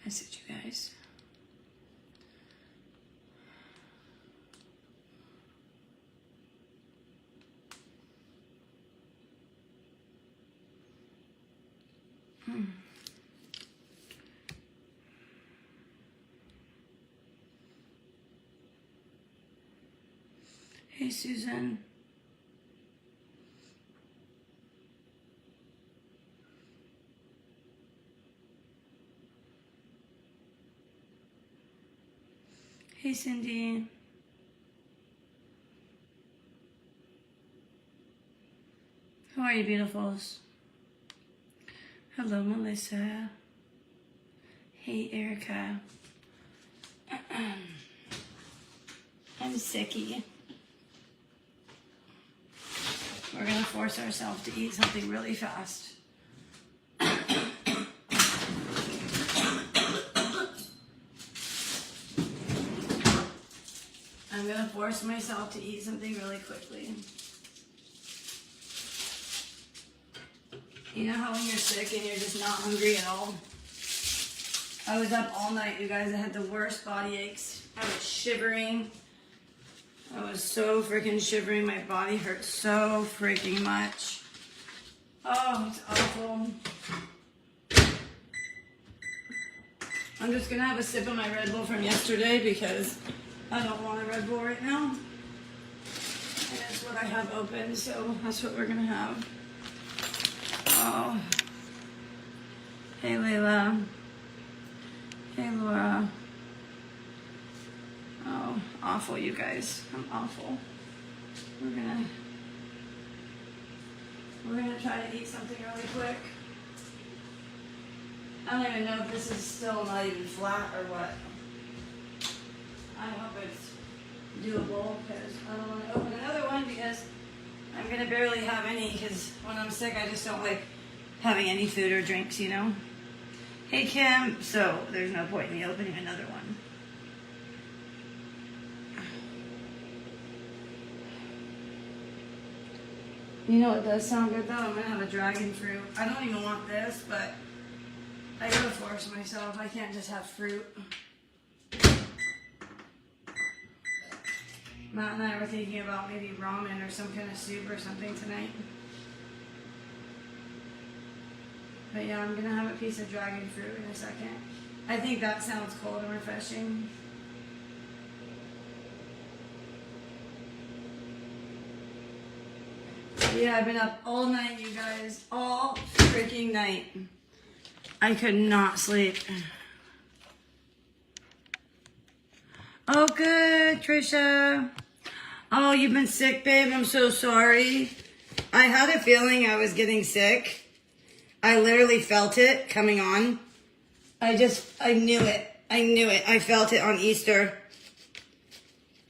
message you guys. Hey, Susan. Hey, Cindy. How are you, beautifuls? Hello, Melissa. Hey, Erica. I'm sicky. We're gonna force ourselves to eat something really fast. I'm gonna force myself to eat something really quickly. You know how when you're sick and you're just not hungry at all? I was up all night, you guys. I had the worst body aches. I was shivering. I was so freaking shivering. My body hurt so freaking much. Oh, it's awful. I'm just gonna have a sip of my Red Bull from yesterday because I don't want a Red Bull right now. And that's what I have open, so that's what we're gonna have. Oh. Hey, Layla. Hey, Laura. Oh, awful, you guys. I'm awful. We're gonna try to eat something really quick. I don't even know if this is still not even flat or what. I hope it's doable because I don't want to open another one because I'm gonna barely have any because when I'm sick I just don't like having any food or drinks, you know? Hey, Kim. So there's no point in me opening another one. You know what does sound good though? I'm gonna have a dragon fruit. I don't even want this, but I gotta force myself. I can't just have fruit. Matt and I were thinking about maybe ramen or some kind of soup or something tonight. But yeah, I'm gonna have a piece of dragon fruit in a second. I think that sounds cold and refreshing. Yeah, I've been up all night, you guys. All freaking night. I could not sleep. Oh, good, Trisha. Oh, you've been sick, babe? I'm so sorry. I had a feeling I was getting sick. I literally felt it coming on. I knew it. I knew it. I felt it on Easter.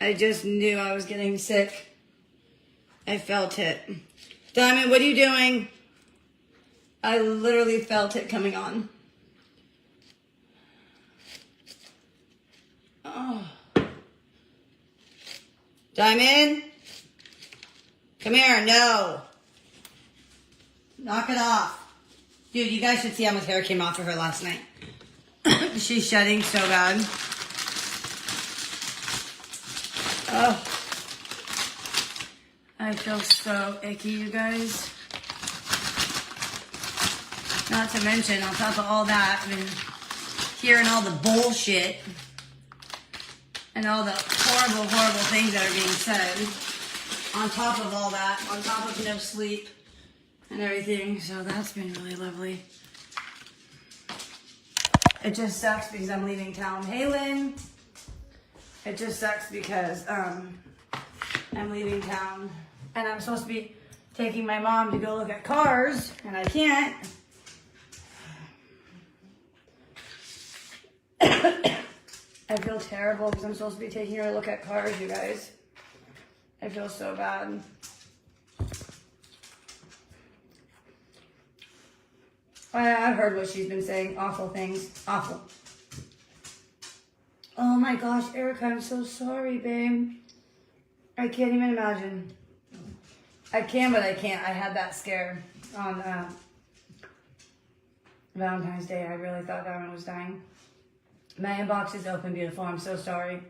I just knew I was getting sick. I felt it. Diamond, what are you doing? I literally felt it coming on. Oh. Diamond? Come here. No. Knock it off. Dude, you guys should see how much hair came off of her last night. She's shedding so bad. Oh. I feel so icky, you guys. Not to mention, on top of all that, I've been hearing all the bullshit and all the horrible, horrible things that are being said. On top of all that, on top of no sleep and everything. So that's been really lovely. It just sucks because I'm leaving town. Hey, Lynn. It just sucks because I'm leaving town. And I'm supposed to be taking my mom to go look at cars, and I can't. I feel terrible because I'm supposed to be taking her to look at cars, you guys. I feel so bad. I've heard what she's been saying. Awful things. Awful. Oh my gosh, Erica, I'm so sorry, babe. I can't even imagine. I can, but I can't. I had that scare on Valentine's Day, I really thought that one was dying. My inbox is open, beautiful. I'm so sorry.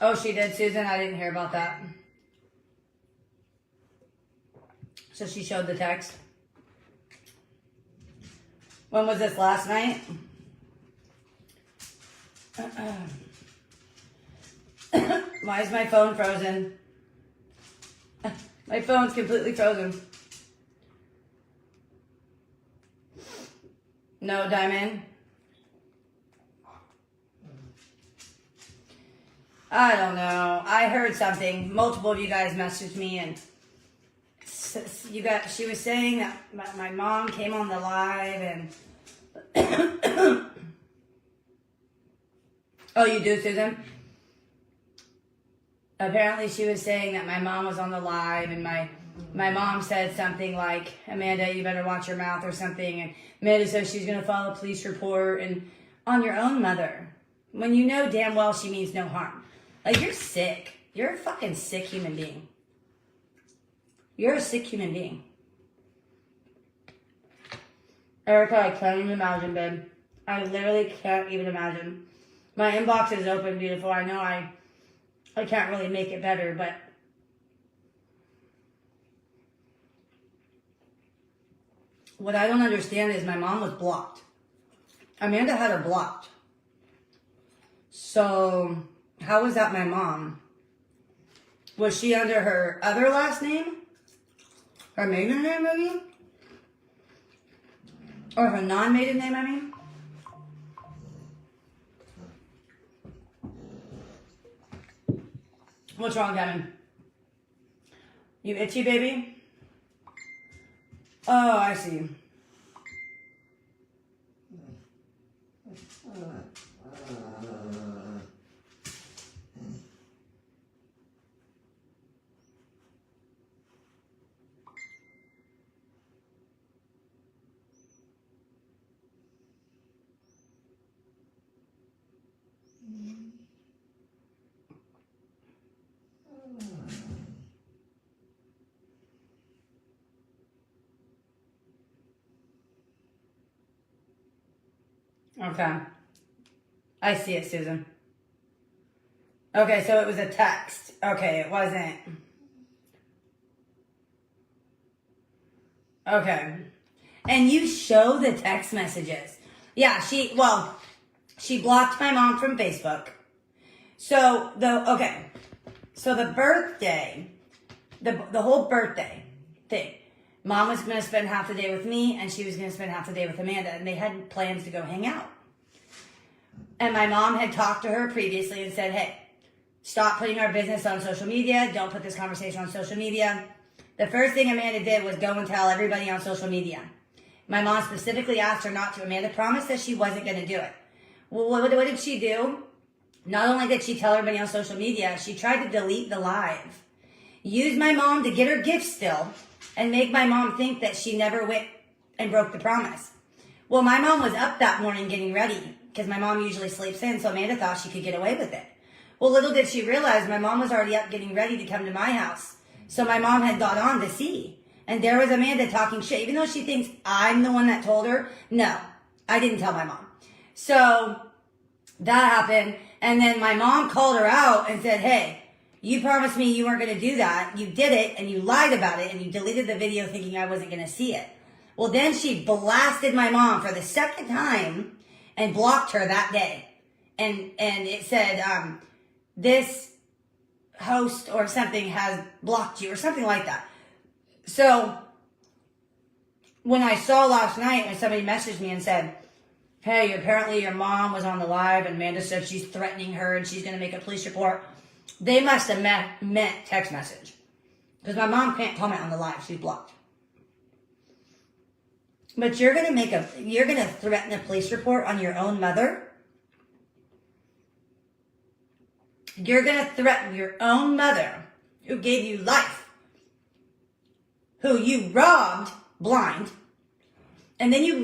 Oh, she did, Susan. I didn't hear about that. So she showed the text. When was this? Last night? Why is my phone frozen? My phone's completely frozen. No, Diamond. I don't know. I heard something. Multiple of you guys messaged me, and she was saying that my mom came on the live, and oh, you do, Susan? Apparently she was saying that my mom was on the live, and my mom said something like, Amanda, you better watch your mouth or something, and Amanda says she's going to file a police report, and on your own mother, when you know damn well she means no harm. Like, you're sick. You're a fucking sick human being. You're a sick human being. Erica, I can't even imagine, babe. I literally can't even imagine. My inbox is open, beautiful. I know I can't really make it better, but what I don't understand is my mom was blocked. Amanda had her blocked. So, how was that my mom? Was she under her other last name? Her maiden name, I mean? Or her non-maiden name, I mean? What's wrong, Kevin? You itchy, baby? Oh, I see. Okay. I see it, Susan. Okay, so it was a text. Okay, it wasn't. Okay. And you show the text messages. Yeah, she blocked my mom from Facebook. So, the birthday, the whole birthday thing, Mom was going to spend half the day with me, and she was going to spend half the day with Amanda, and they had plans to go hang out. And my mom had talked to her previously and said, hey, stop putting our business on social media. Don't put this conversation on social media. The first thing Amanda did was go and tell everybody on social media. My mom specifically asked her not to. Amanda promised that she wasn't going to do it. Well, what did she do? Not only did she tell everybody on social media, she tried to delete the live. Use my mom to get her gift still and make my mom think that she never went and broke the promise. Well, my mom was up that morning getting ready because my mom usually sleeps in, so Amanda thought she could get away with it. Well, little did she realize my mom was already up getting ready to come to my house. So my mom had got on to see. And there was Amanda talking shit. Even though she thinks I'm the one that told her, no, I didn't tell my mom. So that happened. And then my mom called her out and said, hey, you promised me you weren't going to do that. You did it, and you lied about it, and you deleted the video thinking I wasn't going to see it. Well, then she blasted my mom for the second time and blocked her that day. And it said, this host or something has blocked you or something like that. So when I saw last night when somebody messaged me and said, hey, apparently your mom was on the live and Amanda said she's threatening her and she's going to make a police report, they must have meant text message. Because my mom can't comment on the live. She's blocked. But you're going to threaten a police report on your own mother? You're going to threaten your own mother who gave you life, who you robbed blind, and then you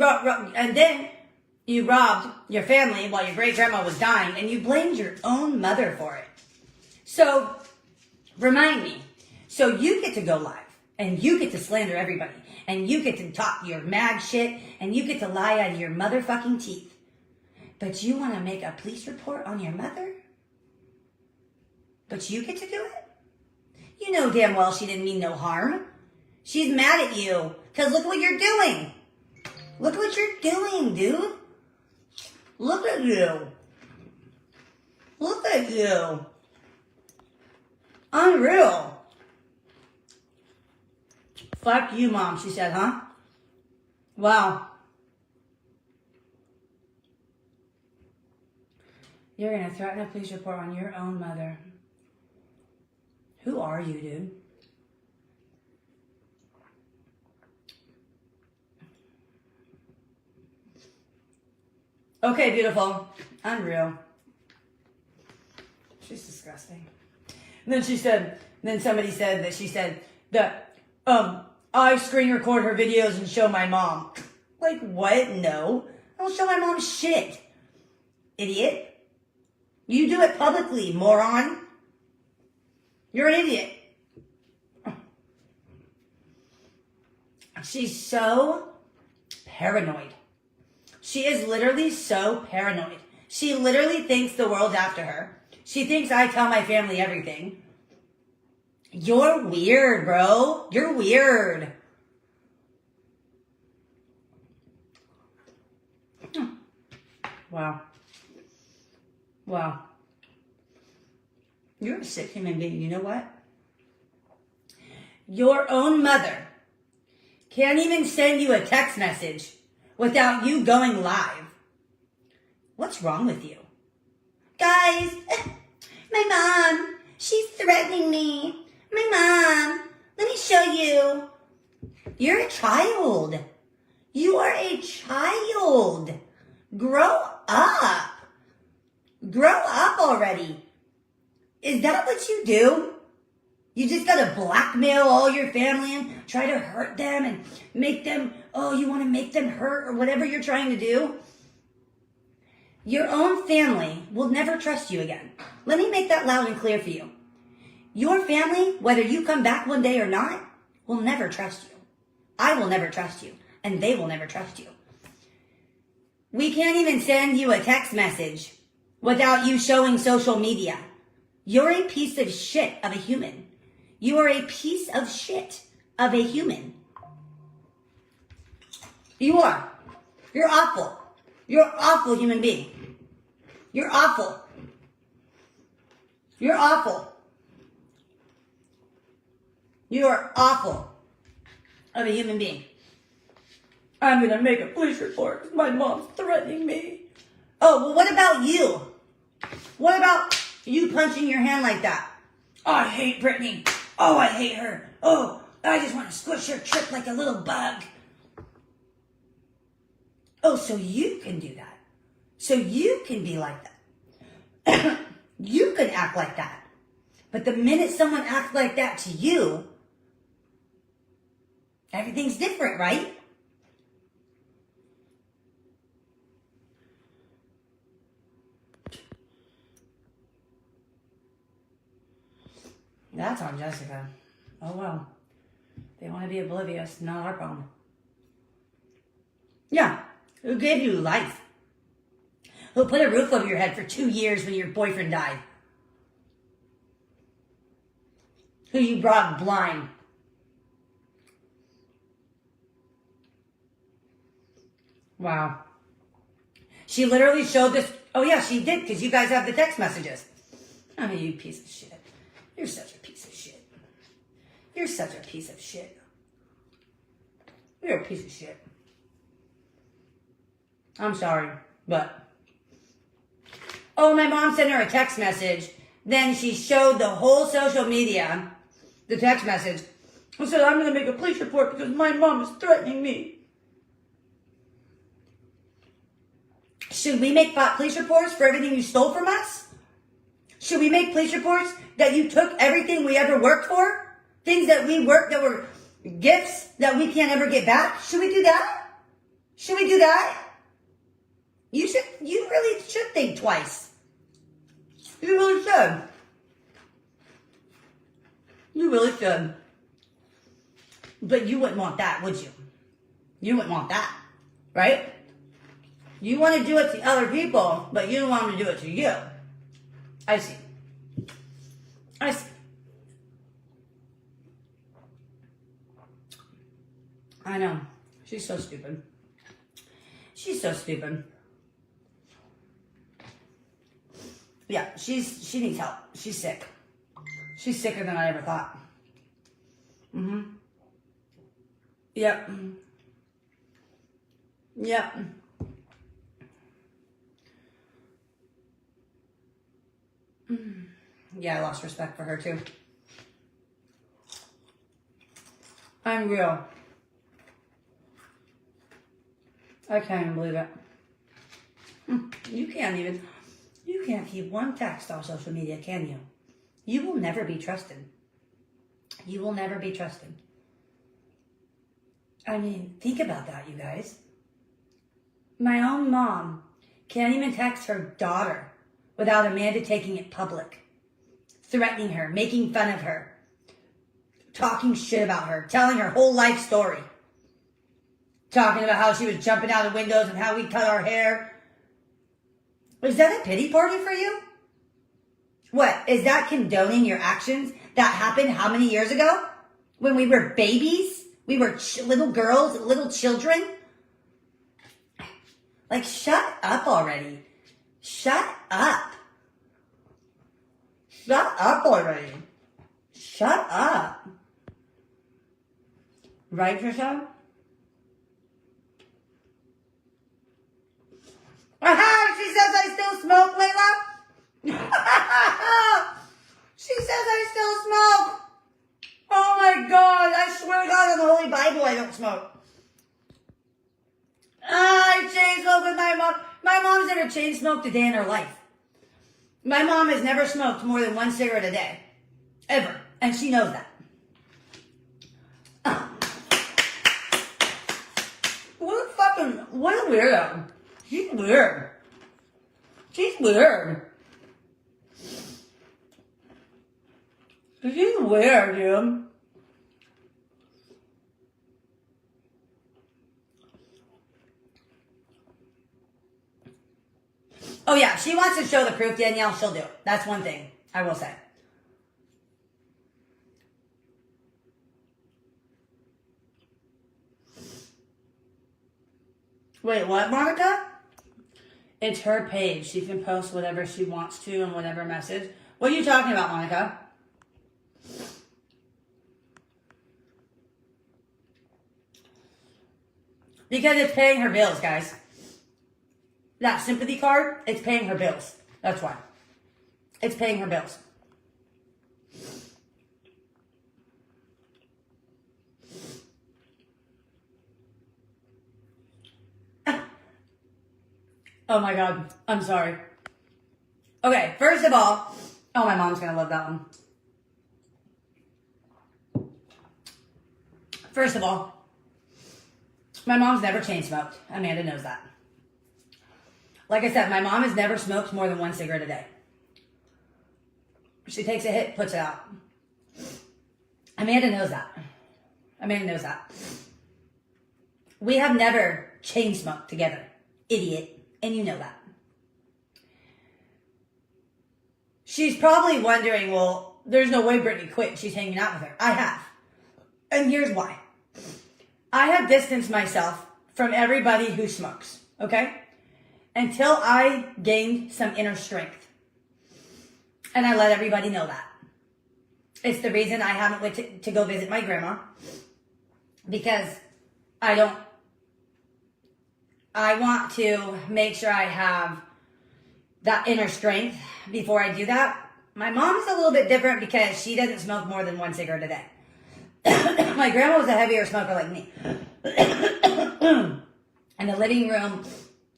robbed your family while your great grandma was dying, and you blamed your own mother for it. So, remind me. So you get to go live And you get to slander everybody. And you get to talk your mad shit. And you get to lie out of your motherfucking teeth. But you want to make a police report on your mother? But you get to do it? You know damn well she didn't mean no harm. She's mad at you. Because look what you're doing. Look what you're doing, dude. Look at you. Look at you. Unreal. Fuck you, Mom, she said, huh? Wow. You're going to threaten a police report on your own mother. Who are you, dude? Okay, beautiful. Unreal. She's disgusting. And then she said, then somebody said that she said that, I screen record her videos and show my mom. Like, what? No. I don't show my mom shit. Idiot. You do it publicly, moron. You're an idiot. She's so paranoid. She is literally so paranoid. She literally thinks the world's after her. She thinks I tell my family everything. You're weird, bro. You're weird. Wow. Wow. You're a sick human being. You know what? Your own mother can't even send you a text message without you going live. What's wrong with you? Guys, my mom, she's threatening me. My mom, let me show you. You're a child. You are a child. Grow up. Grow up already. Is that what you do? You just gotta blackmail all your family and try to hurt them and make them, you wanna make them hurt or whatever you're trying to do? Your own family will never trust you again. Let me make that loud and clear for you. Your family, whether you come back one day or not, will never trust you. I will never trust you, and they will never trust you. We can't even send you a text message without you showing social media. You're a piece of shit of a human. You are a piece of shit of a human. You are. You're awful. You're an awful human being. You're awful. You're awful. You are awful of a human being. I'm going to make a police report because my mom's threatening me. Oh, well, what about you? What about you punching your hand like that? Oh, I hate Brittany. Oh, I hate her. Oh, I just want to squish her trip like a little bug. Oh, so you can do that. So you can be like that. You can act like that. But the minute someone acts like that to you, everything's different, right? That's on Jessica. Oh, well. They want to be oblivious. Not our problem. Yeah. Who gave you life? Who put a roof over your head for 2 years when your boyfriend died? Who you brought blind? Wow. She literally showed this. Oh, yeah, she did, because you guys have the text messages. Oh, you piece of shit. You're such a piece of shit. You're such a piece of shit. You're a piece of shit. I'm sorry, but... Oh, my mom sent her a text message. Then she showed the whole social media, the text message, and said, I'm going to make a police report because my mom is threatening me. Should we make police reports for everything you stole from us? Should we make police reports that you took everything we ever worked for? Things that we worked that were gifts that we can't ever get back? Should we do that? Should we do that? You really should think twice. You really should. You really should. But you wouldn't want that, would you? You wouldn't want that, right? You want to do it to other people, but you don't want them to do it to you. I see. I see. I know. She's so stupid. She's so stupid. Yeah, she needs help. She's sick. She's sicker than I ever thought. Yep. Yep. Yeah, I lost respect for her too. Unreal. I can't even believe it. You can't keep one text off social media, can you? You will never be trusted. You will never be trusted. I mean, think about that, you guys. My own mom can't even text her daughter without Amanda taking it public, threatening her, making fun of her, talking shit about her, telling her whole life story, talking about how she was jumping out of windows and how we cut our hair. Is that a pity party for you? What, is that condoning your actions that happened how many years ago? When we were babies? We were little girls, little children? Like, shut up already. Shut up. Shut up already. Shut up. Right, Trisha? Aha! She says I still smoke, Layla. She says I still smoke. Oh my God! I swear to God on the Holy Bible, I don't smoke. I chain smoke with my mom. My mom's never chain smoked a day in her life. My mom has never smoked more than one cigarette a day, ever, and she knows that. What a weirdo. She's weird. She's weird. She's weird, dude. Oh yeah, she wants to show the proof, Danielle. She'll do it. That's one thing I will say. Wait, what, Monica? It's her page. She can post whatever she wants to and whatever message. What are you talking about, Monica? Because it's paying her bills, guys. That sympathy card, it's paying her bills. That's why. It's paying her bills. Oh my God, I'm sorry. Okay, first of all, oh, my mom's gonna love that one. First of all, my mom's never chain smoked. Amanda knows that. Like I said, my mom has never smoked more than one cigarette a day. She takes a hit, puts it out. Amanda knows that. Amanda knows that. We have never chain smoked together, idiot. And you know that. She's probably wondering, well, there's no way Brittany quit. She's hanging out with her. I have. And here's why. I have distanced myself from everybody who smokes, okay? Until I gained some inner strength. And I let everybody know that. It's the reason I haven't went to go visit my grandma. Because I want to make sure I have that inner strength before I do that. My mom's a little bit different because she doesn't smoke more than one cigarette a day. My grandma was a heavier smoker like me. And the living room,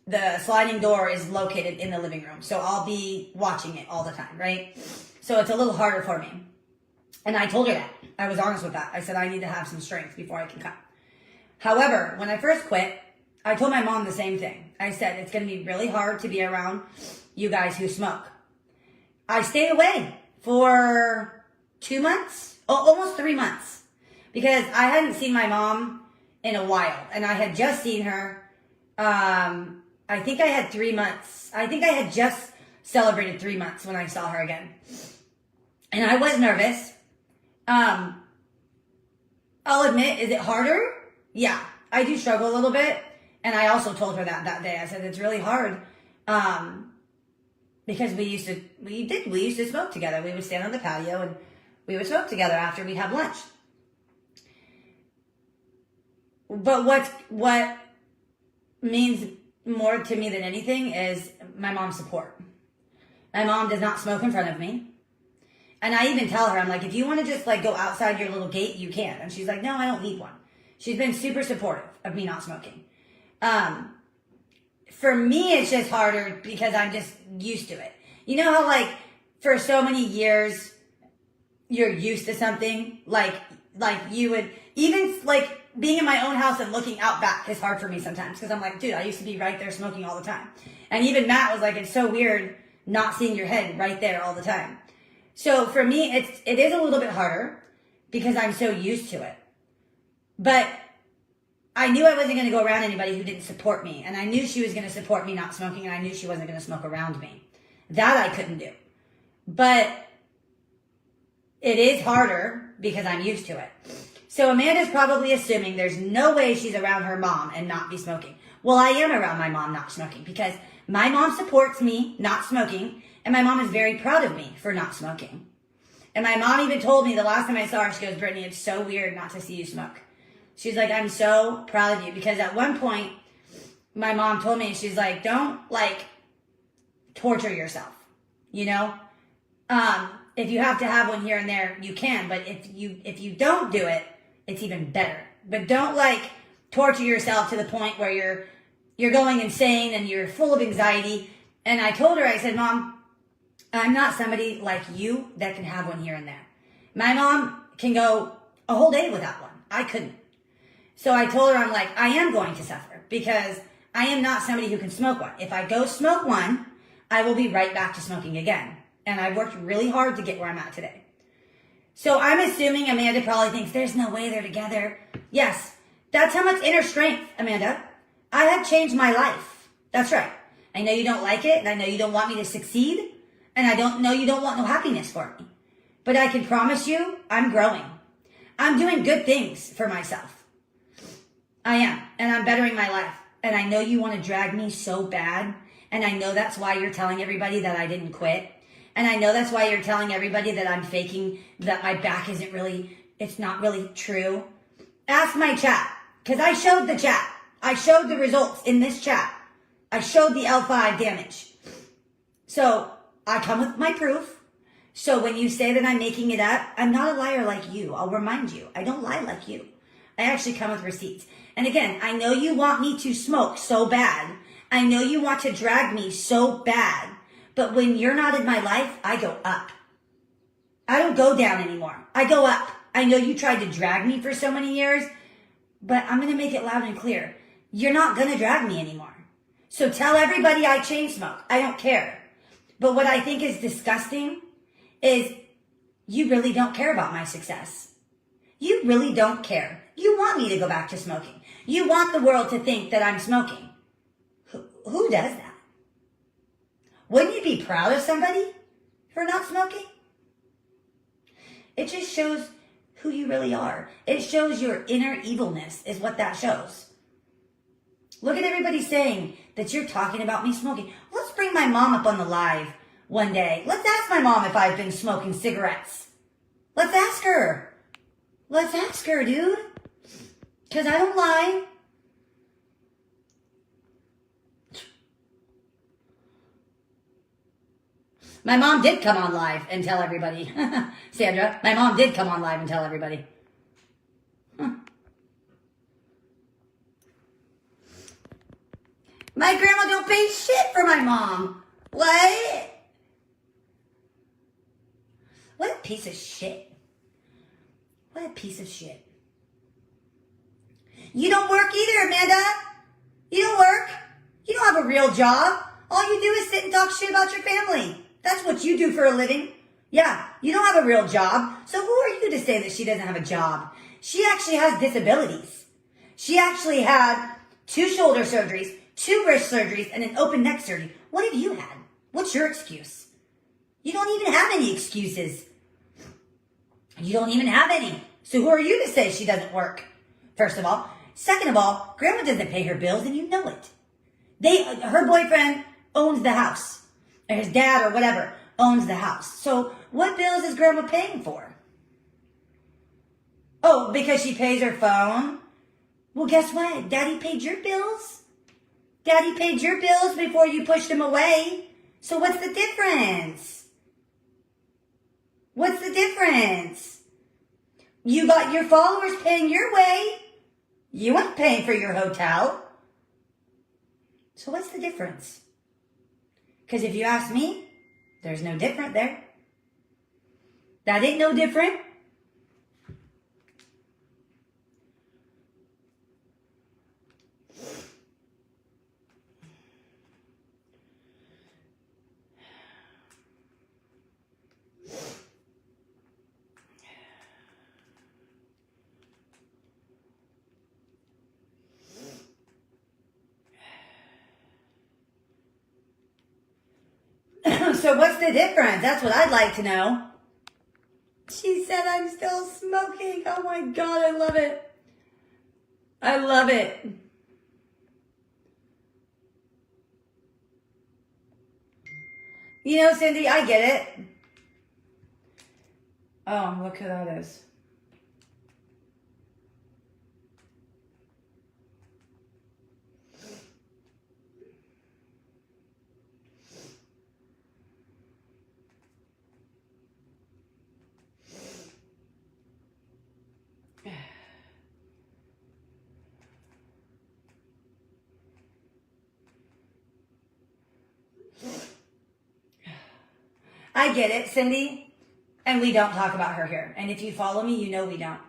the sliding door is located in the living room. So I'll be watching it all the time, right? So it's a little harder for me. And I told her that. I was honest with that. I said I need to have some strength before I can cut. However, when I first quit, I told my mom the same thing. I said, it's going to be really hard to be around you guys who smoke. I stayed away for 2 months, almost 3 months. because I hadn't seen my mom in a while, and I had just seen her. I think I had 3 months. I think I had just celebrated 3 months when I saw her again, and I was nervous. I'll admit, is it harder? Yeah, I do struggle a little bit, and I also told her that day. I said it's really hard, because we used to smoke together. We would stand on the patio and we would smoke together after we'd have lunch. But what means more to me than anything is my mom's support. My mom does not smoke in front of me. And I even tell her, I'm like, if you want to just like go outside your little gate, you can. And she's like, no, I don't need one. She's been super supportive of me not smoking. For me, it's just harder because I'm just used to it. You know how like for so many years, you're used to something? Like you would, even like being in my own house and looking out back is hard for me sometimes. Because I'm like, dude, I used to be right there smoking all the time. And even Matt was like, it's so weird not seeing your head right there all the time. So for me, it is a little bit harder because I'm so used to it. But I knew I wasn't going to go around anybody who didn't support me. And I knew she was going to support me not smoking. And I knew she wasn't going to smoke around me. That I couldn't do. But it is harder because I'm used to it. So Amanda's probably assuming there's no way she's around her mom and not be smoking. Well, I am around my mom not smoking because my mom supports me not smoking. And my mom is very proud of me for not smoking. And my mom even told me the last time I saw her, she goes, Brittany, it's so weird not to see you smoke. She's like, I'm so proud of you. Because at one point, my mom told me, she's like, don't like torture yourself, you know? If you have to have one here and there, you can. But if you don't do it, it's even better. But don't like torture yourself to the point where you're going insane and you're full of anxiety. And I told her, I said, Mom, I'm not somebody like you that can have one here and there. My mom can go a whole day without one. I couldn't. So I told her, I'm like, I am going to suffer because I am not somebody who can smoke one. If I go smoke one, I will be right back to smoking again. And I've worked really hard to get where I'm at today. So I'm assuming Amanda probably thinks there's no way they're together. Yes, that's how much inner strength, Amanda. I have changed my life. That's right. I know you don't like it, and I know you don't want me to succeed, and I don't know you don't want no happiness for me. But I can promise you, I'm growing. I'm doing good things for myself. I am, and I'm bettering my life. And I know you want to drag me so bad, and I know that's why you're telling everybody that I didn't quit. And I know that's why you're telling everybody that I'm faking, that my back isn't really, it's not really true. Ask my chat, because I showed the chat. I showed the results in this chat. I showed the L5 damage. So I come with my proof. So when you say that I'm making it up, I'm not a liar like you. I'll remind you, I don't lie like you. I actually come with receipts. And again, I know you want me to smoke so bad. I know you want to drag me so bad. But when you're not in my life, I go up. I don't go down anymore. I go up. I know you tried to drag me for so many years, but I'm going to make it loud and clear. You're not going to drag me anymore. So tell everybody I chain smoke. I don't care. But what I think is disgusting is you really don't care about my success. You really don't care. You want me to go back to smoking. You want the world to think that I'm smoking. Who does that? Wouldn't you be proud of somebody for not smoking? It just shows who you really are. It shows your inner evilness is what that shows. Look at everybody saying that you're talking about me smoking. Let's bring my mom up on the live one day. Let's ask my mom if I've been smoking cigarettes. Let's ask her. Let's ask her, dude. Because I don't lie. My mom did come on live and tell everybody. Sandra, my mom did come on live and tell everybody. My grandma don't pay shit for my mom. What? What a piece of shit. What a piece of shit. You don't work either, Amanda. You don't work. You don't have a real job. All you do is sit and talk shit about your family. That's what you do for a living. Yeah, you don't have a real job. So who are you to say that she doesn't have a job? She actually has disabilities. She actually had 2 shoulder surgeries, 2 wrist surgeries, and an open neck surgery. What have you had? What's your excuse? You don't even have any excuses. You don't even have any. So who are you to say she doesn't work? First of all. Second of all, Grandma doesn't pay her bills and you know it. Her boyfriend owns the house. Or his dad or whatever owns the house. So what bills is Grandma paying for? Oh, because she pays her phone? Well, guess what? Daddy paid your bills. Daddy paid your bills before you pushed him away. So what's the difference? What's the difference? You got your followers paying your way. You weren't paying for your hotel. So what's the difference? Because if you ask me, there's no different there. That ain't no different. So what's the difference? That's what I'd like to know. She said I'm still smoking. Oh my God, I love it. I love it. You know, Cindy, I get it. Oh, look who that is. I get it, Cindy, and we don't talk about her here. And if you follow me, you know we don't.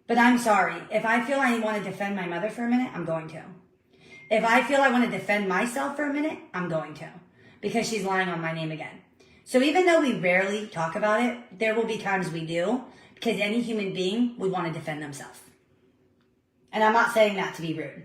But I'm sorry. If I feel I want to defend my mother for a minute, I'm going to. If I feel I want to defend myself for a minute, I'm going to. Because she's lying on my name again. So even though we rarely talk about it, there will be times we do. Because any human being would want to defend themselves. And I'm not saying that to be rude.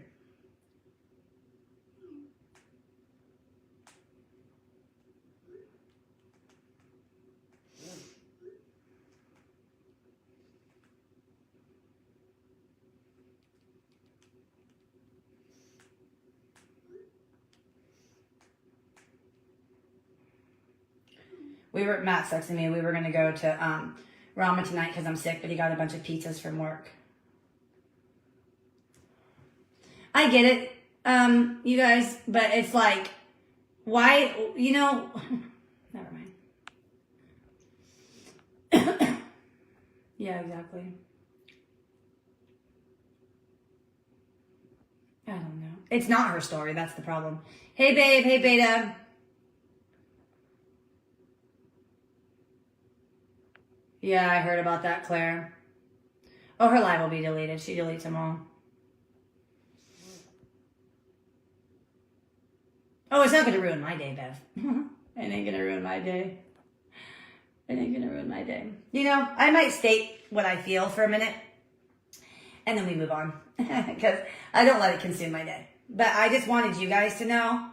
Matt's texting me. We were going to go to ramen tonight because I'm sick, but he got a bunch of pizzas from work. I get it, you guys, but it's like, why, you know, never mind. Yeah, exactly. I don't know. It's not her story. That's the problem. Hey, babe. Hey, Beta. Yeah, I heard about that, Claire. Oh, her live will be deleted. She deletes them all. Oh, it's not going to ruin my day, Bev. It ain't going to ruin my day. It ain't going to ruin my day. You know, I might state what I feel for a minute, and then we move on. Because I don't let it consume my day. But I just wanted you guys to know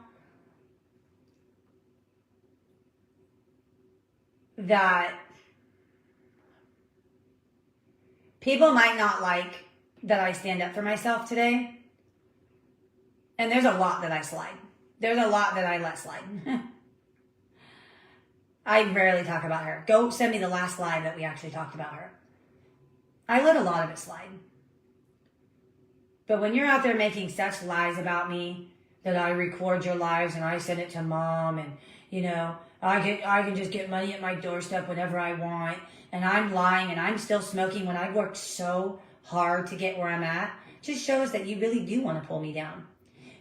that people might not like that I stand up for myself today. And there's a lot that I slide. There's a lot that I let slide. I rarely talk about her. Go send me the last live that we actually talked about her. I let a lot of it slide. But when you're out there making such lies about me, that I record your lives and I send it to mom and, you know, I can just get money at my doorstep whenever I want, and I'm lying and I'm still smoking when I've worked so hard to get where I'm at, just shows that you really do want to pull me down.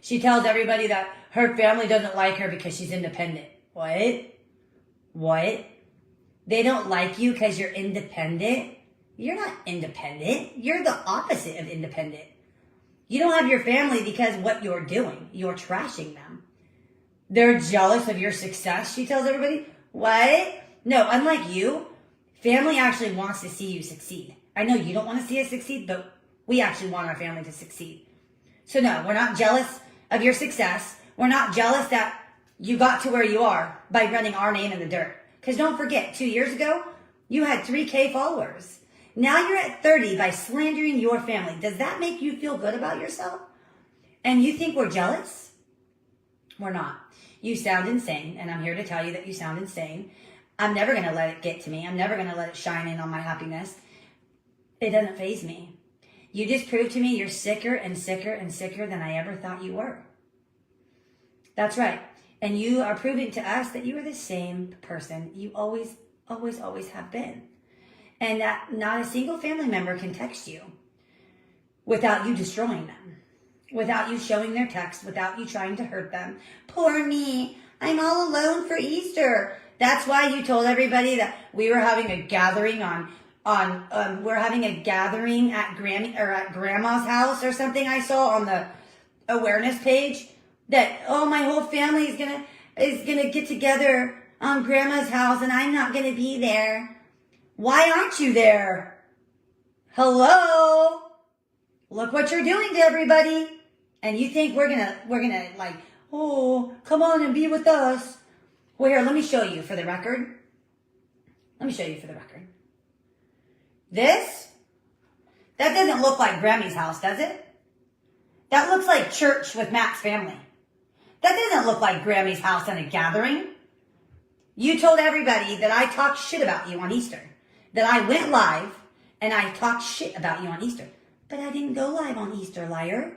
She tells everybody that her family doesn't like her because she's independent. What? They don't like you because you're independent? You're not independent. You're the opposite of independent. You don't have your family because what you're doing. You're trashing them. They're jealous of your success, she tells everybody. What? No, unlike you, Family actually wants to see you succeed. I know you don't want to see us succeed, but we actually want our family to succeed. So no, we're not jealous of your success. We're not jealous that you got to where you are by running our name in the dirt. Because don't forget, 2 years ago, you had 3K followers. Now you're at 30 by slandering your family. Does that make you feel good about yourself? And you think we're jealous? We're not. You sound insane, and I'm here to tell you that you sound insane. I'm never going to let it get to me. I'm never going to let it shine in on my happiness. It doesn't faze me. You just proved to me you're sicker and sicker and sicker than I ever thought you were. That's right. And you are proving to us that you are the same person you always have been. And that not a single family member can text you without you destroying them, without you showing their text, without you trying to hurt them. Poor me. I'm all alone for Easter. That's why you told everybody that we were having a gathering we're having a gathering at Grandma's house or something I saw on the awareness page. That, oh, my whole family is gonna get together on Grandma's house and I'm not gonna be there. Why aren't you there? Hello? Look what you're doing to everybody. And you think we're gonna like, oh, come on and be with us. Well, here, let me show you for the record. This, that doesn't look like Grammy's house, does it? That looks like church with Matt's family. That doesn't look like Grammy's house and a gathering. You told everybody that I talked shit about you on Easter. That I went live and I talked shit about you on Easter. But I didn't go live on Easter, liar.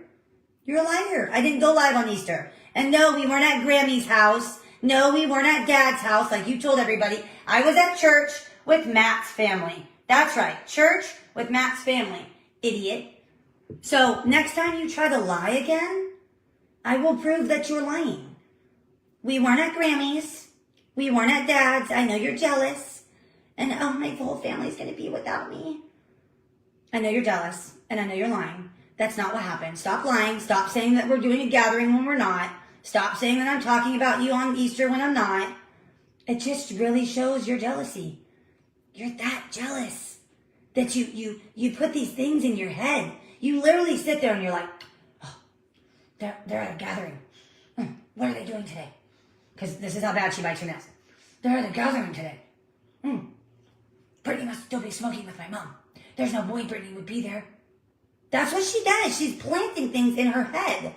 You're a liar. I didn't go live on Easter. And no, we weren't at Grammy's house. No, we weren't at Dad's house like you told everybody. I was at church with Matt's family. That's right. Church with Matt's family. Idiot. So next time you try to lie again, I will prove that you're lying. We weren't at Grammy's. We weren't at Dad's. I know you're jealous. And oh, my whole family's going to be without me. I know you're jealous. And I know you're lying. That's not what happened. Stop lying. Stop saying that we're doing a gathering when we're not. Stop saying that I'm talking about you on Easter when I'm not. It just really shows your jealousy. You're that jealous that you put these things in your head. You literally sit there and you're like, oh, they're at a gathering. What are they doing today? Because this is how bad she bites her nails. They're at a gathering today. Brittany must still be smoking with my mom. There's no way Brittany would be there. That's what she does. She's planting things in her head.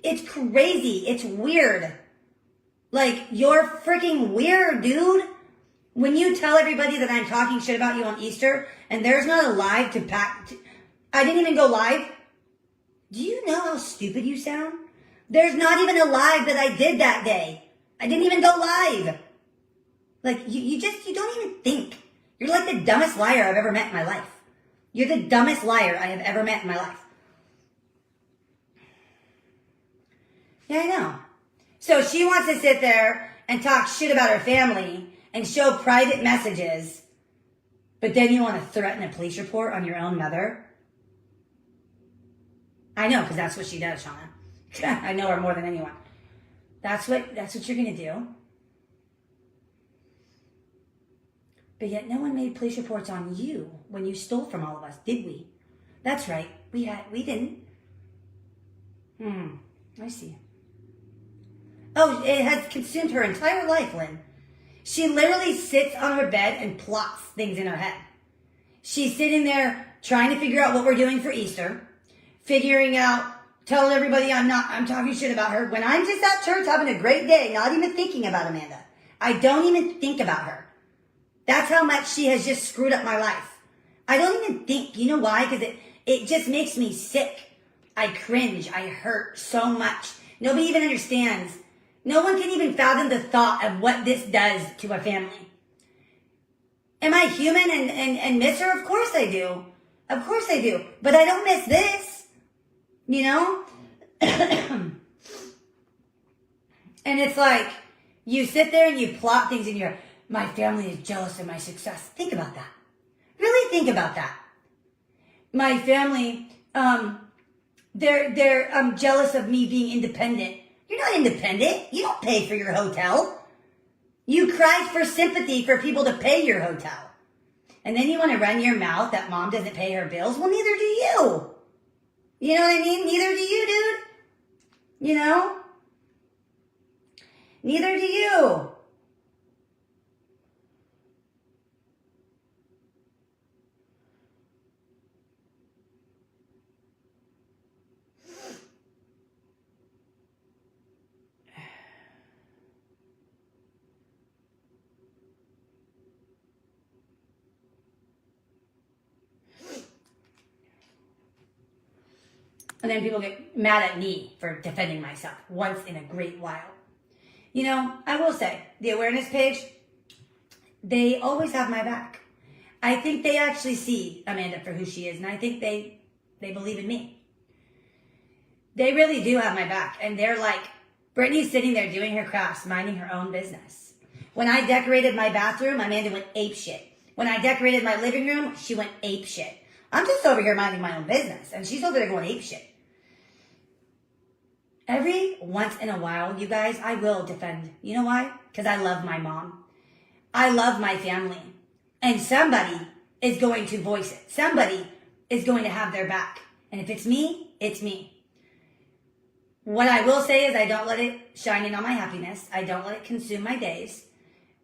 It's crazy. It's weird. Like, you're freaking weird, dude. When you tell everybody that I'm talking shit about you on Easter, and there's not a live to pack... I didn't even go live. Do you know how stupid you sound? There's not even a live that I did that day. I didn't even go live. Like, you don't even think. You're like the dumbest liar I've ever met in my life. You're the dumbest liar I have ever met in my life. Yeah, I know. So she wants to sit there and talk shit about her family and show private messages, but then you want to threaten a police report on your own mother? I know, because that's what she does, Shauna. I know her more than anyone. That's what you're going to do. But yet no one made police reports on you when you stole from all of us, did we? That's right. We didn't. I see. Oh, it has consumed her entire life, Lynn. She literally sits on her bed and plots things in her head. She's sitting there trying to figure out what we're doing for Easter, figuring out, telling everybody I'm talking shit about her, when I'm just at church having a great day, not even thinking about Amanda. I don't even think about her. That's how much she has just screwed up my life. I don't even think. You know why? Because it just makes me sick. I cringe. I hurt so much. Nobody even understands. No one can even fathom the thought of what this does to a family. Am I human and miss her? Of course I do. Of course I do. But I don't miss this. You know? And it's like, you sit there and you plot things in your... My family is jealous of my success. Think about that. Really think about that. My family, they're jealous of me being independent. You're not independent. You don't pay for your hotel. You cried for sympathy for people to pay your hotel. And then you want to run your mouth that mom doesn't pay her bills? Well, neither do you. You know what I mean? Neither do you, dude. You know? Neither do you. And then people get mad at me for defending myself once in a great while. You know, I will say, the awareness page, they always have my back. I think they actually see Amanda for who she is, and I think they believe in me. They really do have my back, and they're like, Brittany's sitting there doing her crafts, minding her own business. When I decorated my bathroom, Amanda went ape shit. When I decorated my living room, she went ape shit. I'm just over here minding my own business, and she's over there going ape shit. Every once in a while, you guys, I will defend. You know why? Because I love my mom. I love my family. And somebody is going to voice it. Somebody is going to have their back. And if it's me, it's me. What I will say is I don't let it shine in on my happiness. I don't let it consume my days.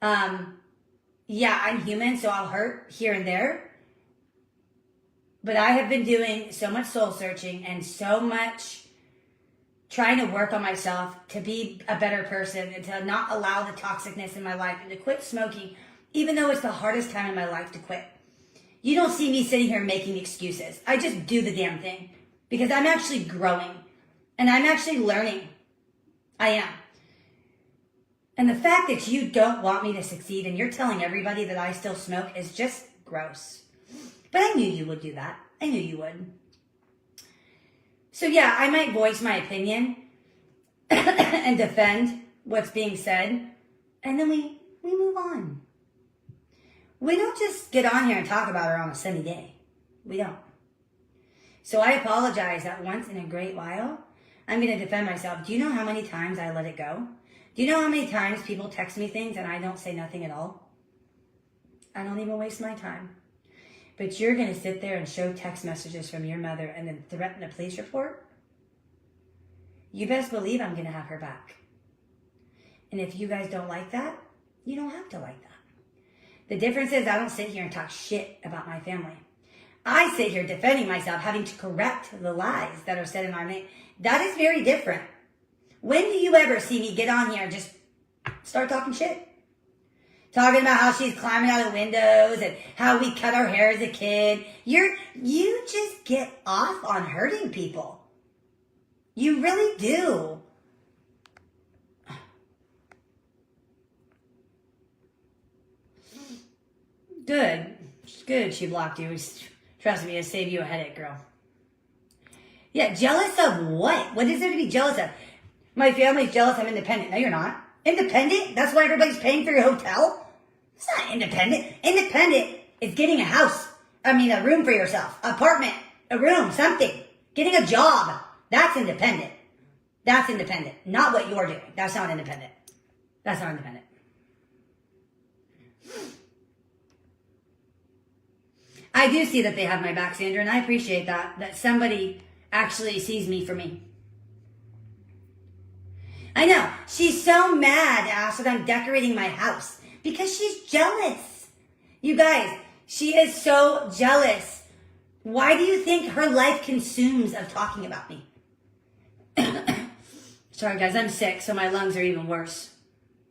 Yeah, I'm human, so I'll hurt here and there. But I have been doing so much soul searching and so much trying to work on myself to be a better person and to not allow the toxicness in my life and to quit smoking, even though it's the hardest time in my life to quit. You don't see me sitting here making excuses. I just do the damn thing because I'm actually growing and I'm actually learning. I am. And the fact that you don't want me to succeed and you're telling everybody that I still smoke is just gross. But I knew you would do that. I knew you would. So yeah, I might voice my opinion and defend what's being said, and then we move on. We don't just get on here and talk about her on a sunny day. We don't. So I apologize that once in a great while, I'm going to defend myself. Do you know how many times I let it go? Do you know how many times people text me things and I don't say nothing at all? I don't even waste my time. But you're going to sit there and show text messages from your mother and then threaten a police report? You best believe I'm going to have her back. And if you guys don't like that, you don't have to like that. The difference is I don't sit here and talk shit about my family. I sit here defending myself, having to correct the lies that are said in our name. That is very different. When do you ever see me get on here and just start talking shit? Talking about how she's climbing out of windows and how we cut our hair as a kid. You just get off on hurting people. You really do. Good. Good she blocked you. Trust me, it'll save you a headache, girl. Yeah, jealous of what? What is there to be jealous of? My family's jealous I'm independent. No, you're not. Independent? That's why everybody's paying for your hotel? It's not independent. Independent is getting a house. I mean, a room for yourself. Apartment. A room. Something. Getting a job. That's independent. That's independent. Not what you're doing. That's not independent. That's not independent. I do see that they have my back, Sandra, and I appreciate that. That somebody actually sees me for me. I know. She's so mad, Ash, that I'm decorating my house. Because she's jealous. You guys, she is so jealous. Why do you think her life consumes of talking about me? Sorry, guys, I'm sick, so my lungs are even worse.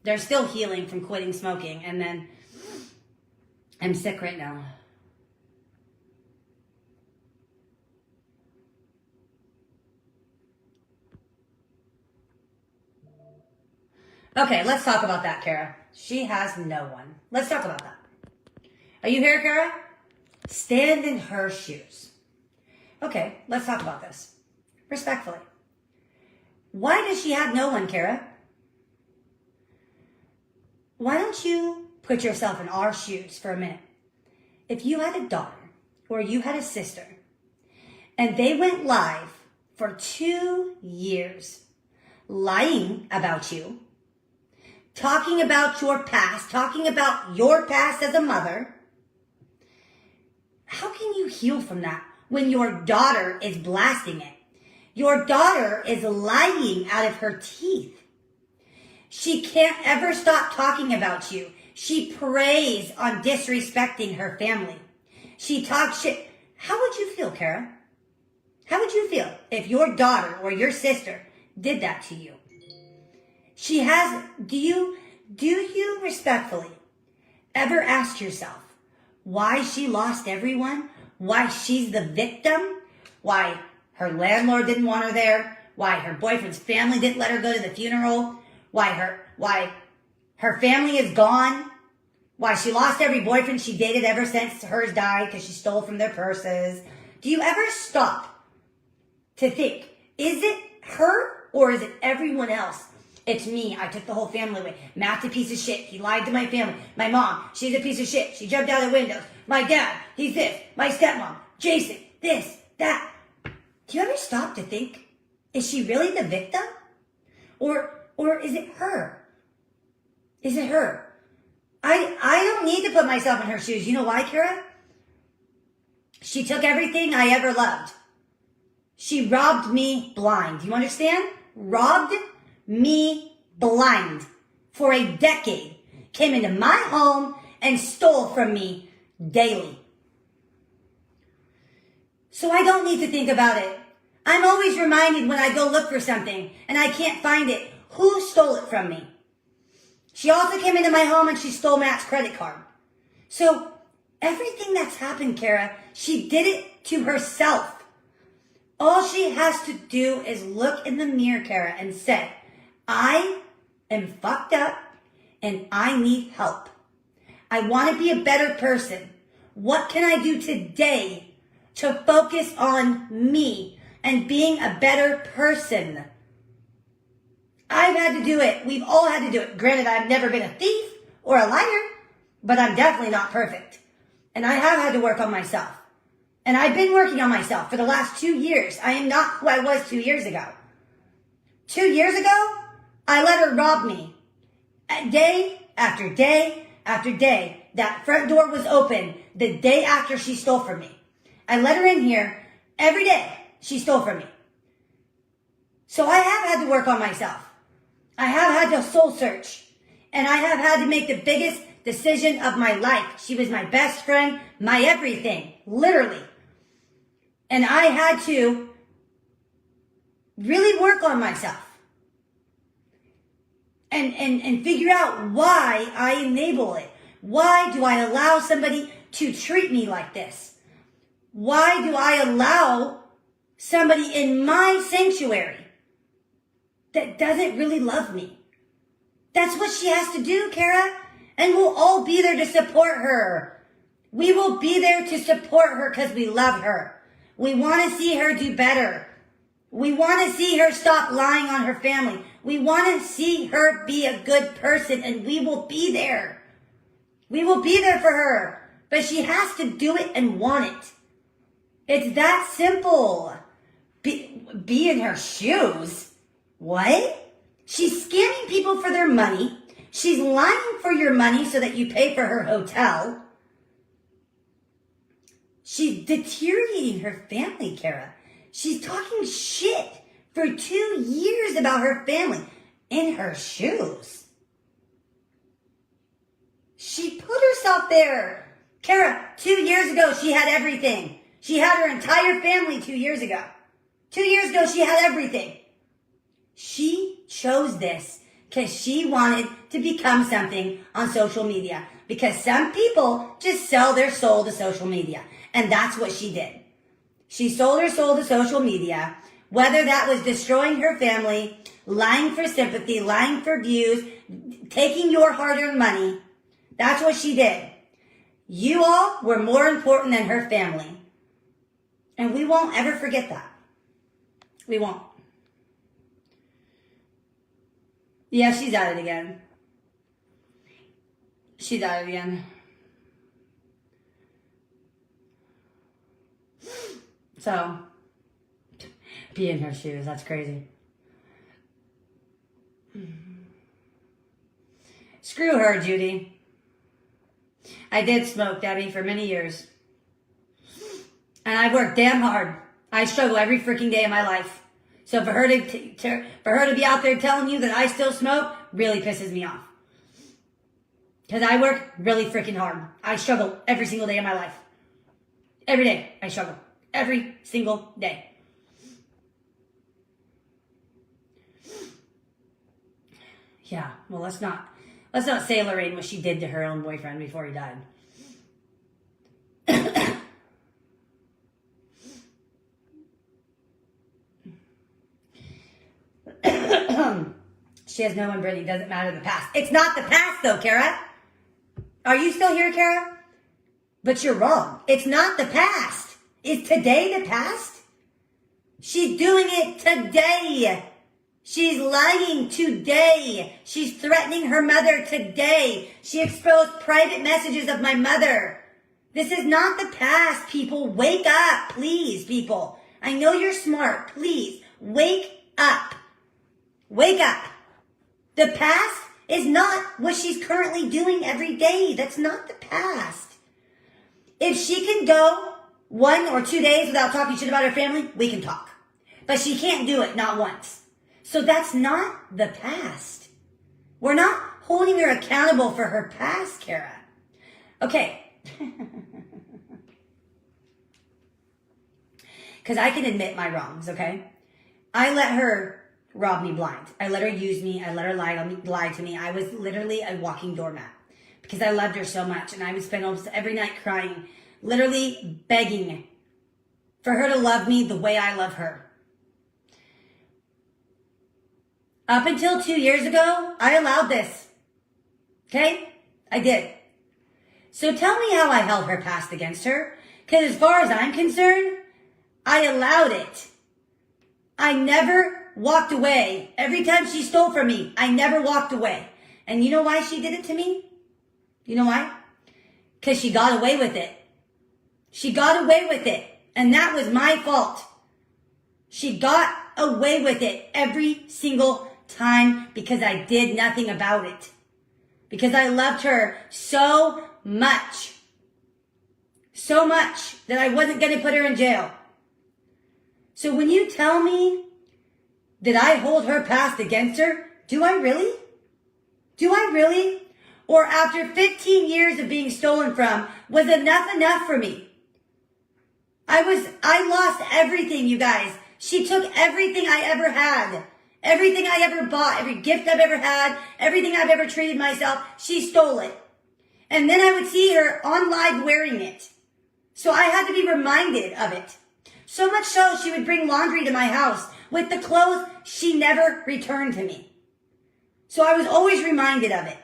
They're still healing from quitting smoking, and then I'm sick right now. Okay, let's talk about that, Kara. She has no one. Let's talk about that. Are you here, Kara? Stand in her shoes. Okay, let's talk about this. Respectfully. Why does she have no one, Kara? Why don't you put yourself in our shoes for a minute? If you had a daughter or you had a sister and they went live for 2 years lying about you, talking about your past as a mother, how can you heal from that when your daughter is blasting it? Your daughter is lying out of her teeth. She can't ever stop talking about you. She preys on disrespecting her family. She talks shit. How would you feel, Kara? How would you feel if your daughter or your sister did that to you? Do you respectfully ever ask yourself why she lost everyone? Why she's the victim? Why her landlord didn't want her there? Why her boyfriend's family didn't let her go to the funeral? Why her family is gone? Why she lost every boyfriend she dated ever since hers died because she stole from their purses? Do you ever stop to think, is it her or is it everyone else? It's me. I took the whole family away. Matt's a piece of shit. He lied to my family. My mom, she's a piece of shit. She jumped out of the windows. My dad, he's this. My stepmom, Jason, this, that. Do you ever stop to think, is she really the victim? Or is it her? Is it her? I don't need to put myself in her shoes. You know why, Kara? She took everything I ever loved. She robbed me blind. Do you understand? Robbed me blind for a decade. Came into my home and stole from me daily. So I don't need to think about it. I'm always reminded when I go look for something and I can't find it, who stole it from me? She also came into my home and she stole Matt's credit card. So everything that's happened, Kara, she did it to herself. All she has to do is look in the mirror, Kara, and say, I am fucked up and I need help. I want to be a better person. What can I do today to focus on me and being a better person? I've had to do it. We've all had to do it. Granted, I've never been a thief or a liar, but I'm definitely not perfect. And I have had to work on myself. And I've been working on myself for the last 2 years. I am not who I was 2 years ago. 2 years ago, I let her rob me. Day after day after day. That front door was open the day after she stole from me. I let her in here every day. She stole from me. So I have had to work on myself. I have had to soul search. And I have had to make the biggest decision of my life. She was my best friend, my everything, literally. And I had to really work on myself. And figure out why I enable it. Why do I allow somebody to treat me like this? Why do I allow somebody in my sanctuary that doesn't really love me? That's what she has to do, Kara. And we'll all be there to support her. We will be there to support her because we love her. We want to see her do better. We want to see her stop lying on her family. We want to see her be a good person, and we will be there. We will be there for her. But she has to do it and want it. It's that simple. Be in her shoes. What? She's scamming people for their money. She's lying for your money so that you pay for her hotel. She's deteriorating her family, Kara. She's talking shit for 2 years about her family in her shoes. She put herself there. Kara, 2 years ago, she had everything. She had her entire family 2 years ago. 2 years ago, she had everything. She chose this because she wanted to become something on social media. Because some people just sell their soul to social media. And that's what she did. She sold her soul to social media, whether that was destroying her family, lying for sympathy, lying for views, taking your hard-earned money. That's what she did. You all were more important than her family. And we won't ever forget that. We won't. Yeah, she's at it again. She's at it again. So, be in her shoes. That's crazy. Screw her, Judy. I did smoke, Debbie, for many years. And I work damn hard. I struggle every freaking day of my life. So for her to be out there telling you that I still smoke really pisses me off. Because I work really freaking hard. I struggle every single day of my life. Every day I struggle. Every single day. Yeah, well, let's not say Lorraine what she did to her own boyfriend before he died. She has no one, Brittany. Doesn't matter the past. It's not the past, though, Kara. Are you still here, Kara? But you're wrong. It's not the past. Is today the past? She's doing it today. She's lying today. She's threatening her mother today. She exposed private messages of my mother. This is not the past, people. Wake up, please, people. I know you're smart. Please, wake up. Wake up. The past is not what she's currently doing every day. That's not the past. If she can go 1 or 2 days without talking shit about her family, we can talk. But she can't do it, not once. So that's not the past. We're not holding her accountable for her past, Kara. Okay. Because I can admit my wrongs, okay? I let her rob me blind. I let her use me. I let her lie to me. I was literally a walking doormat because I loved her so much. And I would spend almost every night crying, literally begging for her to love me the way I love her. Up until 2 years ago, I allowed this. Okay? I did. So tell me how I held her past against her. Because as far as I'm concerned, I allowed it. I never walked away. Every time she stole from me, I never walked away. And you know why she did it to me? You know why? Because she got away with it. She got away with it. And that was my fault. She got away with it every single time because I did nothing about it. Because I loved her so much. So much that I wasn't going to put her in jail. So when you tell me that I hold her past against her, do I really? Do I really? Or after 15 years of being stolen from, was enough for me? I lost everything, you guys. She took everything I ever had. Everything I ever bought, every gift I've ever had, everything I've ever treated myself, she stole it. And then I would see her on live wearing it. So I had to be reminded of it. So much so, she would bring laundry to my house with the clothes she never returned to me. So I was always reminded of it.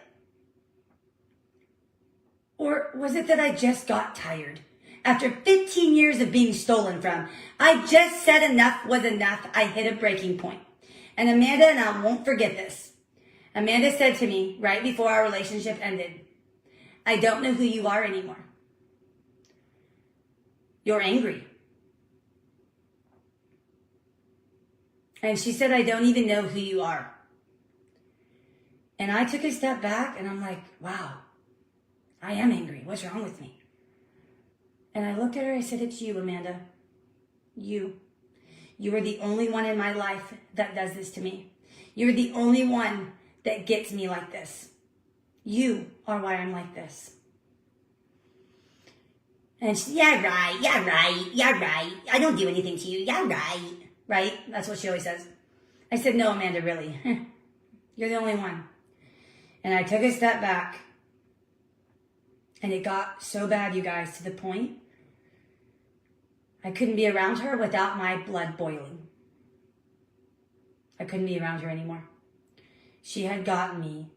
Or was it that I just got tired? After 15 years of being stolen from, I just said enough was enough. I hit a breaking point. And Amanda, and I won't forget this, Amanda said to me right before our relationship ended, I don't know who you are anymore. You're angry. And she said, I don't even know who you are. And I took a step back and I'm like, wow, I am angry. What's wrong with me? And I looked at her, I said, it's you, Amanda. You. You are the only one in my life that does this to me. You're the only one that gets me like this. You are why I'm like this. And she, yeah, right. I don't do anything to you. Yeah, right. Right? That's what she always says. I said, no, Amanda, really. You're the only one. And I took a step back. And it got so bad, you guys, to the point I couldn't be around her without my blood boiling. I couldn't be around her anymore. She had gotten me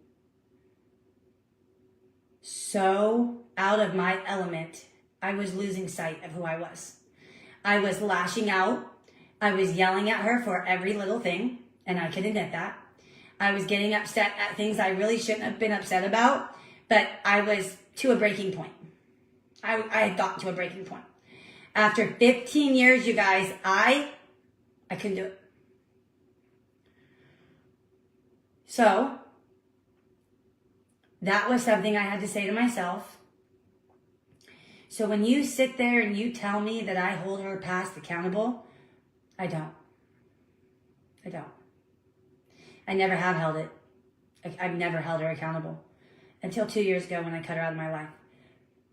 so out of my element, I was losing sight of who I was. I was lashing out. I was yelling at her for every little thing, and I can admit that. I was getting upset at things I really shouldn't have been upset about, but I was to a breaking point. I had gotten to a breaking point. After 15 years, you guys, I couldn't do it. So, that was something I had to say to myself. So when you sit there and you tell me that I hold her past accountable, I don't. I don't. I never have held it. I've never held her accountable until 2 years ago when I cut her out of my life.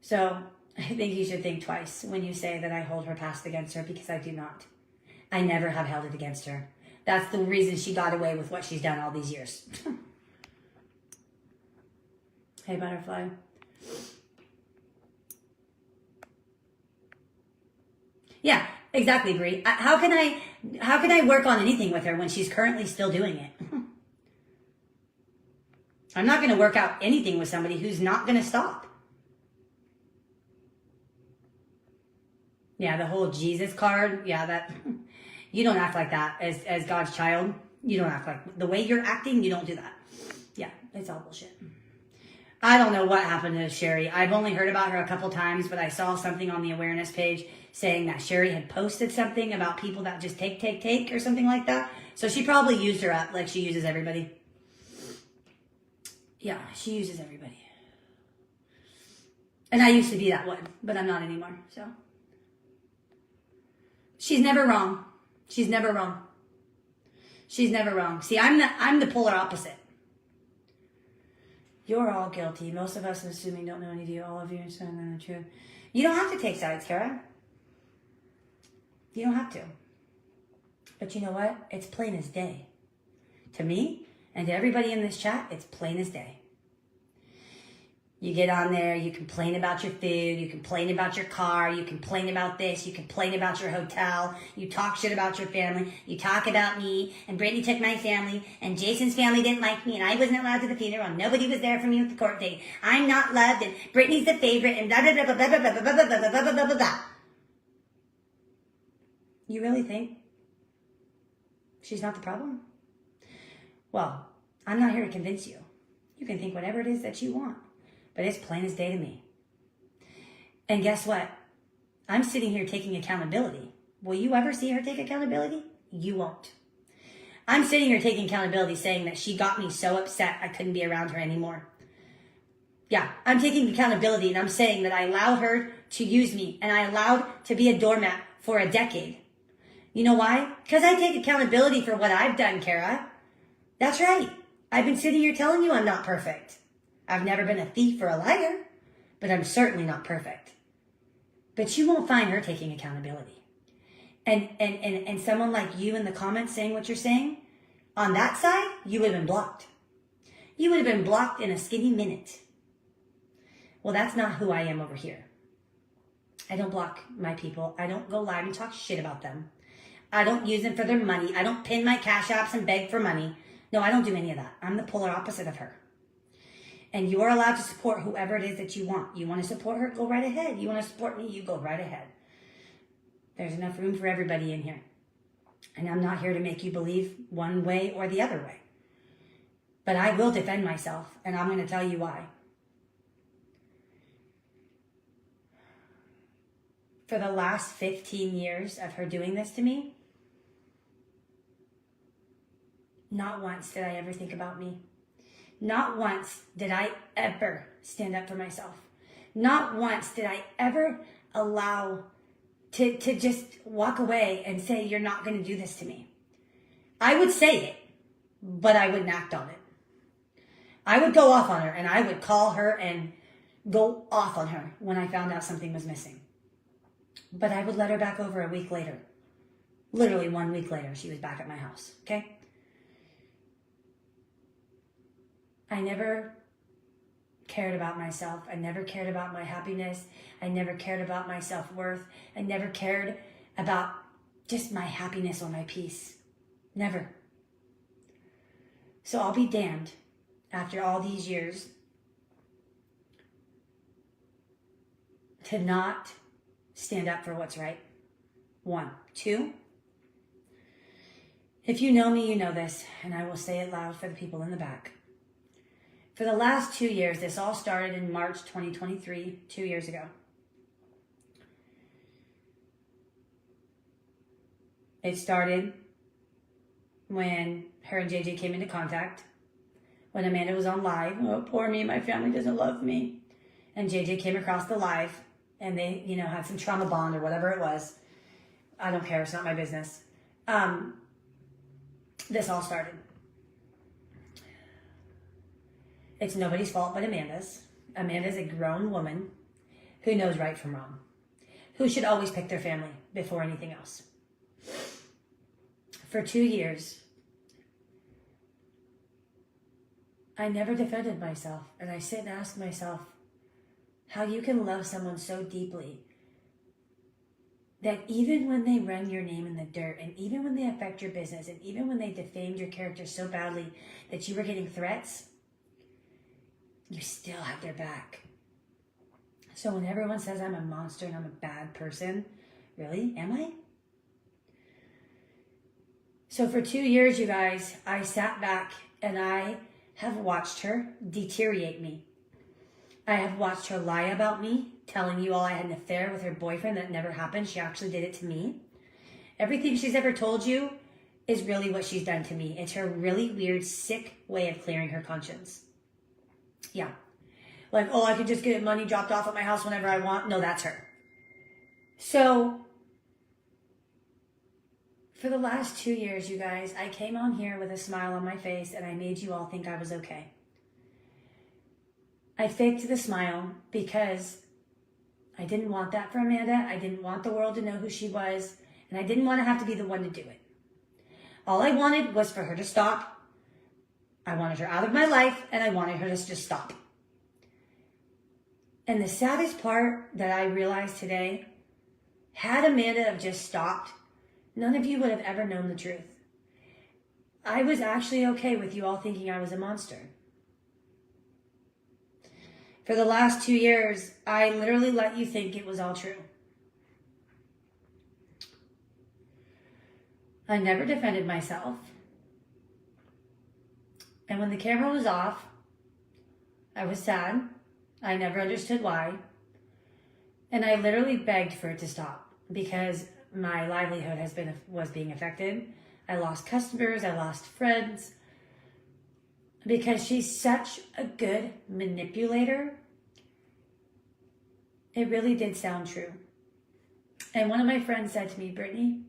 So I think you should think twice when you say that I hold her past against her, because I do not. I never have held it against her. That's the reason she got away with what she's done all these years. Hey, butterfly. Yeah, exactly, Bree. How can I work on anything with her when she's currently still doing it? I'm not going to work out anything with somebody who's not going to stop. Yeah, the whole Jesus card. Yeah, that you don't act like that as God's child. You don't act like the way you're acting. You don't do that. Yeah, it's all bullshit. I don't know what happened to Sherry. I've only heard about her a couple times, but I saw something on the awareness page saying that Sherry had posted something about people that just take or something like that. So she probably used her up like she uses everybody. Yeah, she uses everybody. And I used to be that one, but I'm not anymore. So she's never wrong. She's never wrong. She's never wrong. See, I'm the polar opposite. You're all guilty. Most of us, assuming, don't know any of you. All of you are saying the truth. You don't have to take sides, Kara. You don't have to. But you know what? It's plain as day. To me and to everybody in this chat, it's plain as day. You get on there, you complain about your food, you complain about your car, you complain about this, you complain about your hotel, you talk shit about your family, you talk about me, and Brittany took my family, and Jason's family didn't like me, and I wasn't allowed to the funeral, and nobody was there for me at the court date. I'm not loved, and Brittany's the favorite, and blah, blah, blah, blah, blah, blah, blah, blah, blah, blah, blah, blah, blah, blah. You really think she's not the problem? Well, I'm not here to convince you. You can think whatever it is that you want. But it's plain as day to me. And guess what? I'm sitting here taking accountability. Will you ever see her take accountability? You won't. I'm sitting here taking accountability saying that she got me so upset I couldn't be around her anymore. Yeah, I'm taking accountability and I'm saying that I allowed her to use me and I allowed to be a doormat for a decade. You know why? Because I take accountability for what I've done, Kara. That's right. I've been sitting here telling you I'm not perfect. I've never been a thief or a liar, but I'm certainly not perfect. But you won't find her taking accountability. And someone like you in the comments saying what you're saying, on that side, you would have been blocked. You would have been blocked in a skinny minute. Well, that's not who I am over here. I don't block my people. I don't go live and talk shit about them. I don't use them for their money. I don't pin my cash apps and beg for money. No, I don't do any of that. I'm the polar opposite of her. And you're allowed to support whoever it is that you want. You want to support her? Go right ahead. You want to support me? You go right ahead. There's enough room for everybody in here. And I'm not here to make you believe one way or the other way. But I will defend myself, and I'm going to tell you why. For the last 15 years of her doing this to me, not once did I ever think about me. Not once did I ever stand up for myself. Not once did I ever allow to just walk away and say, you're not going to do this to me. I would say it, but I wouldn't act on it. I would go off on her and I would call her and go off on her when I found out something was missing. But I would let her back over a week later. Literally 1 week later, she was back at my house, okay? I never cared about myself. I never cared about my happiness. I never cared about my self-worth. I never cared about just my happiness or my peace. Never. So I'll be damned after all these years to not stand up for what's right. 1. 2, if you know me, you know this, and I will say it loud for the people in the back. For the last 2 years, this all started in March 2023, 2 years ago. It started when her and JJ came into contact, when Amanda was on live. Oh, poor me, my family doesn't love me. And JJ came across the live and they, had some trauma bond or whatever it was. I don't care. It's not my business. This all started. It's nobody's fault but Amanda's. Amanda's a grown woman who knows right from wrong, who should always pick their family before anything else. For 2 years, I never defended myself, and I sit and ask myself how you can love someone so deeply that even when they run your name in the dirt, and even when they affect your business, and even when they defamed your character so badly that you were getting threats, you still have their back. So when everyone says I'm a monster and I'm a bad person, really? Am I? So for 2 years, you guys, I sat back and I have watched her deteriorate me. I have watched her lie about me, telling you all I had an affair with her boyfriend that never happened. She actually did it to me. Everything she's ever told you is really what she's done to me. It's her really weird, sick way of clearing her conscience. Yeah. Like, oh, I could just get money dropped off at my house whenever I want. No, that's her. So for the last 2 years, you guys, I came on here with a smile on my face and I made you all think I was okay. I faked the smile because I didn't want that for Amanda. I didn't want the world to know who she was, and I didn't want to have to be the one to do it. All I wanted was for her to stop. I wanted her out of my life, and I wanted her to just stop. And the saddest part that I realized today, had Amanda have just stopped, none of you would have ever known the truth. I was actually okay with you all thinking I was a monster. For the last 2 years, I literally let you think it was all true. I never defended myself. And when the camera was off, I was sad. I never understood why. And I literally begged for it to stop because my livelihood was being affected. I lost customers, I lost friends. Because she's such a good manipulator, it really did sound true. And one of my friends said to me, Brittany,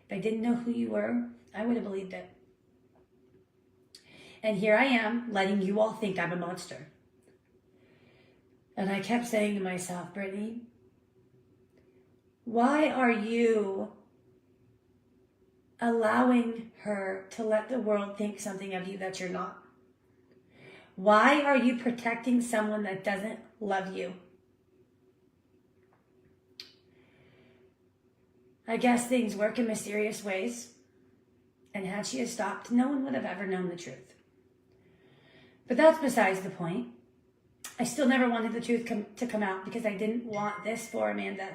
if I didn't know who you were, I would have believed it. And here I am, letting you all think I'm a monster. And I kept saying to myself, Brittany, why are you allowing her to let the world think something of you that you're not? Why are you protecting someone that doesn't love you? I guess things work in mysterious ways. And had she stopped, no one would have ever known the truth. But that's besides the point. I still never wanted the truth to come out because I didn't want this for Amanda.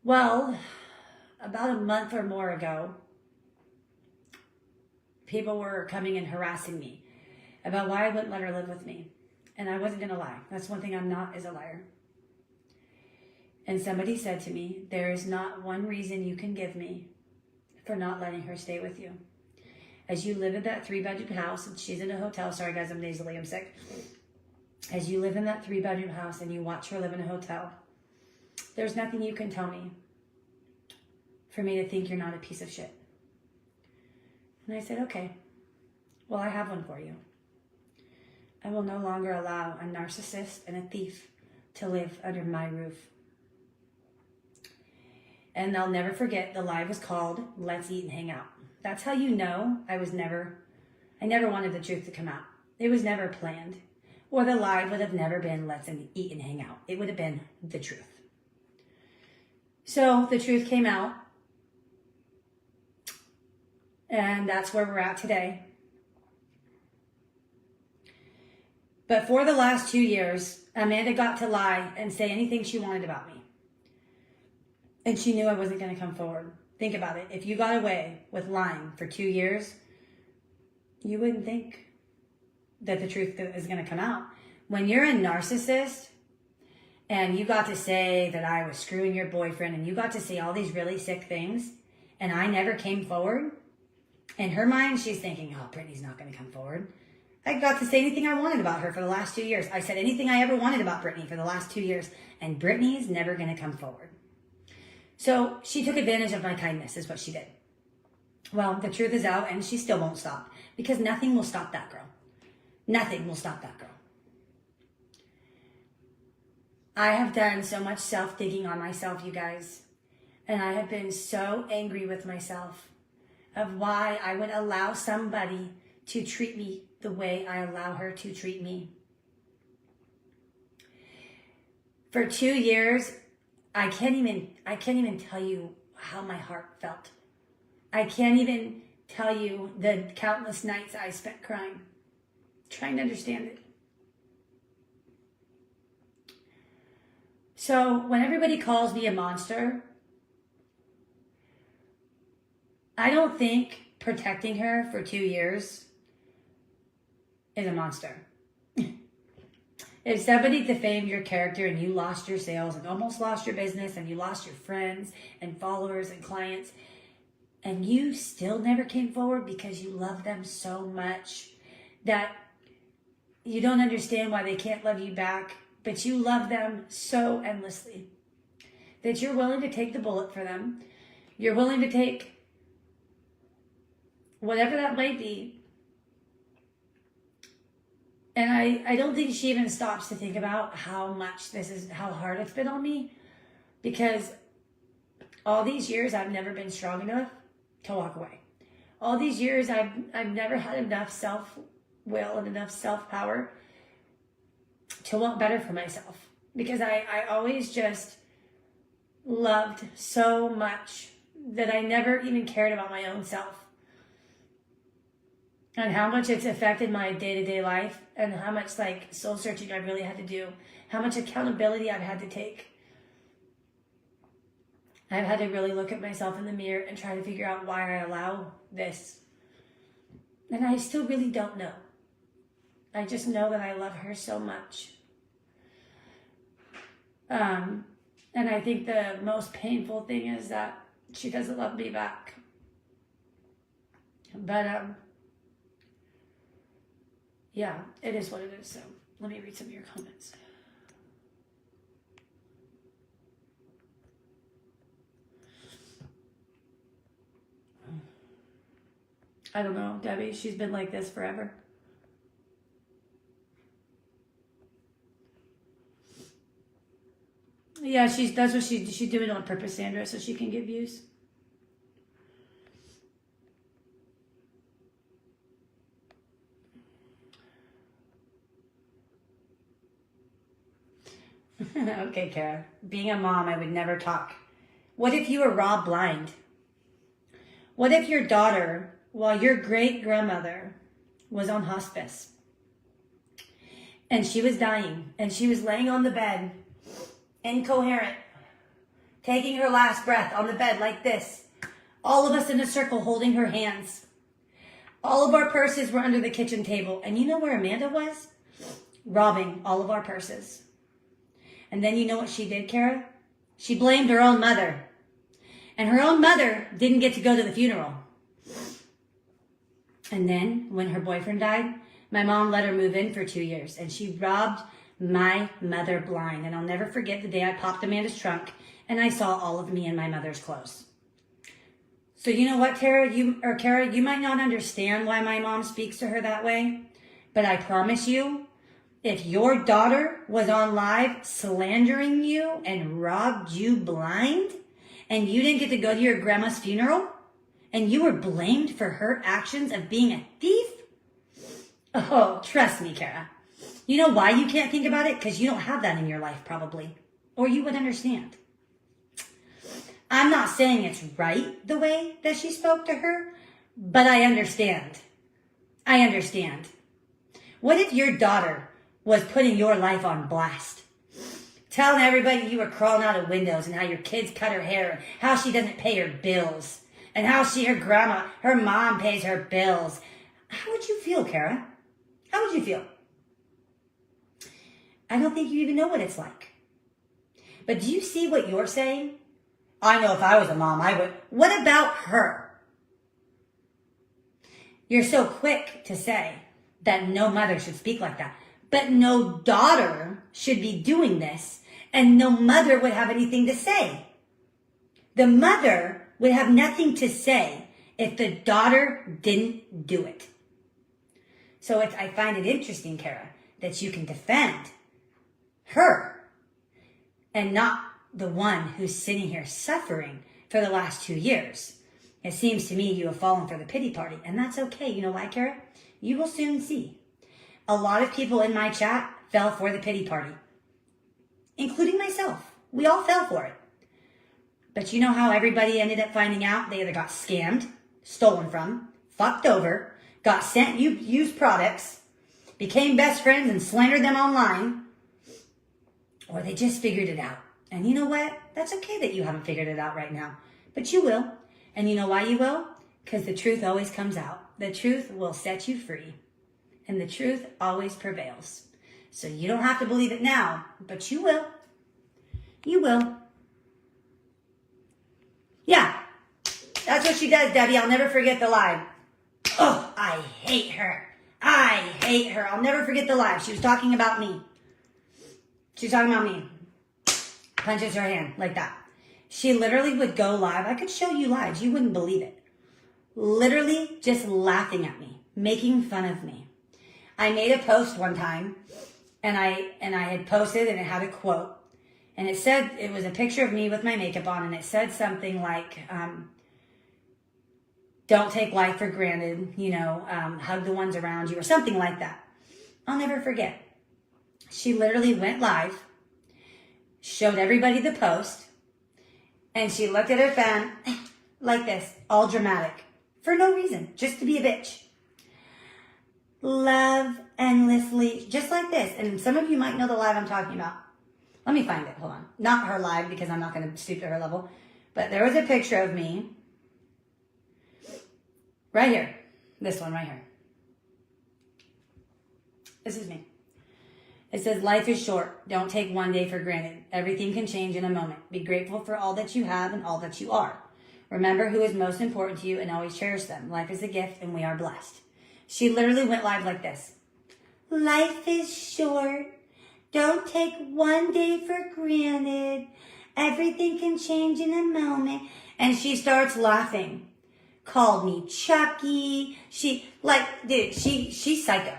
Well, about a month or more ago, people were coming and harassing me about why I wouldn't let her live with me. And I wasn't going to lie. That's one thing I'm not, is a liar. And somebody said to me, there is not one reason you can give me for not letting her stay with you. As you live in that 3-bedroom house, and she's in a hotel. Sorry guys, I'm nasally, I'm sick. As you live in that 3-bedroom house and you watch her live in a hotel, there's nothing you can tell me for me to think you're not a piece of shit. And I said, okay, well, I have one for you. I will no longer allow a narcissist and a thief to live under my roof. And I'll never forget, the live was called Let's Eat and Hang Out. That's how you know I never wanted the truth to come out. It was never planned. Or the live would have never been Let's Eat and Hang Out. It would have been the truth. So the truth came out. And that's where we're at today. But for the last 2 years, Amanda got to lie and say anything she wanted about me. And she knew I wasn't going to come forward. Think about it. If you got away with lying for 2 years, you wouldn't think that the truth is going to come out. When you're a narcissist and you got to say that I was screwing your boyfriend and you got to say all these really sick things and I never came forward, in her mind, she's thinking, oh, Brittany's not going to come forward. I got to say anything I wanted about her for the last 2 years. I said anything I ever wanted about Brittany for the last 2 years. And Brittany's never going to come forward. So she took advantage of my kindness is what she did. Well, the truth is out and she still won't stop. Because nothing will stop that girl. Nothing will stop that girl. I have done so much self-digging on myself, you guys. And I have been so angry with myself of why I would allow somebody to treat me the way I allow her to treat me. For 2 years, I can't even tell you how my heart felt. I can't even tell you the countless nights I spent crying, trying to understand it. So when everybody calls me a monster, I don't think protecting her for 2 years is a monster. If somebody defamed your character and you lost your sales and almost lost your business and you lost your friends and followers and clients and you still never came forward because you love them so much that you don't understand why they can't love you back, but you love them so endlessly that you're willing to take the bullet for them. You're willing to take whatever that might be. And I don't think she even stops to think about how hard it's been on me. Because all these years I've never been strong enough to walk away. All these years I've never had enough self-will and enough self-power to want better for myself. Because I always just loved so much that I never even cared about my own self. And how much it's affected my day-to-day life and how much soul searching I really had to do. How much accountability I've had to take. I've had to really look at myself in the mirror and try to figure out why I allow this. And I still really don't know. I just know that I love her so much. And I think the most painful thing is that she doesn't love me back. But, yeah, it is what it is. So let me read some of your comments. I don't know, Debbie. She's been like this forever. Yeah, that's what she's doing on purpose, Sandra, so she can get views. Okay, Kara. Being a mom, I would never talk. What if you were robbed blind? What if your daughter, while your great-grandmother was on hospice, and she was dying, and she was laying on the bed, incoherent, taking her last breath on the bed like this, all of us in a circle holding her hands. All of our purses were under the kitchen table, and you know where Amanda was? Robbing all of our purses. And then you know what she did, Kara? She blamed her own mother. And her own mother didn't get to go to the funeral. And then, when her boyfriend died, my mom let her move in for 2 years. And she robbed my mother blind. And I'll never forget the day I popped Amanda's trunk and I saw all of me in my mother's clothes. So you know what, Kara, you might not understand why my mom speaks to her that way. But I promise you, if your daughter was on live slandering you and robbed you blind, and you didn't get to go to your grandma's funeral, and you were blamed for her actions of being a thief, oh, trust me, Kara. You know why you can't think about it? Because you don't have that in your life, probably. Or you would understand. I'm not saying it's right the way that she spoke to her, but I understand. I understand. What if your daughter was putting your life on blast? Telling everybody you were crawling out of windows and how your kids cut her hair and how she doesn't pay her bills and how her mom pays her bills. How would you feel, Kara? How would you feel? I don't think you even know what it's like. But do you see what you're saying? I know if I was a mom, I would. What about her? You're so quick to say that no mother should speak like that. But no daughter should be doing this, and no mother would have anything to say. The mother would have nothing to say if the daughter didn't do it. So I find it interesting, Kara, that you can defend her and not the one who's sitting here suffering for the last 2 years. It seems to me you have fallen for the pity party, and that's okay. You know why, Kara? You will soon see. A lot of people in my chat fell for the pity party, including myself. We all fell for it. But you know how everybody ended up finding out? They either got scammed, stolen from, fucked over, got sent used products, became best friends and slandered them online, or they just figured it out. And you know what? That's okay that you haven't figured it out right now, but you will. And you know why you will? Because the truth always comes out. The truth will set you free, and the truth always prevails. So you don't have to believe it now, but you will. You will. Yeah, that's what she does, Debbie. I'll never forget the live. Oh, I hate her. I hate her. I'll never forget the live. She was talking about me. She was talking about me. Punches her hand like that. She literally would go live. I could show you lives. You wouldn't believe it. Literally just laughing at me, making fun of me. I made a post one time, and I had posted, and it had a quote. And it said, it was a picture of me with my makeup on, and it said something like, don't take life for granted, hug the ones around you, or something like that. I'll never forget. She literally went live, showed everybody the post, and she looked at her fan like this, all dramatic, for no reason, just to be a bitch. Love endlessly, just like this. And some of you might know the live I'm talking about. Let me find it, hold on. Not her live, because I'm not going to stoop to her level. But there was a picture of me. Right here. This one right here. This is me. It says, life is short. Don't take one day for granted. Everything can change in a moment. Be grateful for all that you have and all that you are. Remember who is most important to you and always cherish them. Life is a gift and we are blessed. She literally went live like this. Life is short. Don't take one day for granted. Everything can change in a moment. And she starts laughing. Called me Chucky. She's psycho.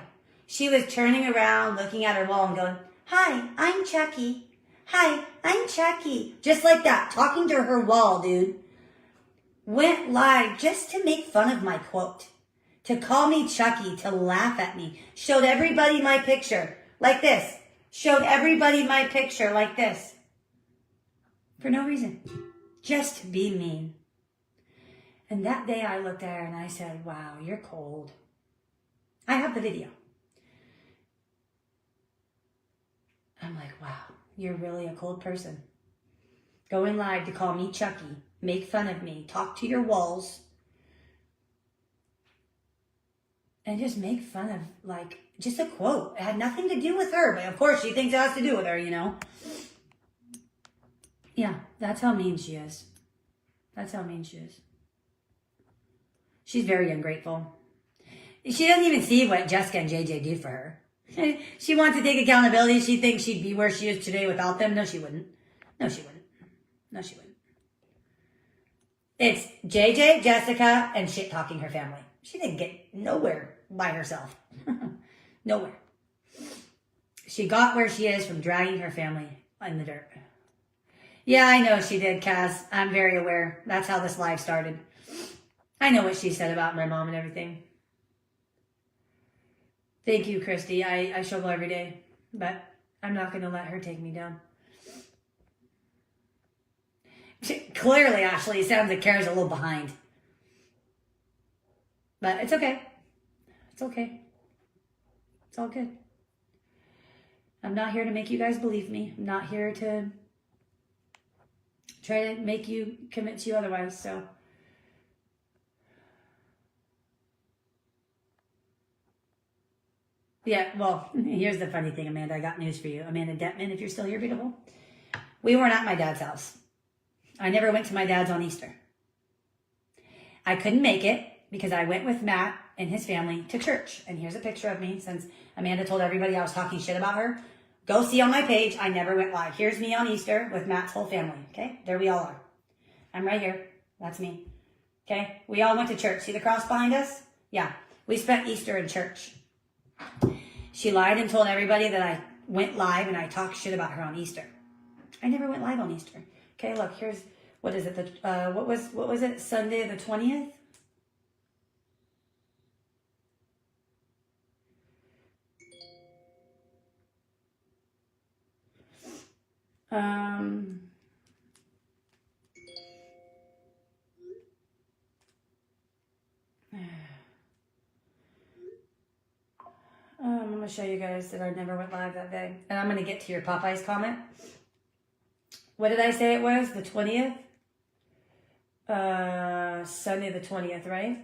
She was turning around, looking at her wall and going, hi, I'm Chucky. Hi, I'm Chucky. Just like that, talking to her wall, dude. Went live just to make fun of my quote. To call me Chucky, to laugh at me. Showed everybody my picture, like this. Showed everybody my picture, like this. For no reason. Just to be mean. And that day I looked at her and I said, wow, you're cold. I have the video. I'm like, wow, you're really a cold person. Going live to call me Chucky, make fun of me, talk to your walls, and just make fun of, like, just a quote. It had nothing to do with her, but of course she thinks it has to do with her, Yeah, that's how mean she is. That's how mean she is. She's very ungrateful. She doesn't even see what Jessica and JJ do for her. She wants to take accountability. She thinks she'd be where she is today without them. No, she wouldn't. No, she wouldn't. No, she wouldn't. It's JJ, Jessica, and shit-talking her family. She didn't get nowhere by herself. Nowhere. She got where she is from dragging her family in the dirt. Yeah, I know she did, Cass. I'm very aware. That's how this live started. I know what she said about my mom and everything. Thank you, Christy. I struggle every day, but I'm not going to let her take me down. Clearly, Ashley, it sounds like Kara's a little behind. But it's okay. It's okay. It's all good. I'm not here to make you guys believe me. I'm not here to try to make you commit to you otherwise, so... Yeah, well, here's the funny thing, Amanda. I got news for you. Amanda Detman, if you're still here, beautiful. We weren't at my dad's house. I never went to my dad's on Easter. I couldn't make it because I went with Matt and his family to church. And here's a picture of me since Amanda told everybody I was talking shit about her. Go see on my page. I never went live. Here's me on Easter with Matt's whole family. Okay, there we all are. I'm right here. That's me. Okay, we all went to church. See the cross behind us? Yeah, we spent Easter in church. She lied and told everybody that I went live and I talked shit about her on Easter. I never went live on Easter. Okay, look, here's, what is it? What was it? Sunday the 20th? I'm going to show you guys that I never went live that day. And I'm going to get to your Popeyes comment. What did I say it was? The 20th? Sunday the 20th, right?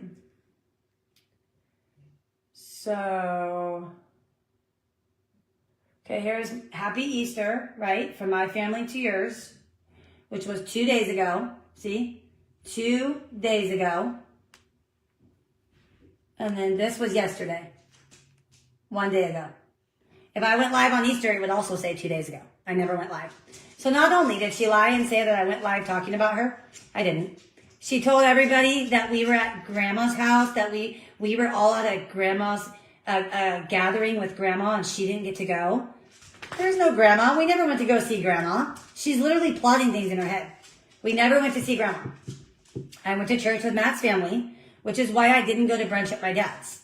So, okay, here's Happy Easter, right? From my family to yours, which was 2 days ago. See? 2 days ago. And then this was yesterday. 1 day ago. If I went live on Easter, it would also say 2 days ago. I never went live. So not only did she lie and say that I went live talking about her, I didn't. She told everybody that we were at Grandma's house, that we were all at a Grandma's gathering with Grandma and she didn't get to go. There's no Grandma. We never went to go see Grandma. She's literally plotting things in her head. We never went to see Grandma. I went to church with Matt's family, which is why I didn't go to brunch at my dad's.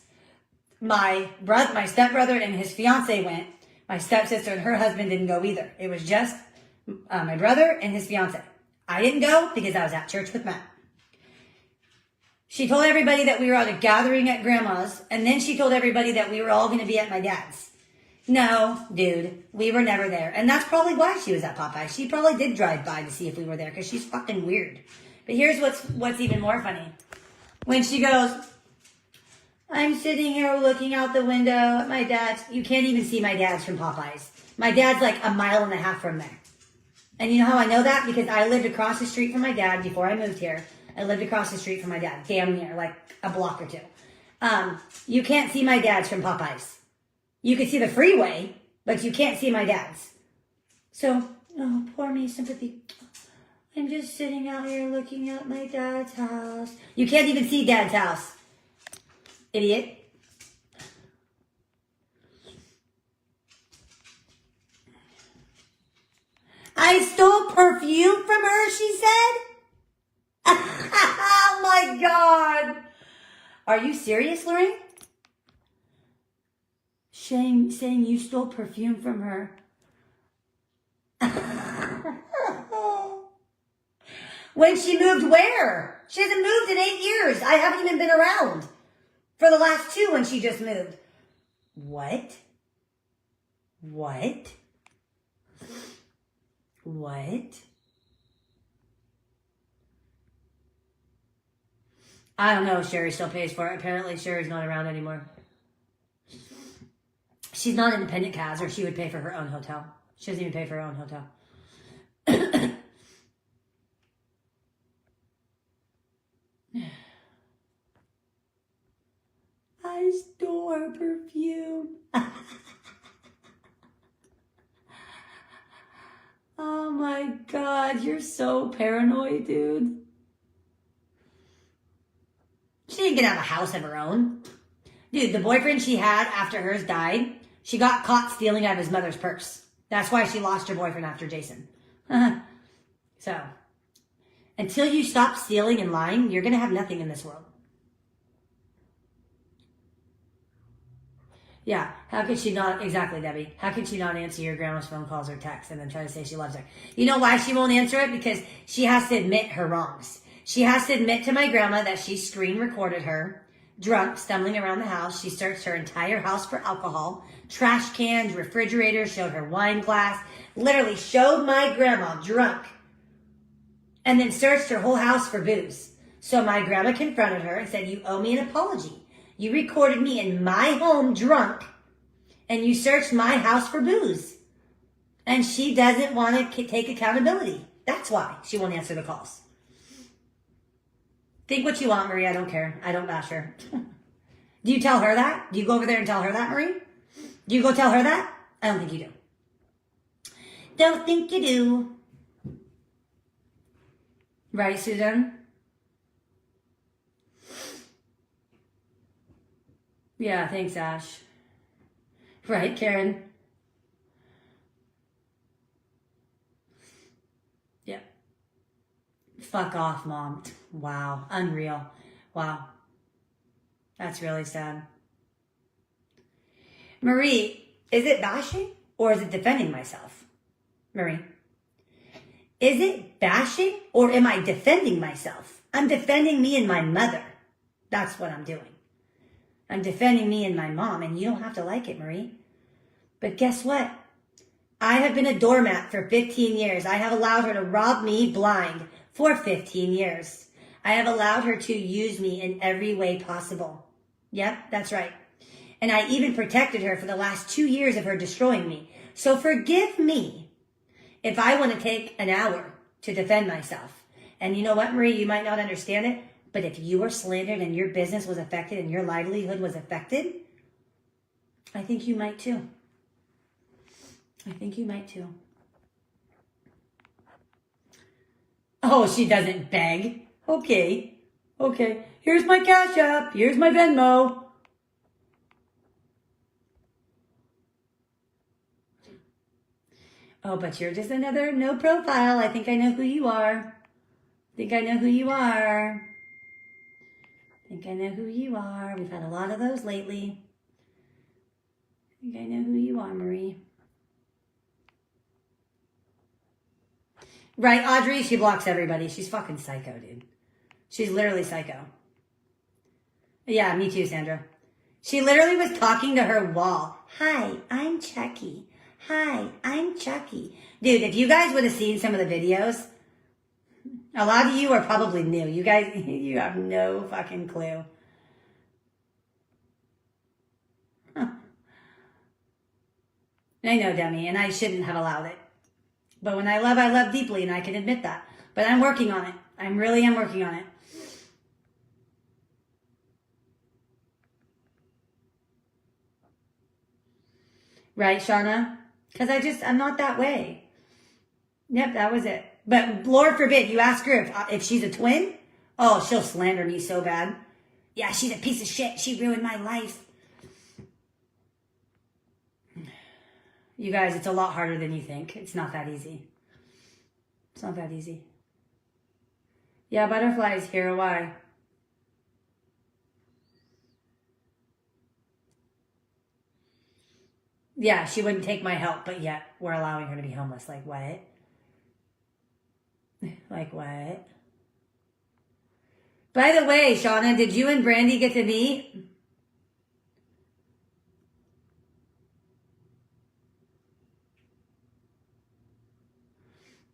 My stepbrother and his fiance went. My stepsister and her husband didn't go either. It was just my brother and his fiance. I didn't go because I was at church with Matt. She told everybody that we were at a gathering at Grandma's, and then she told everybody that we were all going to be at my dad's. No, dude, we were never there. And that's probably why she was at Popeye. She probably did drive by to see if we were there because she's fucking weird. But here's what's even more funny. When she goes, I'm sitting here looking out the window at my dad's. You can't even see my dad's from Popeyes. My dad's like 1.5 miles from there. And you know how I know that? Because I lived across the street from my dad before I moved here. I lived across the street from my dad, damn near, like a block or two. You can't see my dad's from Popeyes. You can see the freeway, but you can't see my dad's. So, oh, poor me, sympathy. I'm just sitting out here looking at my dad's house. You can't even see dad's house. Idiot. I stole perfume from her, she said. Oh my God. Are you serious, Lorraine? Saying you stole perfume from her. When she moved where? She hasn't moved in 8 years. I haven't even been around for the last 2 when she just moved. What? What? What? I don't know if Sherry still pays for it. Apparently Sherry's not around anymore. She's not independent, Kaz, or she would pay for her own hotel. She doesn't even pay for her own hotel. I stole her perfume. Oh my God, you're so paranoid, dude. She didn't get out of a house of her own. Dude, the boyfriend she had after hers died, she got caught stealing out of his mother's purse. That's why she lost her boyfriend after Jason. So, until you stop stealing and lying, you're going to have nothing in this world. Yeah, how could she not, exactly, Debbie, how could she not answer your grandma's phone calls or texts and then try to say she loves her? You know why she won't answer it? Because she has to admit her wrongs. She has to admit to my grandma that she screen recorded her, drunk, stumbling around the house. She searched her entire house for alcohol, trash cans, refrigerators, showed her wine glass, literally showed my grandma drunk, and then searched her whole house for booze. So my grandma confronted her and said, you owe me an apology. You recorded me in my home drunk, and you searched my house for booze. And she doesn't want to take accountability. That's why she won't answer the calls. Think what you want, Marie. I don't care. I don't bash her. Do you tell her that? Do you go over there and tell her that, Marie? Do you go tell her that? I don't think you do. Don't think you do. Right, Susan? Yeah, thanks, Ash. Right, Karen? Yeah. Fuck off, Mom. Wow, unreal. Wow. That's really sad. Marie, is it bashing or is it defending myself? Marie, is it bashing or am I defending myself? I'm defending me and my mother. That's what I'm doing. I'm defending me and my mom, and you don't have to like it, Marie. But guess what? I have been a doormat for 15 years. I have allowed her to rob me blind for 15 years. I have allowed her to use me in every way possible. Yep, that's right. And I even protected her for the last 2 years of her destroying me. So forgive me if I want to take an hour to defend myself. And you know what, Marie? You might not understand it, but if you were slandered and your business was affected and your livelihood was affected, I think you might too. I think you might too. Oh, she doesn't beg. Okay. Okay. Here's my Cash App. Here's my Venmo. Oh, but you're just another no profile. I think I know who you are. I think I know who you are. I think I know who you are. We've had a lot of those lately. I think I know who you are, Marie. Right, Audrey? She blocks everybody. She's fucking psycho, dude. She's literally psycho. Yeah, me too, Sandra. She literally was talking to her wall. Hi, I'm Chucky. Hi, I'm Chucky. Dude, if you guys would have seen some of the videos, a lot of you are probably new. You guys, you have no fucking clue. Huh. I know, Demi, and I shouldn't have allowed it. But when I love deeply, and I can admit that. But I'm working on it. I really am working on it. Right, Shauna? Because I'm not that way. Yep, that was it. But Lord forbid, you ask her if she's a twin. Oh, she'll slander me so bad. Yeah, she's a piece of shit. She ruined my life. You guys, it's a lot harder than you think. It's not that easy. It's not that easy. Yeah, butterflies here. Why? Yeah, she wouldn't take my help, but yet we're allowing her to be homeless. Like what? Like what? By the way, Shauna, did you and Brandy get to meet?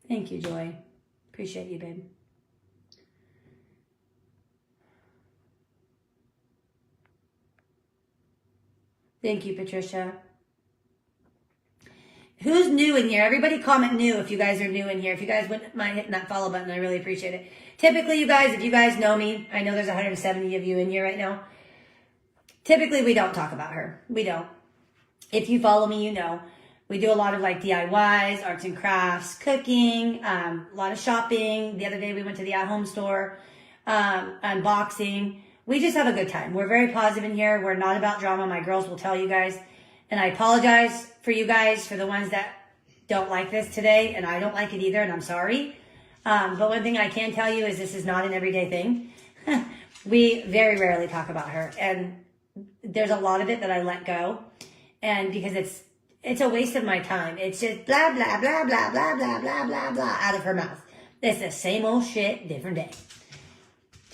Thank you, Joy. Appreciate you, babe. Thank you, Patricia. Who's new in here? Everybody comment new if you guys are new in here. If you guys wouldn't mind hitting that follow button, I really appreciate it. Typically, you guys, if you guys know me, I know there's 170 of you in here right now. Typically, we don't talk about her. We don't. If you follow me, you know. We do a lot of like DIYs, arts and crafts, cooking, a lot of shopping. The other day we went to the at-home store, unboxing. We just have a good time. We're very positive in here. We're not about drama. My girls will tell you guys. And I apologize for you guys, for the ones that don't like this today. And I don't like it either, and I'm sorry. But one thing I can tell you is this is not an everyday thing. We very rarely talk about her. And there's a lot of it that I let go. And because it's a waste of my time. It's just blah, blah, blah, blah, blah, blah, blah, blah, blah out of her mouth. It's the same old shit, different day.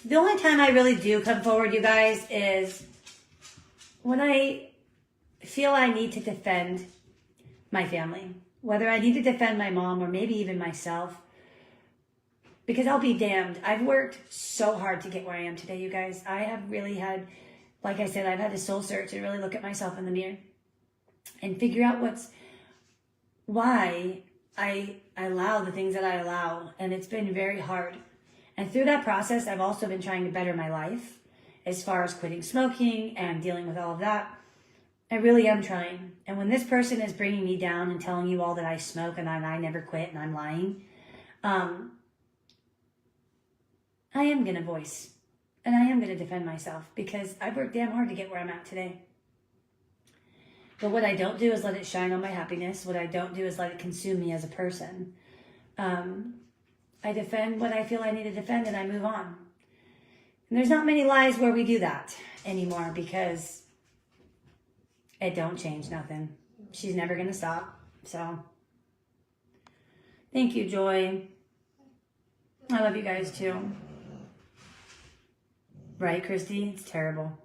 The only time I really do come forward, you guys, is when I feel I need to defend my family. Whether I need to defend my mom or maybe even myself. Because I'll be damned. I've worked so hard to get where I am today, you guys. I have really had, like I said, I've had a soul search and really look at myself in the mirror. And figure out why I allow the things that I allow. And it's been very hard. And through that process, I've also been trying to better my life. as far as quitting smoking and dealing with all of that. I really am trying. And when this person is bringing me down and telling you all that I smoke and I never quit and I'm lying, I am going to voice and I am going to defend myself because I've worked damn hard to get where I'm at today. But what I don't do is let it shine on my happiness. What I don't do is let it consume me as a person. I defend what I feel I need to defend and I move on. And there's not many lives where we do that anymore because it don't change nothing. She's never going to stop. So, thank you, Joy. I love you guys too. Right, Christy? It's terrible.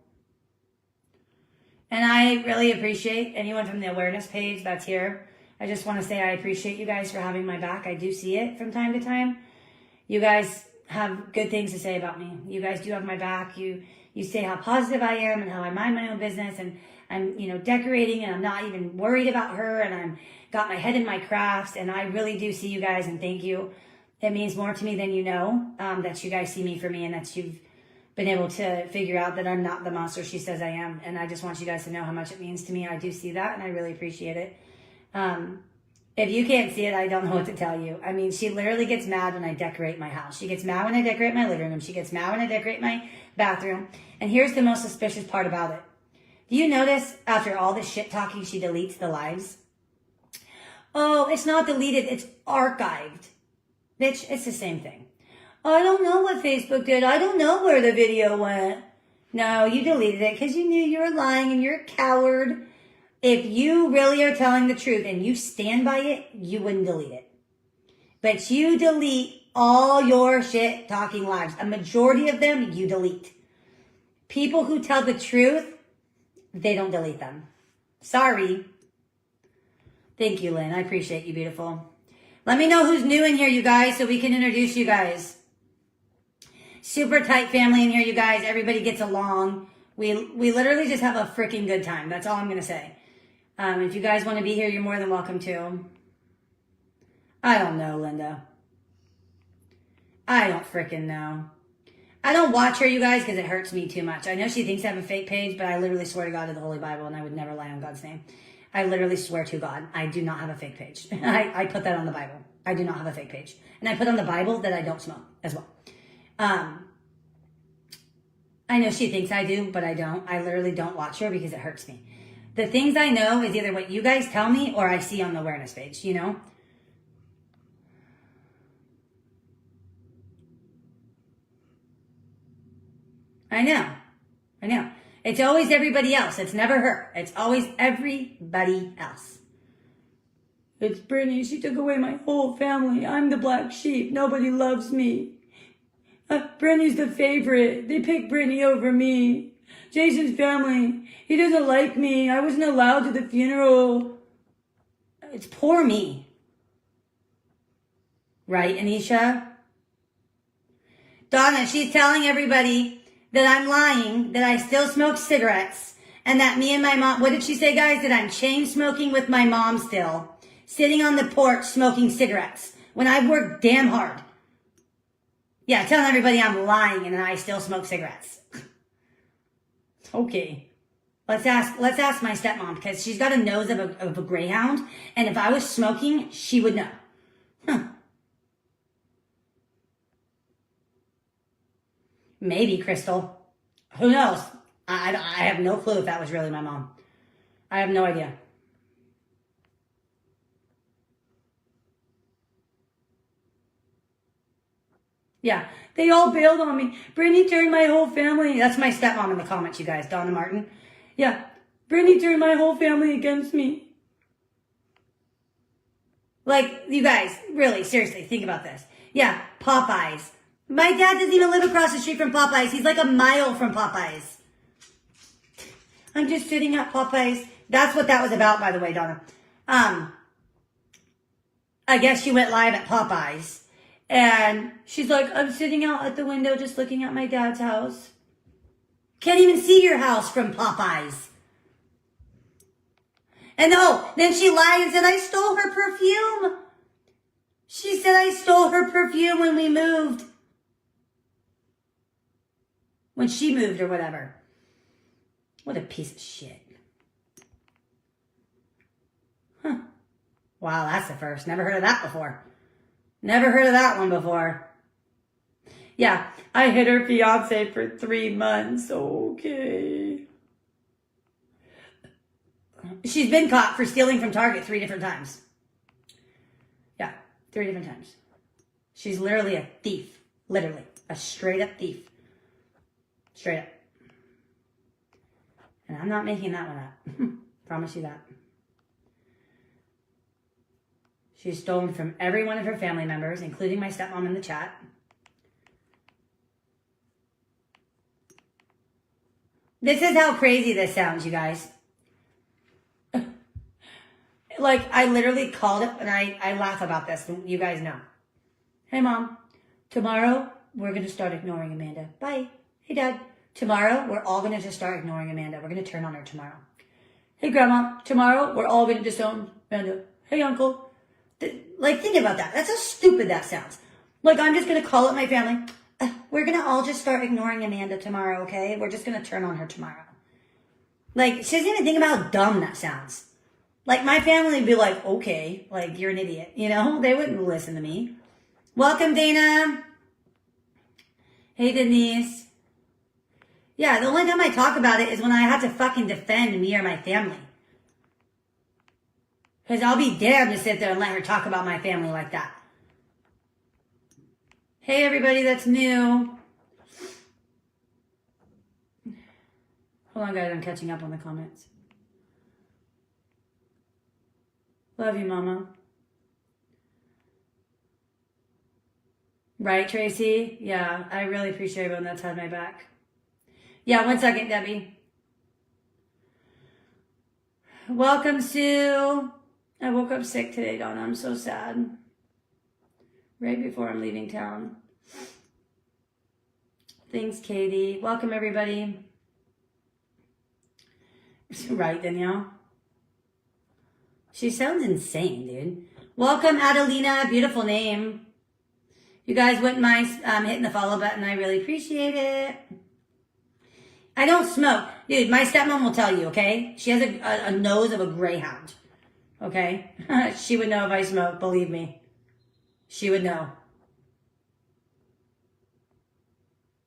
And I really appreciate anyone from the awareness page that's here. I just want to say I appreciate you guys for having my back. I do see it from time to time. You guys have good things to say about me. You guys do have my back. You say how positive I am and how I mind my own business and I'm, decorating and I'm not even worried about her and I'm got my head in my crafts and I really do see you guys and thank you. It means more to me than you know, that you guys see me for me and that you've been able to figure out that I'm not the monster she says I am. And I just want you guys to know how much it means to me. I do see that and I really appreciate it. If you can't see it, I don't know what to tell you. I mean, she literally gets mad when I decorate my house. She gets mad when I decorate my living room. She gets mad when I decorate my bathroom. And here's the most suspicious part about it. Do you notice after all this shit talking, she deletes the lives? Oh, it's not deleted. It's archived. Bitch, it's the same thing. I don't know what Facebook did. I don't know where the video went. No, you deleted it because you knew you were lying and you're a coward. If you really are telling the truth and you stand by it, you wouldn't delete it. But you delete all your shit talking lives. A majority of them, you delete. People who tell the truth, they don't delete them. Sorry. Thank you, Lynn. I appreciate you, beautiful. Let me know who's new in here, you guys, so we can introduce you guys. Super tight family in here, you guys. Everybody gets along. We literally just have a freaking good time. That's all I'm going to say. If you guys want to be here, you're more than welcome to. I don't know, Linda. I don't freaking know. I don't watch her, you guys, because it hurts me too much. I know she thinks I have a fake page, but I literally swear to God to the Holy Bible, and I would never lie on God's name. I literally swear to God, I do not have a fake page. I put that on the Bible. I do not have a fake page. And I put on the Bible that I don't smoke as well. I know she thinks I do, but I don't. I literally don't watch her because it hurts me. The things I know is either what you guys tell me or I see on the awareness page, you know? I know. It's always everybody else. It's never her. It's always everybody else. It's Brittany. She took away my whole family. I'm the black sheep. Nobody loves me. Brittany's the favorite. They picked Brittany over me. Jason's family. He doesn't like me. I wasn't allowed to the funeral. It's poor me. Right, Anisha? Donna, she's telling everybody that I'm lying, that I still smoke cigarettes, and that me and my mom, what did she say, guys? That I'm chain smoking with my mom still, sitting on the porch smoking cigarettes, when I've worked damn hard. Yeah, telling everybody I'm lying and I still smoke cigarettes. Okay. Let's ask my stepmom, because she's got a nose of a greyhound, and if I was smoking, she would know. Huh. Maybe, Crystal. Who knows? I have no clue if that was really my mom. I have no idea. Yeah, they all bailed on me. Brittany turned my whole family. That's my stepmom in the comments, you guys. Donna Martin. Yeah, Brittany turned my whole family against me. Like, you guys, really, seriously, think about this. Yeah, Popeyes. My dad doesn't even live across the street from Popeyes. He's like a mile from Popeyes. I'm just sitting at Popeyes. That's what that was about, by the way, Donna. I guess she went live at Popeyes. And she's like, I'm sitting out at the window just looking at my dad's house. Can't even see your house from Popeyes. And oh, then she lied and said I stole her perfume. She said I stole her perfume when we moved. when she moved or whatever. What a piece of shit. Huh. Wow, that's the first. Never heard of that before. Never heard of that one before. Yeah, I hit her fiance for 3 months. Okay. She's been caught for stealing from Target 3 different times. Yeah, 3 different times. She's literally a thief. Literally. A straight up thief. Straight up. And I'm not making that one up. Promise you that. She's stolen from every one of her family members, including my stepmom in the chat. This is how crazy this sounds, you guys. Like, I literally called it, and I laugh about this, and you guys know. Hey, Mom. Tomorrow, we're going to start ignoring Amanda. Bye. Hey, Dad. Tomorrow, we're all going to just start ignoring Amanda. We're going to turn on her tomorrow. Hey, Grandma. Tomorrow, we're all going to disown Amanda. Hey, Uncle. Like, think about that. That's how stupid that sounds. Like, I'm just going to call up my family. We're going to all just start ignoring Amanda tomorrow, okay? We're just going to turn on her tomorrow. Like, she doesn't even think about how dumb that sounds. Like, my family would be like, okay, like, you're an idiot, you know? They wouldn't listen to me. Welcome, Dana. Hey, Denise. Yeah, the only time I talk about it is when I have to fucking defend me or my family. Because I'll be damned to sit there and let her talk about my family like that. Hey, everybody that's new. Hold on, guys. I'm catching up on the comments. Love you, Mama. Right, Tracy? Yeah, I really appreciate everyone that's had my back. Yeah, 1 second, Debbie. Welcome, Sue. I woke up sick today, Donna. I'm so sad. Right before I'm leaving town. Thanks, Katie. Welcome, everybody. Right, Danielle? She sounds insane, dude. Welcome, Adelina. Beautiful name. You guys wouldn't mind hitting the follow button. I really appreciate it. I don't smoke. Dude, my stepmom will tell you, okay? She has a nose of a greyhound. Okay? She would know if I smoke, believe me. She would know.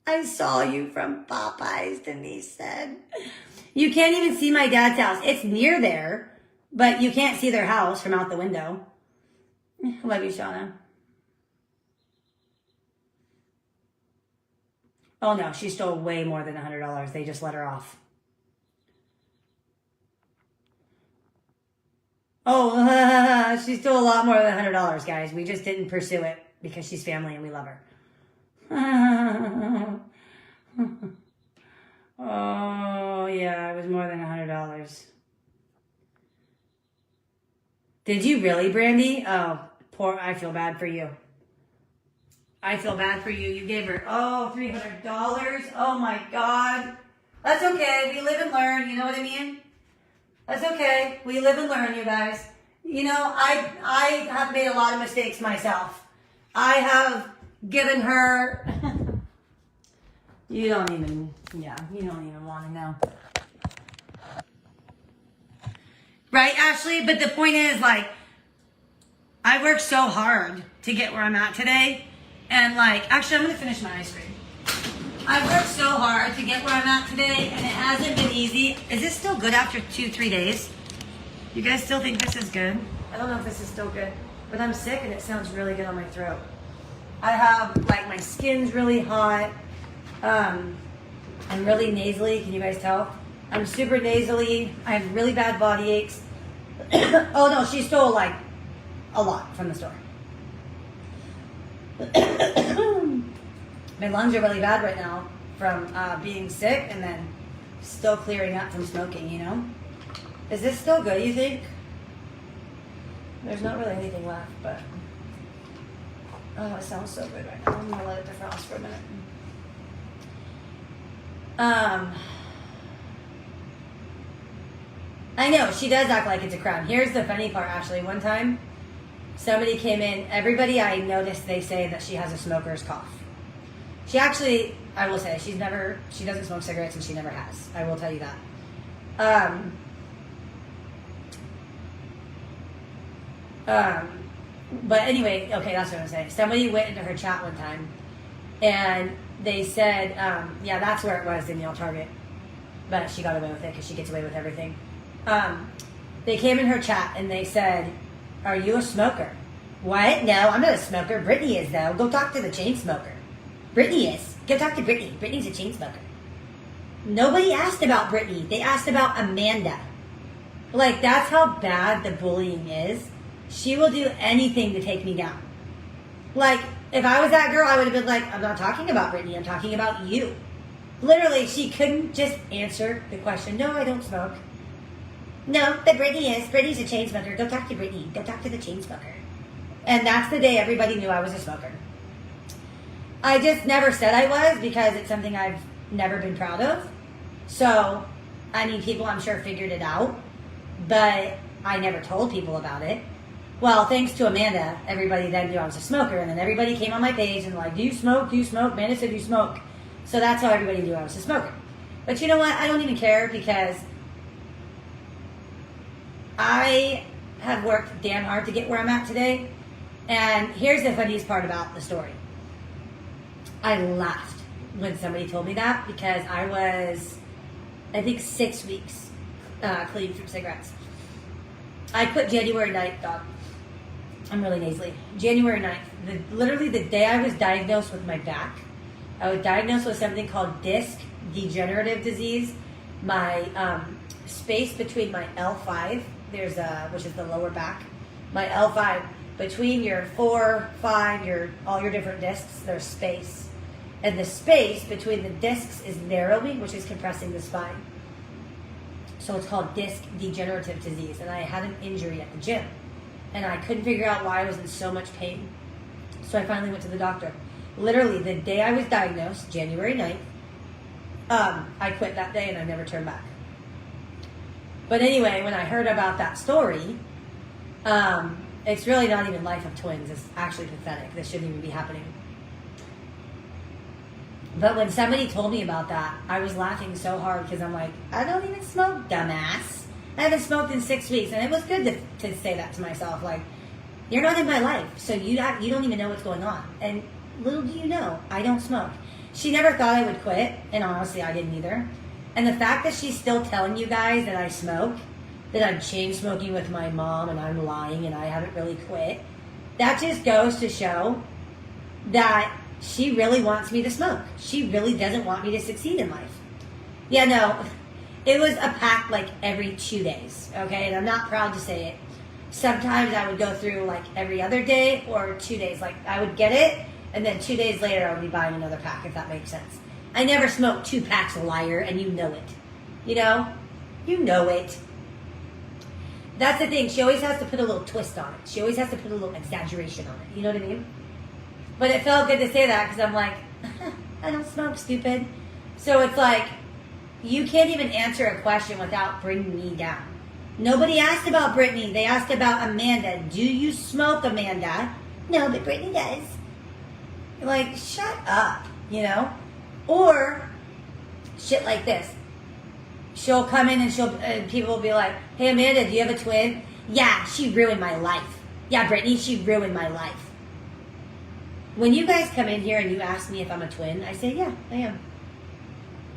I saw you from Popeyes, Denise said. You can't even see my dad's house. It's near there, but you can't see their house from out the window. Love you, Shauna. Oh no, she stole way more than $100. They just let her off. Oh, she stole a lot more than $100, guys. We just didn't pursue it because she's family and we love her. Oh, yeah, it was more than $100. Did you really, Brandy? Oh, poor, I feel bad for you. I feel bad for you. You gave her, $300. Oh my God. That's okay. We live and learn. You know what I mean? That's okay. We live and learn, you guys. You know, I have made a lot of mistakes myself. I have given her, you don't even want to know. Right, Ashley? But the point is, like, I worked so hard to get where I'm at today. And, like, actually, I'm going to finish my ice cream. I worked so hard to get where I'm at today, and it hasn't been easy. Is this still good after 2-3 days? You guys still think this is good? I don't know if this is still good, but I'm sick, and it sounds really good on my throat. I have, like, my skin's really hot. I'm really nasally. Can you guys tell? I'm super nasally. I have really bad body aches. Oh, no, she stole, like, a lot from the store. My lungs are really bad right now from being sick and then still clearing up from smoking, you know? Is this still good, you think? There's not really anything left, but... Oh, it sounds so good right now. I'm going to let it defrost for a minute. I know, she does act like it's a crime. Here's the funny part, actually. One time, somebody came in. Everybody I noticed, they say that she has a smoker's cough. She actually I will say she doesn't smoke cigarettes and she never has. I will tell you that. But anyway, okay, that's what I'm saying. Somebody went into her chat one time and they said, yeah, that's where it was, Danielle, Target. But she got away with it because she gets away with everything. They came in her chat and they said, are you a smoker? What? No, I'm not a smoker. Brittany is, though. Go talk to the chain smoker. Brittany is. Go talk to Brittany. Brittany's a chain smoker. Nobody asked about Brittany. They asked about Amanda. Like, that's how bad the bullying is. She will do anything to take me down. Like, if I was that girl, I would have been like, I'm not talking about Brittany. I'm talking about you. Literally, she couldn't just answer the question. No, I don't smoke. No, but Brittany is. Brittany's a chain smoker. Go talk to Brittany. Go talk to the chain smoker. And that's the day everybody knew I was a smoker. I just never said I was because it's something I've never been proud of. So, I mean, people I'm sure figured it out, but I never told people about it. Well, thanks to Amanda, everybody then knew I was a smoker, and then everybody came on my page and like, do you smoke? Do you smoke? Amanda said you smoke. So that's how everybody knew I was a smoker. But you know what? I don't even care because I have worked damn hard to get where I'm at today. And here's the funniest part about the story. I laughed when somebody told me that because I was, I think, 6 weeks clean from cigarettes. I quit January 9th, dog. I'm really nasally. January 9th. Literally the day I was diagnosed with my back. I was diagnosed with something called disc degenerative disease. My space between my L5, which is the lower back, my L5, between your 4, 5, all your different discs, there's space. And the space between the discs is narrowing, which is compressing the spine. So it's called disc degenerative disease. And I had an injury at the gym. And I couldn't figure out why I was in so much pain. So I finally went to the doctor. Literally, the day I was diagnosed, January 9th, I quit that day and I never turned back. But anyway, when I heard about that story, it's really not even life of twins. It's actually pathetic. This shouldn't even be happening. But when somebody told me about that, I was laughing so hard because I'm like, I don't even smoke, dumbass. I haven't smoked in 6 weeks. And it was good to say that to myself. Like, you're not in my life, so you don't even know what's going on. And little do you know, I don't smoke. She never thought I would quit, and honestly, I didn't either. And the fact that she's still telling you guys that I smoke, that I'm chain smoking with my mom, and I'm lying, and I haven't really quit, that just goes to show that she really wants me to smoke. She really doesn't want me to succeed in life. Yeah, no, it was a pack like every 2 days, okay? And I'm not proud to say it. Sometimes I would go through like every other day or 2 days. Like I would get it, and then 2 days later I would be buying another pack, if that makes sense. I never smoked 2 packs, liar, and you know it. You know? You know it. That's the thing. She always has to put a little twist on it. She always has to put a little exaggeration on it. You know what I mean? But it felt good to say that because I'm like, I don't smoke, stupid. So it's like, you can't even answer a question without bringing me down. Nobody asked about Brittany. They asked about Amanda. Do you smoke, Amanda? No, but Brittany does. Like, shut up, you know? Or shit like this. She'll come in and people will be like, hey, Amanda, do you have a twin? Yeah, she ruined my life. Yeah, Brittany, she ruined my life. When you guys come in here and you ask me if I'm a twin, I say, yeah, I am.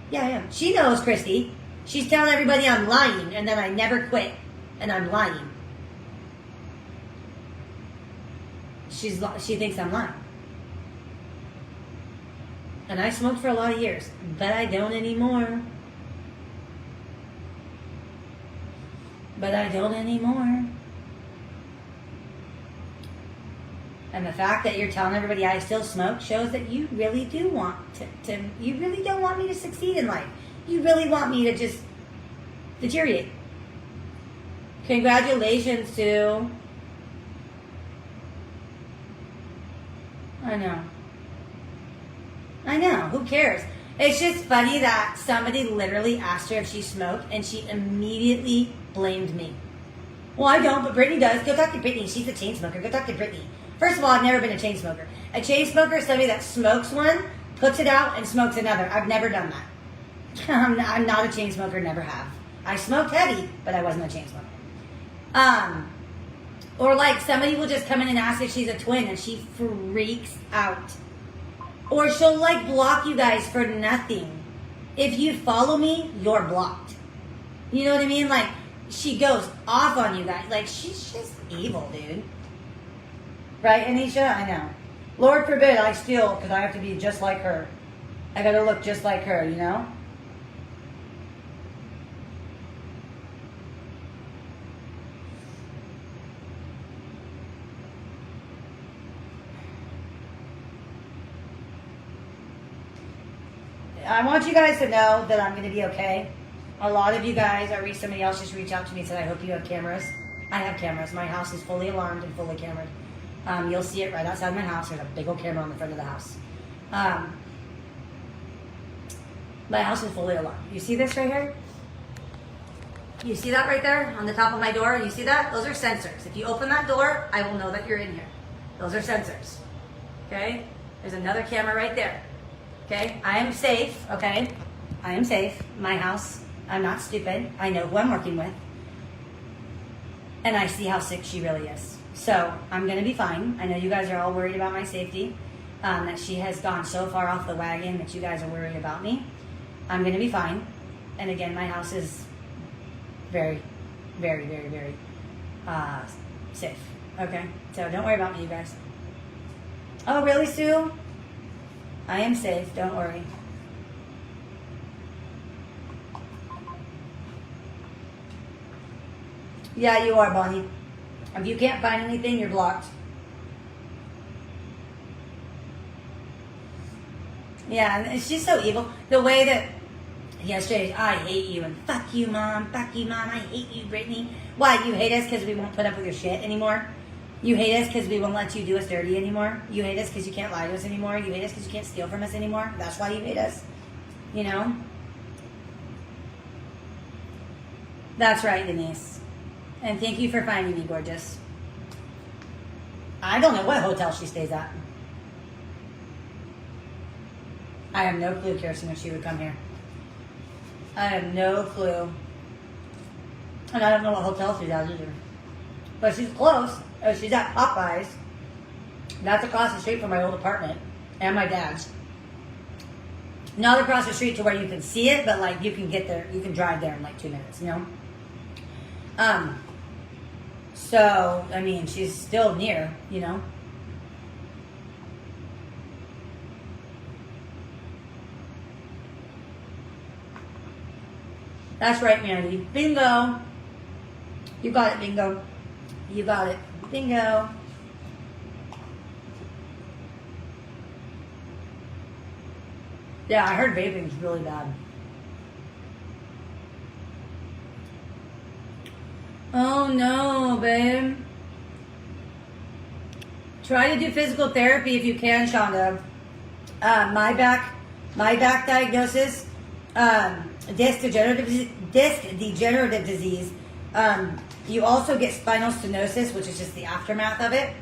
Yeah, I am. She knows, Christy. She's telling everybody I'm lying and that I never quit and I'm lying. She thinks I'm lying. And I smoked for a lot of years, but I don't anymore. But I don't anymore. And the fact that you're telling everybody I still smoke shows that you really do want you really don't want me to succeed in life. You really want me to just deteriorate. Congratulations, Sue. I know. Who cares? It's just funny that somebody literally asked her if she smoked and she immediately blamed me. Well, I don't, but Brittany does. Go talk to Brittany. She's a chain smoker. Go talk to Brittany. First of all, I've never been a chain smoker. A chain smoker is somebody that smokes one, puts it out and smokes another. I've never done that. I'm not a chain smoker, never have. I smoked heavy, but I wasn't a chain smoker. Or like somebody will just come in and ask if she's a twin and she freaks out. Or she'll like block you guys for nothing. If you follow me, you're blocked. You know what I mean? Like, she goes off on you guys. Like, she's just evil, dude. Right, Anisha? I know. Lord forbid I steal, because I have to be just like her. I gotta look just like her, you know? I want you guys to know that I'm going to be okay. A lot of you guys, somebody else just reached out to me and said, I hope you have cameras. I have cameras. My house is fully alarmed and fully cameraed. You'll see it right outside my house. There's a big old camera on the front of the house. My house is fully alarmed. You see this right here? You see that right there on the top of my door? You see that? Those are sensors. If you open that door, I will know that you're in here. Those are sensors. Okay? There's another camera right there. Okay, I am safe, okay? I am safe. My house, I'm not stupid. I know who I'm working with. And I see how sick she really is. So, I'm going to be fine. I know you guys are all worried about my safety. That she has gone so far off the wagon that you guys are worried about me. I'm going to be fine. And again, my house is very, very, very, very safe. Okay? So, don't worry about me, you guys. Oh, really, Sue? I am safe, don't worry. Yeah, you are, Bonnie. If you can't find anything, you're blocked. Yeah, and she's so evil. The way that yesterday, I hate you, and fuck you, Mom, I hate you, Brittany. Why, you hate us because we won't put up with your shit anymore? You hate us because we won't let you do us dirty anymore? You hate us because you can't lie to us anymore? You hate us because you can't steal from us anymore? That's why you hate us? You know? That's right, Denise. And thank you for finding me, gorgeous. I don't know what hotel she stays at. I have no clue, Kirsten, if she would come here. I have no clue. And I don't know what hotel she's at either. But she's close. She's at Popeyes. That's across the street from my old apartment and my dad's. Not across the street to where you can see it, but like you can get there, you can drive there in like 2 minutes, you know? So, I mean, she's still near, you know? That's right, Mandy. Bingo. You got it, bingo. You got it. Bingo. Yeah, I heard vaping's really bad. Oh no, babe. Try to do physical therapy if you can, Shonda. My back diagnosis, disc degenerative disease. You also get spinal stenosis, which is just the aftermath of it.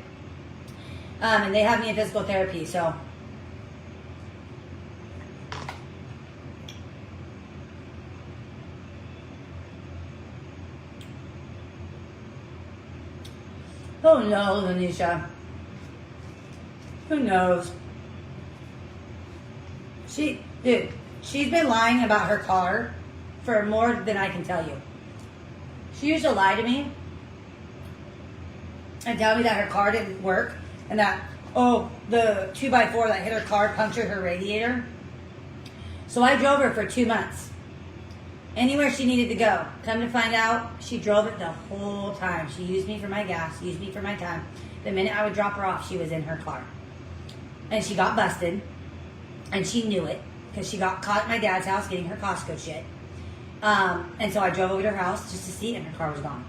And they have me in physical therapy, so. Who knows, Anisha? Who knows? She's been lying about her car for more than I can tell you. She used to lie to me and tell me that her car didn't work and that, the 2x4 that hit her car punctured her radiator. So I drove her for 2 months. Anywhere she needed to go. Come to find out, she drove it the whole time. She used me for my gas, used me for my time. The minute I would drop her off, she was in her car. And she got busted. And she knew it. Because she got caught at my dad's house getting her Costco shit. And so I drove over to her house just to see it, and her car was gone.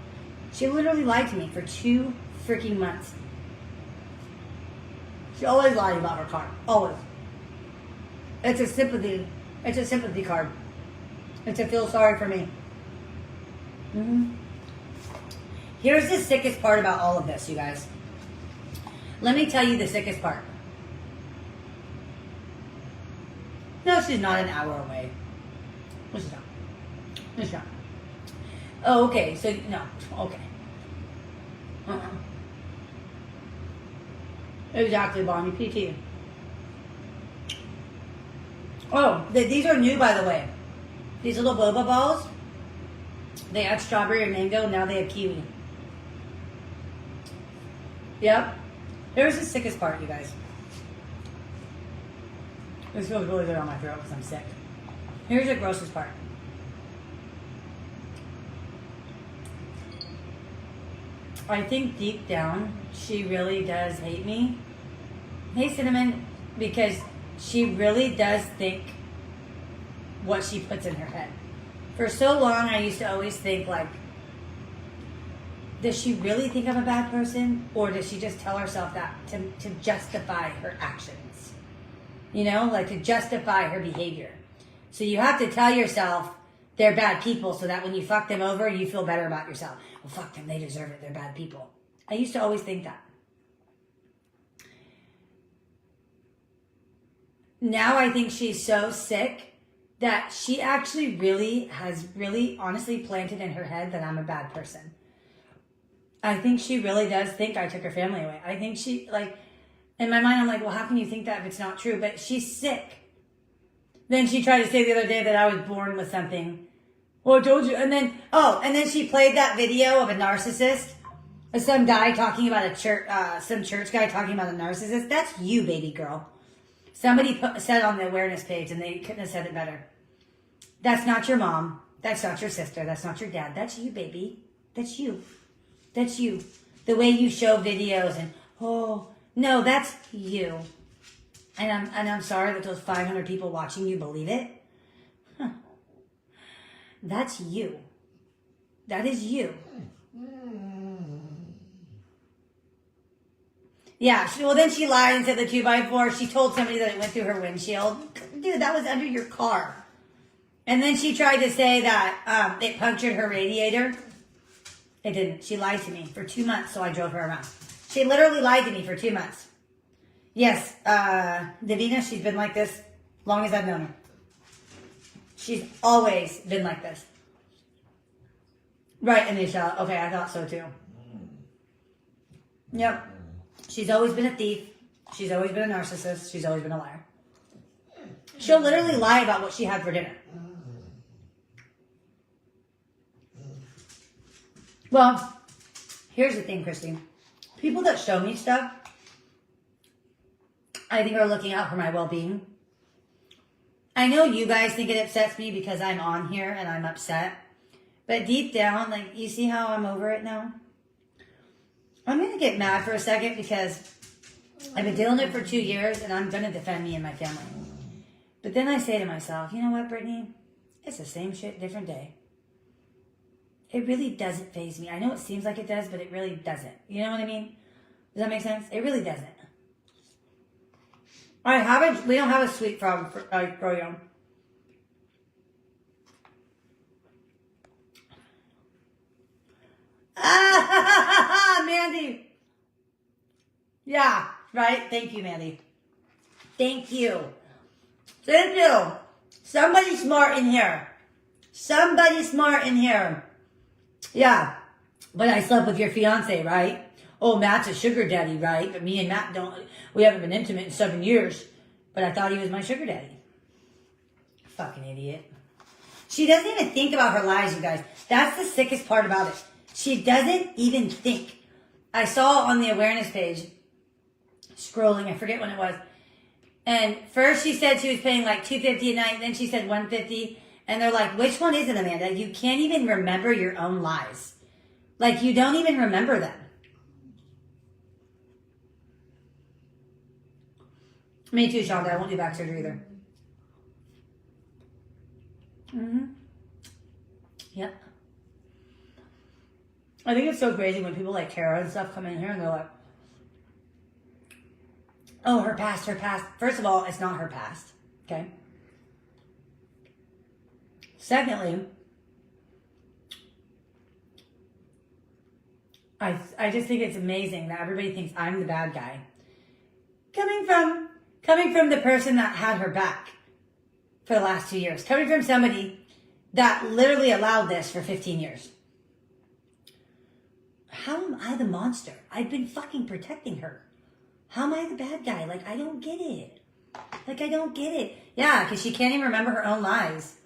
She literally lied to me for 2 freaking months. She always lied about her car. Always. It's a sympathy card. It's to feel sorry for me. Here's the sickest part about all of this, you guys. Let me tell you the sickest part. No, she's not an hour away. No, she's not. No, she's not. Oh, okay. So, no. Okay. Exactly, Bonnie. PT. Oh, these are new, by the way. These little boba balls. They had strawberry and mango. Now they have kiwi. Yep. Here's the sickest part, you guys. This feels really good on my throat because I'm sick. Here's the grossest part. I think deep down, she really does hate me. Hey, Cinnamon, because she really does think what she puts in her head. For so long, I used to always think, like, does she really think I'm a bad person? Or does she just tell herself that to justify her actions? You know, like to justify her behavior. So you have to tell yourself they're bad people so that when you fuck them over, you feel better about yourself. Well, fuck them, they deserve it, they're bad people. I used to always think that. Now I think she's so sick that she actually really has honestly planted in her head that I'm a bad person. I think she really does think I took her family away. I think she, like, in my mind, I'm like, well, how can you think that if it's not true? But she's sick. Then she tried to say the other day that I was born with something. Well, I told you. And then she played that video of a narcissist. Some guy talking about a church, some church guy talking about a narcissist. That's you, baby girl. Somebody said on the awareness page, and they couldn't have said it better. That's not your mom. That's not your sister. That's not your dad. That's you, baby. That's you. That's you. The way you show videos and, oh, no, that's you. And I'm sorry that those 500 people watching you believe it. Huh. That's you. That is you. Yeah, well, then she lied and said the 2x4. She told somebody that it went through her windshield. Dude, that was under your car. And then she tried to say that it punctured her radiator. It didn't. She lied to me for 2 months, so I drove her around. She literally lied to me for 2 months. Yes, Davina, she's been like this long as I've known her. She's always been like this. Right, Anisha. Okay, I thought so too. Yep. She's always been a thief. She's always been a narcissist. She's always been a liar. She'll literally lie about what she had for dinner. Well, here's the thing, Christine. People that show me stuff, I think are looking out for my well-being. I know you guys think it upsets me because I'm on here and I'm upset. But deep down, like, you see how I'm over it now? I'm going to get mad for a second because I've been dealing with it for 2 years and I'm going to defend me and my family. But then I say to myself, you know what, Brittany? It's the same shit, different day. It really doesn't faze me. I know it seems like it does, but it really doesn't. You know what I mean? Does that make sense? It really doesn't. We don't have a sweet frog for you. Mandy. Yeah, right? Thank you, Mandy. Thank you. Thank you. Somebody smart in here. Somebody smart in here. Yeah, but I slept with your fiance, right? Oh, Matt's a sugar daddy, right? But me and Matt we haven't been intimate in 7 years. But I thought he was my sugar daddy. Fucking idiot. She doesn't even think about her lies, you guys. That's the sickest part about it. She doesn't even think. I saw on the awareness page, scrolling, I forget when it was. And first she said she was paying like $250 a night. Then she said $150. And they're like, which one is it, Amanda? You can't even remember your own lies. Like, you don't even remember them. Me too, Shonda. I won't do back surgery either. Yep. I think it's so crazy when people like Kara and stuff come in here and they're like, oh, her past. First of all, it's not her past. Okay? Secondly, I just think it's amazing that everybody thinks I'm the bad guy. Coming from the person that had her back. for the last 2 years. Coming from somebody that literally allowed this for 15 years. How am I the monster? I've been fucking protecting her. How am I the bad guy? Like, I don't get it. Like, I don't get it. Yeah, because she can't even remember her own lies.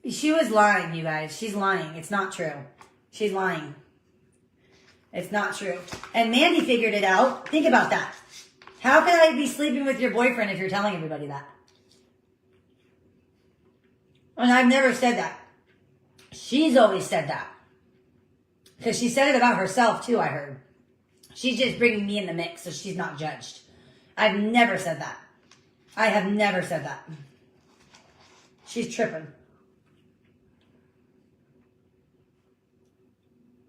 She was lying, you guys. She's lying. It's not true. She's lying. It's not true. And Mandy figured it out. Think about that. How can I be sleeping with your boyfriend if you're telling everybody that? And I've never said that. She's always said that. Because she said it about herself too, I heard. She's just bringing me in the mix so she's not judged. I've never said that. I have never said that. She's tripping.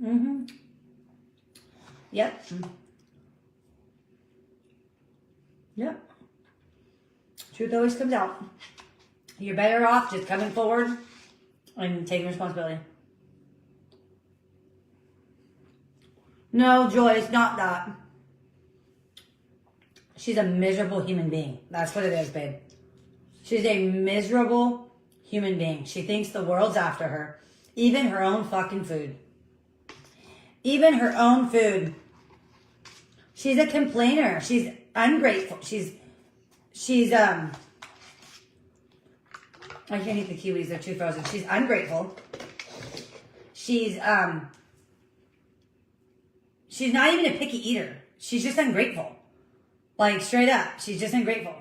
Mm-hmm. Yep. Yep. Truth always comes out. You're better off just coming forward and taking responsibility. No, Joy, it's not that. She's a miserable human being. That's what it is, babe. She's a miserable human being. She thinks the world's after her. Even her own fucking food. Even her own food. She's a complainer. She's ungrateful. She's I can't eat the kiwis, they're too frozen. She's ungrateful. She's not even a picky eater. She's just ungrateful. Like, straight up, she's just ungrateful.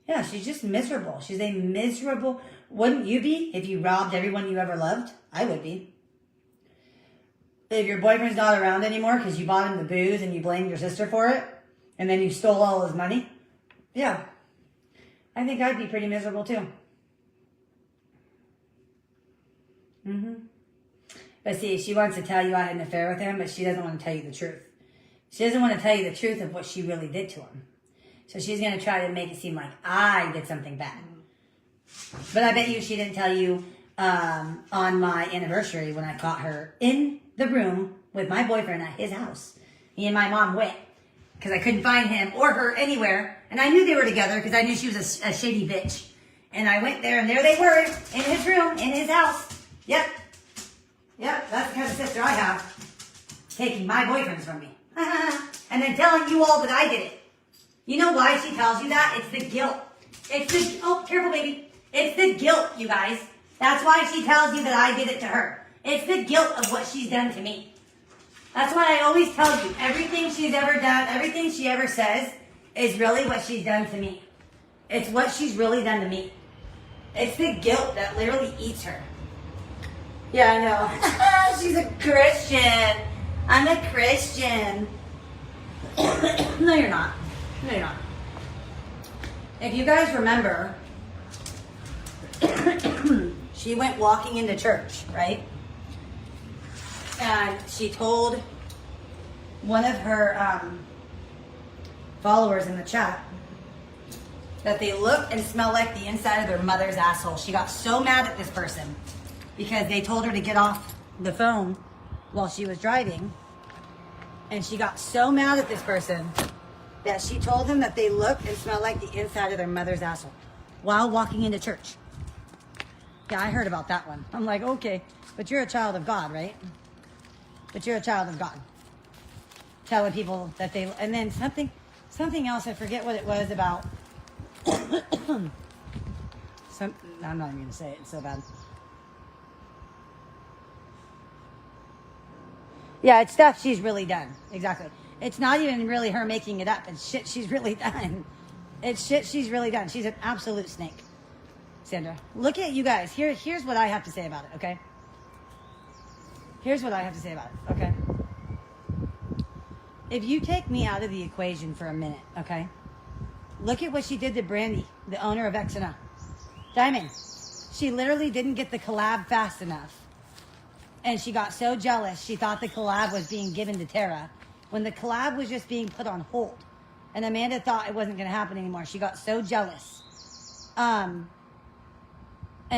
Yeah, she's just miserable. She's a miserable... Wouldn't you be if you robbed everyone you ever loved? I would be. If your boyfriend's not around anymore because you bought him the booze and you blamed your sister for it, and then you stole all his money, yeah, I think I'd be pretty miserable too. Mm-hmm. But see, she wants to tell you I had an affair with him, but she doesn't want to tell you the truth. She doesn't want to tell you the truth of what she really did to him. So she's going to try to make it seem like I did something bad. But I bet you she didn't tell you on my anniversary when I caught her in the room with my boyfriend at his house. Me and my mom went because I couldn't find him or her anywhere. And I knew they were together because I knew she was a shady bitch. And I went there and there they were in his room, in his house. Yep. Yep, that's the kind of sister I have. Taking my boyfriends from me. And then telling you all that I did it. You know why she tells you that? It's the guilt. It's the... Oh, careful, baby. It's the guilt, you guys. That's why she tells you that I did it to her. It's the guilt of what she's done to me. That's why I always tell you, everything she's ever done, everything she ever says is really what she's done to me. It's what she's really done to me. It's the guilt that literally eats her. Yeah, I know. She's a Christian. I'm a Christian. No, you're not. No, you're not. If you guys remember, she went walking into church, right? And she told one of her followers in the chat that they look and smell like the inside of their mother's asshole. She got so mad at this person because they told her to get off the phone while she was driving. And she got so mad at this person that she told them that they look and smell like the inside of their mother's asshole while walking into church. Yeah, I heard about that one. I'm like, okay, but you're a child of God, right? But you're a child of God. Telling people that they... And then something else, I forget what it was about. I'm not even going to say it. It's so bad. Yeah, it's stuff she's really done. Exactly. It's not even really her making it up. It's shit she's really done. It's shit she's really done. She's an absolute snake. Sandra, look at you guys. Here's what I have to say about it, okay? Here's what I have to say about it, okay? If you take me out of the equation for a minute, okay? Look at what she did to Brandy, the owner of X&O. Diamond, she literally didn't get the collab fast enough. And she got so jealous, she thought the collab was being given to Tara when the collab was just being put on hold. And Amanda thought it wasn't going to happen anymore. She got so jealous. And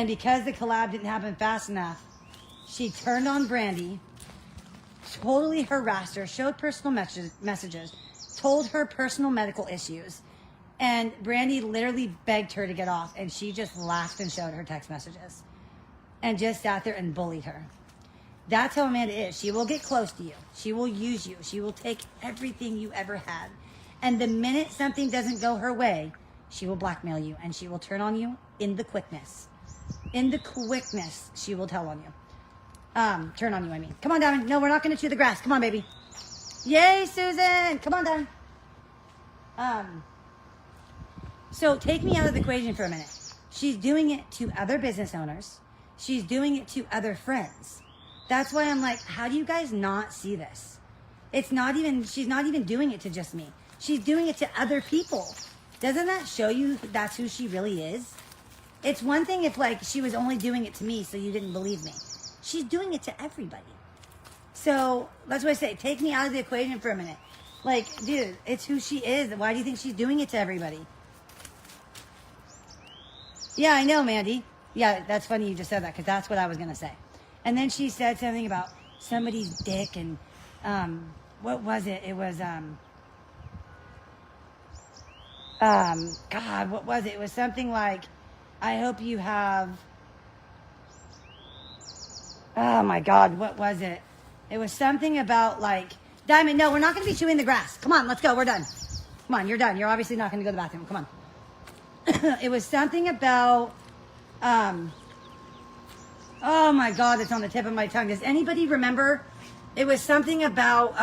because the collab didn't happen fast enough, she turned on Brandy, totally harassed her, showed personal messages, told her personal medical issues. And Brandy literally begged her to get off. And she just laughed and showed her text messages. And just sat there and bullied her. That's how Amanda is. She will get close to you. She will use you. She will take everything you ever had. And the minute something doesn't go her way, she will blackmail you. And she will turn on you in the quickness. In the quickness, she will tell on you. Turn on you, I mean. Come on, Diamond. No, we're not going to chew the grass. Come on, baby. Yay, Susan. Come on, Diamond. So take me out of the equation for a minute. She's doing it to other business owners. She's doing it to other friends. That's why I'm like, how do you guys not see this? She's not even doing it to just me. She's doing it to other people. Doesn't that show you that's who she really is? It's one thing if like she was only doing it to me so you didn't believe me. She's doing it to everybody. So that's what I say, take me out of the equation for a minute. Like, dude, it's who she is. Why do you think she's doing it to everybody? Yeah, I know, Mandy. Yeah, that's funny you just said that because that's what I was going to say. And then she said something about somebody's dick and what was it? It was, God, what was it? It was something like, I hope you have, oh my God, what was it? It was something about like, Diamond, no, we're not going to be chewing the grass. Come on, let's go. We're done. Come on, you're done. You're obviously not going to go to the bathroom. Come on. It was something about, oh my God, it's on the tip of my tongue. Does anybody remember? It was something about,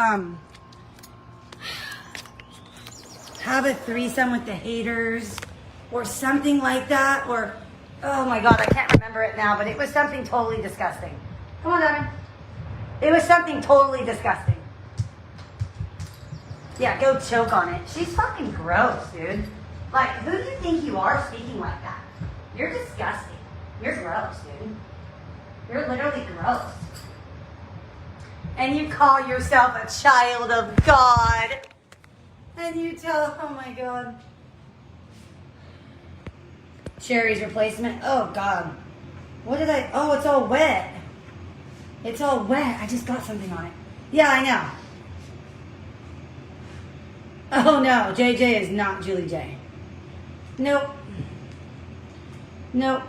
have a threesome with the haters or something like that. Or, oh my God, I can't remember it now, but it was something totally disgusting. Come on, Diamond. It was something totally disgusting. Yeah, go choke on it. She's fucking gross, dude. Like, who do you think you are speaking like that? You're disgusting. You're gross, dude. You're literally gross. And you call yourself a child of God. And you tell, oh my God. Sherry's replacement. Oh God. What did I, oh, it's all wet. It's all wet. I just got something on it. Yeah, I know. Oh no, JJ is not Julie J. Nope. Nope.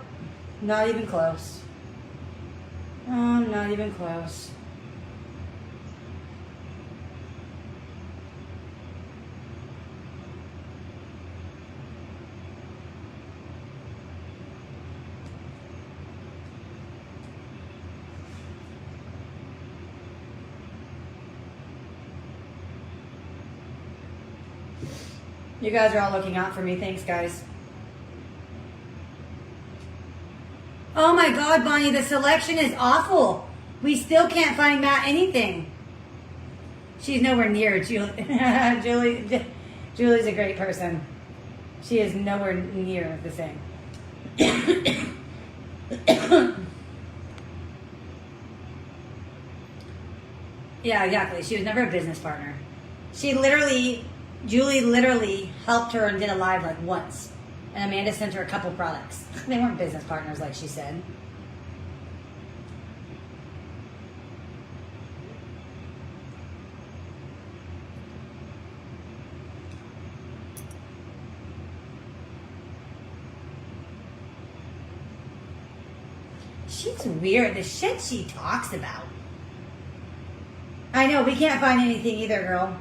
Not even close. Oh, not even close. You guys are all looking out for me. Thanks, guys. Oh my God, Bonnie, the selection is awful. We still can't find Matt anything. She's nowhere near Julie. Julie's a great person. She is nowhere near the same. Yeah, exactly. She was never a business partner. Julie literally helped her and did a live like once. And Amanda sent her a couple products. They weren't business partners like she said. She's weird. The shit she talks about. I know, we can't find anything either, girl.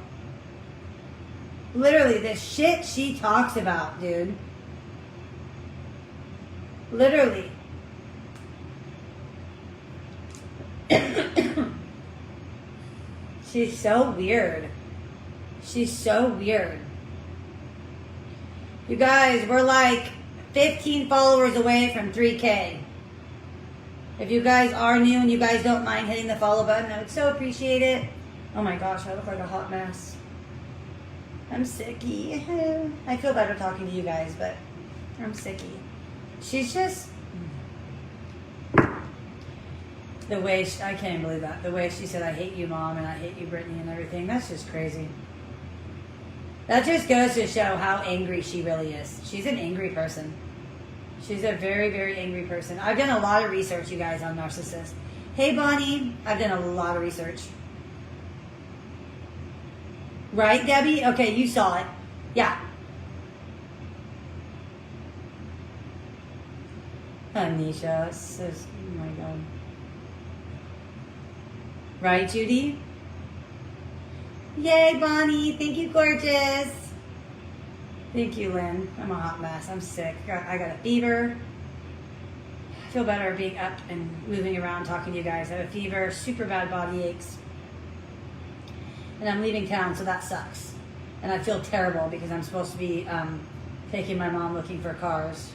Literally, the shit she talks about, dude. Literally. She's so weird. She's so weird. You guys, we're like 15 followers away from 3K. If you guys are new and you guys don't mind hitting the follow button, I would so appreciate it. Oh my gosh, I look like a hot mess. I'm sicky. I feel better talking to you guys, but I'm sicky. She's just... The way she, I can't believe that. The way she said, I hate you, Mom, and I hate you, Brittany, and everything. That's just crazy. That just goes to show how angry she really is. She's an angry person. She's a very, very angry person. I've done a lot of research, you guys, on narcissists. Hey, Bonnie. I've done a lot of research. Right, Debbie? Okay, you saw it. Yeah. Anisha says, oh my God. Right, Judy? Yay, Bonnie. Thank you, gorgeous. Thank you, Lynn. I'm a hot mess. I'm sick. I got a fever. I feel better being up and moving around talking to you guys. I have a fever, super bad body aches. And I'm leaving town, so that sucks. And I feel terrible because I'm supposed to be taking my mom looking for cars.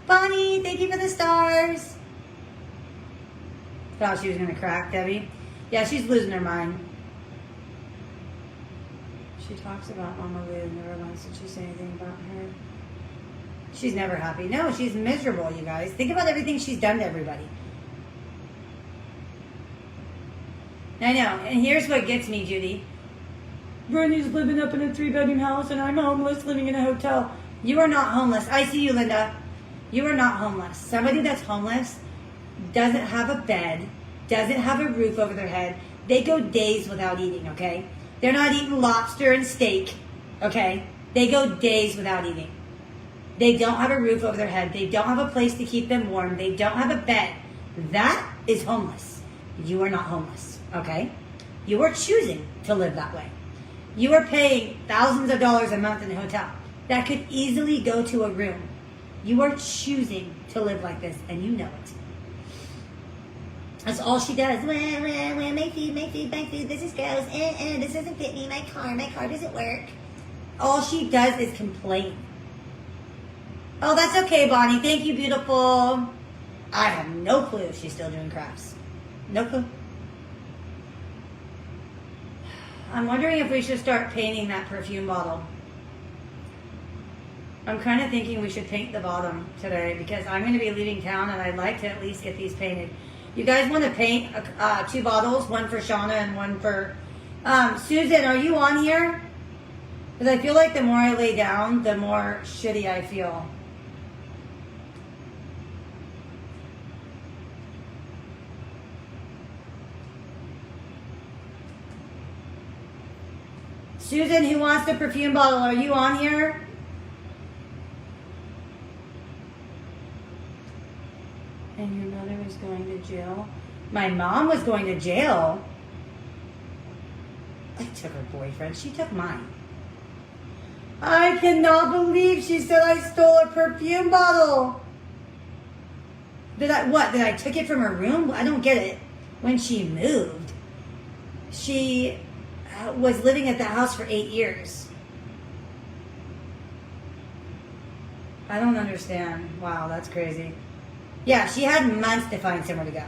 Bonnie, thank you for the stars. Thought she was going to crack, Debbie. Yeah, she's losing her mind. She talks about Mama Lou. Never once did she say anything about her. She's never happy. No, she's miserable, you guys. Think about everything she's done to everybody. I know. And here's what gets me, Judy. Bernie's living up in a 3-bedroom house and I'm homeless living in a hotel. You are not homeless. I see you, Linda. You are not homeless. Somebody that's homeless doesn't have a bed, doesn't have a roof over their head. They go days without eating, okay? They're not eating lobster and steak, okay? They go days without eating. They don't have a roof over their head. They don't have a place to keep them warm. They don't have a bed. That is homeless. You are not homeless, okay? You are choosing to live that way. You are paying thousands of dollars a month in a hotel that could easily go to a room. You are choosing to live like this, and you know it. That's all she does. Make food. This is gross. This doesn't fit me. My car doesn't work. All she does is complain. Oh, that's okay, Bonnie. Thank you, beautiful. I have no clue if she's still doing crafts. No clue. I'm wondering if we should start painting that perfume bottle. I'm kind of thinking we should paint the bottom today because I'm going to be leaving town and I'd like to at least get these painted. You guys want to paint 2 bottles, one for Shauna and one for... Susan, are you on here? Because I feel like the more I lay down, the more shitty I feel. Susan, who wants the perfume bottle, are you on here? And your mother was going to jail? My mom was going to jail? I took her boyfriend. She took mine. I cannot believe she said I stole a perfume bottle. Did I took it from her room? I don't get it. When she moved, she was living at the house for 8 years. I don't understand. Wow, that's crazy. Yeah, she had months to find somewhere to go.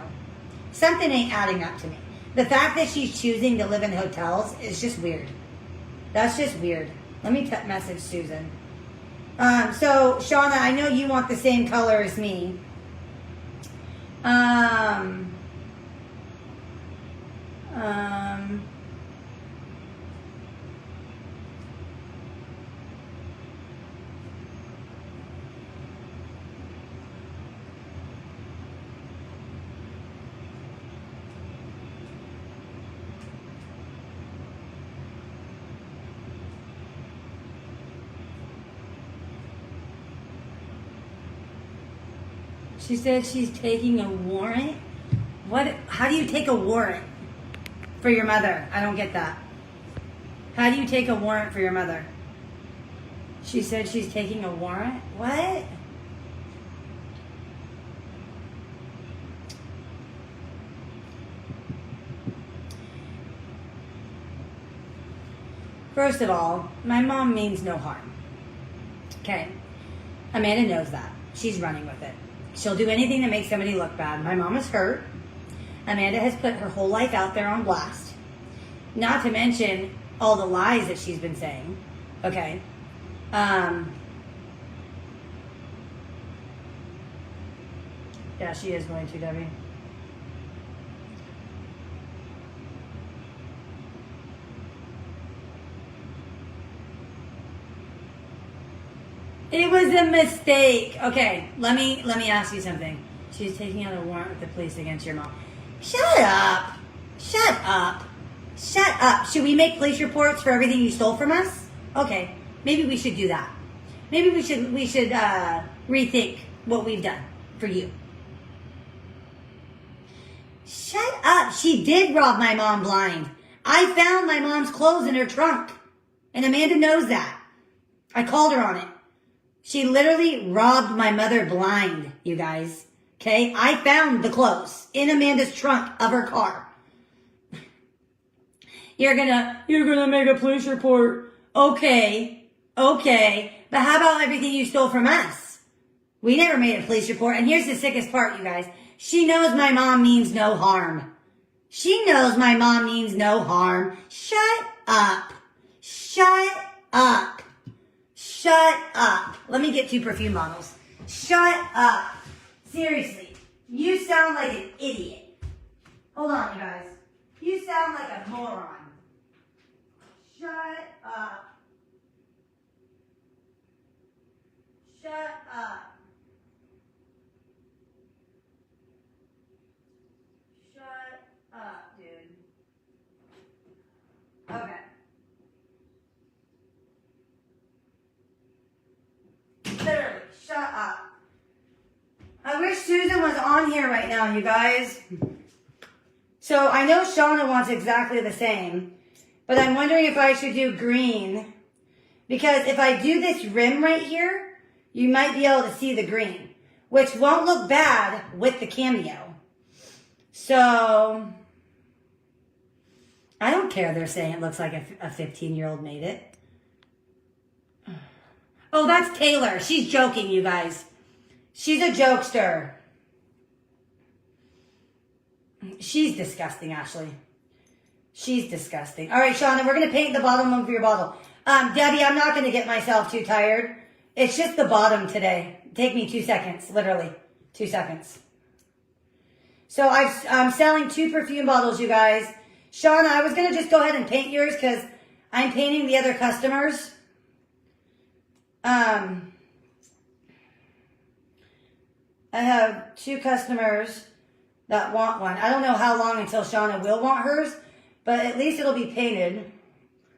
Something ain't adding up to me. The fact that she's choosing to live in hotels is just weird. That's just weird. Let me message Susan. So, Shauna, I know you want the same color as me. She said she's taking a warrant. What? How do you take a warrant for your mother? I don't get that. How do you take a warrant for your mother? She said she's taking a warrant? What? First of all, my mom means no harm. Okay? Amanda knows that. She's running with it. She'll do anything that makes somebody look bad. My mom is hurt. Amanda has put her whole life out there on blast. Not to mention all the lies that she's been saying. Okay? Yeah, she is going to, Debbie. It was a mistake. Okay, let me ask you something. She's taking out a warrant with the police against your mom. Shut up. Shut up. Shut up. Should we make police reports for everything you stole from us? Okay, maybe we should do that. Maybe we should rethink what we've done for you. Shut up. She did rob my mom blind. I found my mom's clothes in her trunk. And Amanda knows that. I called her on it. She literally robbed my mother blind, you guys. Okay? I found the clothes in Amanda's trunk of her car. You're gonna make a police report. Okay. But how about everything you stole from us? We never made a police report. And here's the sickest part, you guys. She knows my mom means no harm. She knows my mom means no harm. Shut up. Shut up. Shut up. Let me get 2 perfume bottles. Shut up. Seriously. You sound like an idiot. Hold on, you guys. You sound like a moron. Shut up. Shut up. Shut up, dude. Okay. Literally, shut up. I wish Susan was on here right now, you guys. So I know Shauna wants exactly the same, but I'm wondering if I should do green, because if I do this rim right here, you might be able to see the green, which won't look bad with the cameo. So I don't care. They're saying it looks like a 15-year-old made it. Oh, that's Taylor. She's joking, you guys. She's a jokester. She's disgusting, Ashley. She's disgusting. All right, Shauna, we're going to paint the bottom of your bottle. Debbie, I'm not going to get myself too tired. It's just the bottom today. Take me 2 seconds, literally. 2 seconds. So I'm selling 2 perfume bottles, you guys. Shauna, I was going to just go ahead and paint yours because I'm painting the other customers. I have 2 customers that want one. I don't know how long until Shauna will want hers, but at least it'll be painted.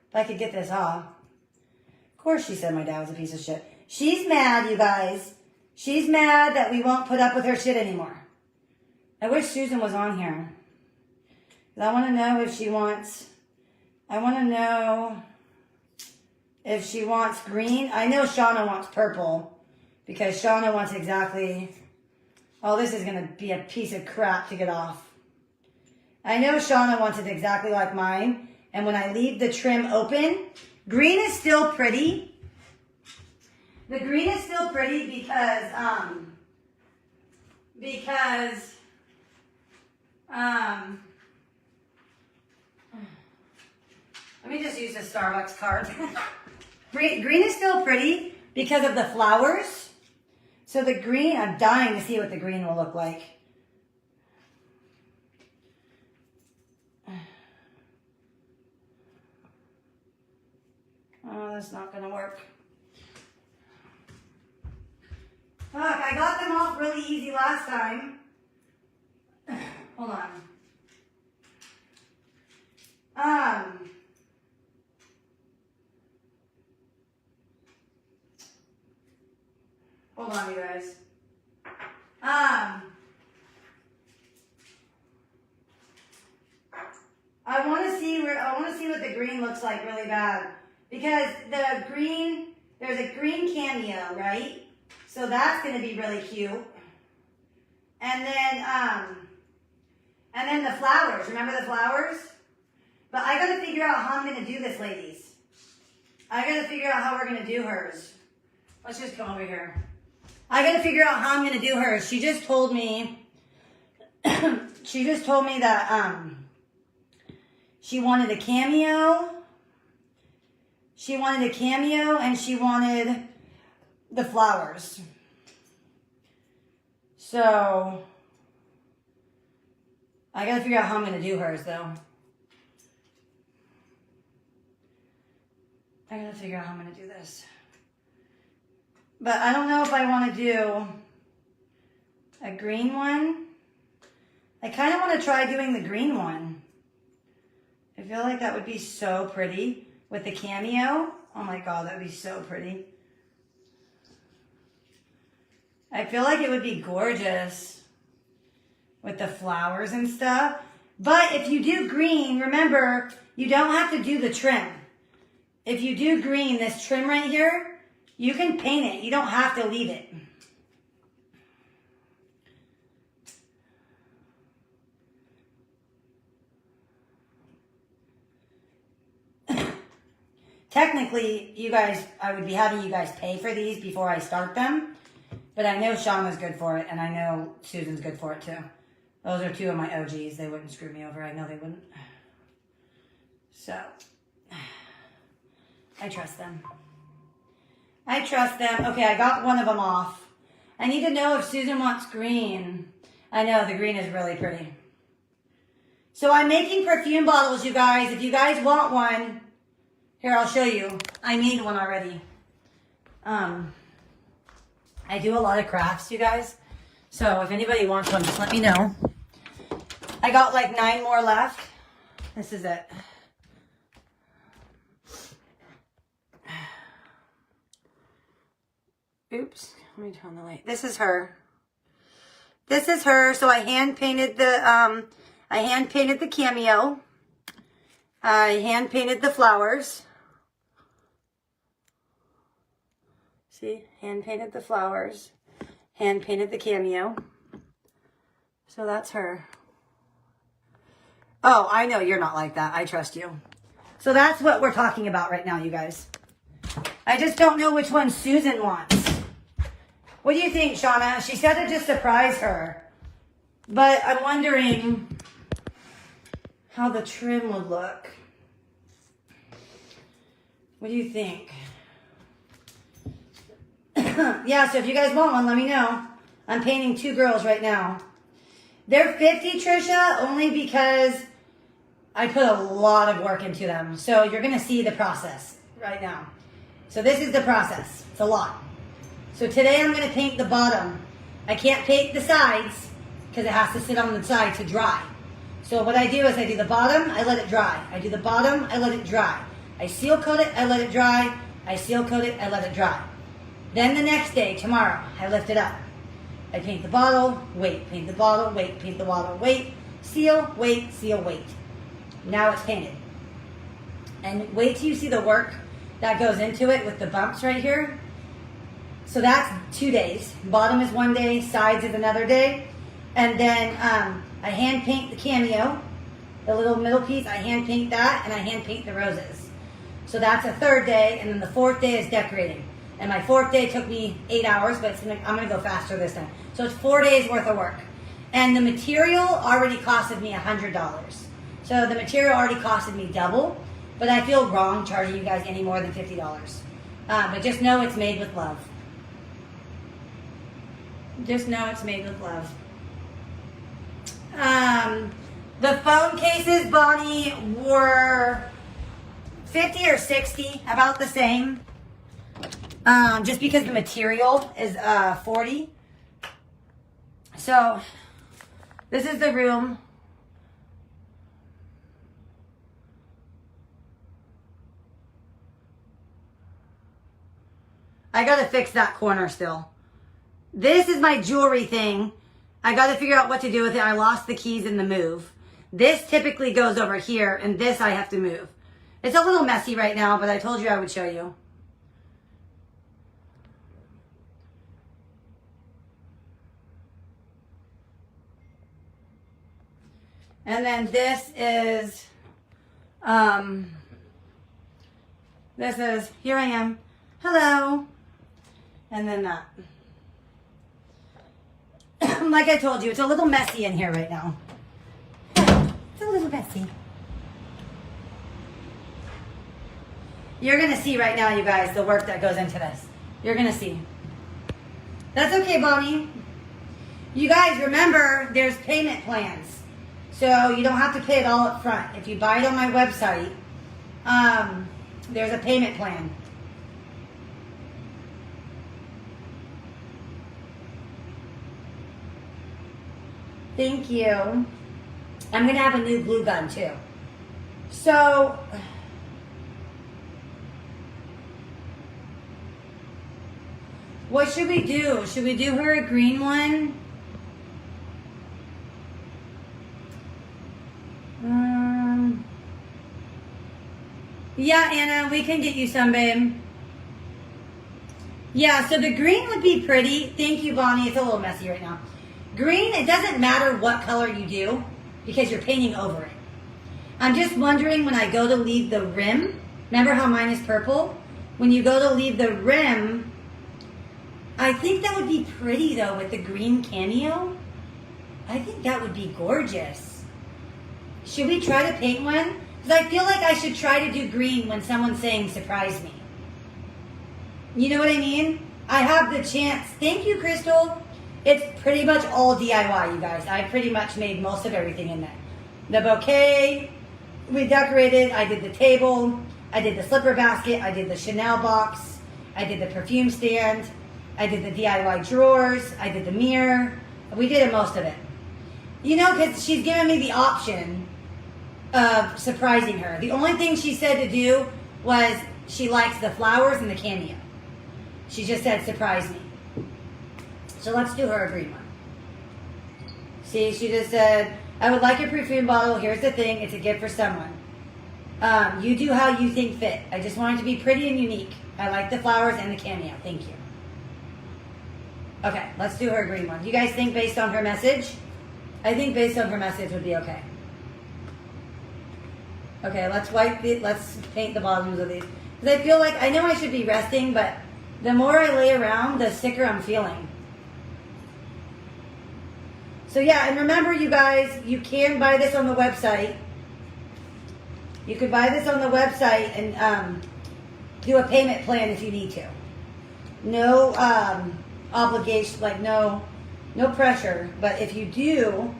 If I could get this off. Of course she said my dad was a piece of shit. She's mad, you guys. She's mad that we won't put up with her shit anymore. I wish Susan was on here. I want to know if she wants... I want to know if she wants green. I know Shauna wants purple because Shauna wants exactly... Oh, this is going to be a piece of crap to get off. I know Shauna wants it exactly like mine. And when I leave the trim open, green is still pretty. The green is still pretty because let me just use the Starbucks card. Green is still pretty because of the flowers. So the green, I'm dying to see what the green will look like. Oh, that's not going to work. Fuck, I got them off really easy last time. Hold on. Hold on, you guys. I want to see what the green looks like really bad, because the green, there's a green cameo, right? So that's going to be really cute. And then the flowers. Remember the flowers? But I got to figure out how I'm going to do this, ladies. I got to figure out how we're going to do hers. Let's just come over here. I got to figure out how I'm going to do hers. She just told me, that she wanted a cameo. She wanted a cameo and she wanted the flowers. So I got to figure out how I'm going to do hers, though. I got to figure out how I'm going to do this. But I don't know if I want to do a green one. I kind of want to try doing the green one. I feel like that would be so pretty with the cameo. Oh my God, that would be so pretty. I feel like it would be gorgeous with the flowers and stuff. But if you do green, remember, you don't have to do the trim. If you do green, this trim right here, you can paint it. You don't have to leave it. Technically, you guys, I would be having you guys pay for these before I start them. But I know Shauna's good for it, and I know Susan's good for it too. Those are two of my OGs. They wouldn't screw me over. I know they wouldn't. So, I trust them. I trust them. Okay, I got one of them off. I need to know if Susan wants green. I know, the green is really pretty. So I'm making perfume bottles, you guys. If you guys want one, here, I'll show you. I made one already. I do a lot of crafts, you guys. So if anybody wants one, just let me know. I got like 9 more left. This is it. Oops, let me turn the light. This is her. This is her. So I hand painted the cameo. I hand painted the flowers. See, hand painted the flowers. Hand painted the cameo. So that's her. Oh, I know you're not like that. I trust you. So that's what we're talking about right now, you guys. I just don't know which one Susan wants. What do you think, Shauna? She said to just surprise her. But I'm wondering how the trim would look. What do you think? Yeah, so if you guys want one, let me know. I'm painting 2 girls right now. They're 50, Trisha, only because I put a lot of work into them. So you're going to see the process right now. So this is the process. It's a lot. So today I'm going to paint the bottom. I can't paint the sides because it has to sit on the side to dry. So what I do is I do the bottom, I let it dry. I do the bottom, I let it dry. I seal coat it, I let it dry. I seal coat it, I let it dry. Then the next day, tomorrow, I lift it up. I paint the bottle, wait, paint the bottle, wait, paint the bottle, wait, seal, wait. Now it's painted. And wait till you see the work that goes into it with the bumps right here. So that's 2 days. Bottom is 1 day, sides is another day. And then I hand paint the cameo, the little middle piece, I hand paint that, and I hand paint the roses. So that's a 3rd day, and then the 4th day is decorating. And my 4th day took me 8 hours, but I'm gonna go faster this time. So it's 4 days worth of work. And the material already costed me $100. So the material already costed me double, but I feel wrong charging you guys any more than $50. But just know it's made with love. Just know it's made with love. The phone cases, Bonnie, were 50 or 60, about the same. Just because the material is 40. So this is the room. I gotta fix that corner still. This is my jewelry thing. I gotta figure out what to do with it. I lost the keys in the move. This typically goes over here, and this I have to move. It's a little messy right now, but I told you I would show you. And then this is, here I am, hello, and then that. Like I told you, it's a little messy in here right now. It's a little messy. You're going to see right now, you guys, the work that goes into this. You're going to see. That's okay, Bonnie. You guys, remember, there's payment plans. So you don't have to pay it all up front. If you buy it on my website, there's a payment plan. Thank you. I'm going to have a new glue gun too. So, what should we do? Should we do her a green one? Yeah, Anna, we can get you some, babe. Yeah, so the green would be pretty. Thank you, Bonnie. It's a little messy right now. Green, it doesn't matter what color you do because you're painting over it. I'm just wondering when I go to leave the rim, remember how mine is purple? When you go to leave the rim, I think that would be pretty though with the green cameo. I think that would be gorgeous. Should we try to paint one? Because I feel like I should try to do green when someone's saying surprise me. You know what I mean? I have the chance. Thank you, Crystal. It's pretty much all DIY, you guys. I pretty much made most of everything in there. The bouquet, we decorated. I did the table. I did the slipper basket. I did the Chanel box. I did the perfume stand. I did the DIY drawers. I did the mirror. We did most of it. You know, because she's given me the option of surprising her. The only thing she said to do was she likes the flowers and the cameo. She just said, surprise me. So let's do her a green one. See, she just said, I would like a perfume bottle. Here's the thing. It's a gift for someone. You do how you think fit. I just want it to be pretty and unique. I like the flowers and the cameo. Thank you. Okay, let's do her a green one. Do you guys think based on her message? I think based on her message would be okay. Okay, let's paint the bottoms of these. Because I feel like, I know I should be resting, but the more I lay around, the sicker I'm feeling. So yeah, and remember you guys, you can buy this on the website. You could buy this on the website and do a payment plan if you need to. No obligation, like no pressure. But if you do,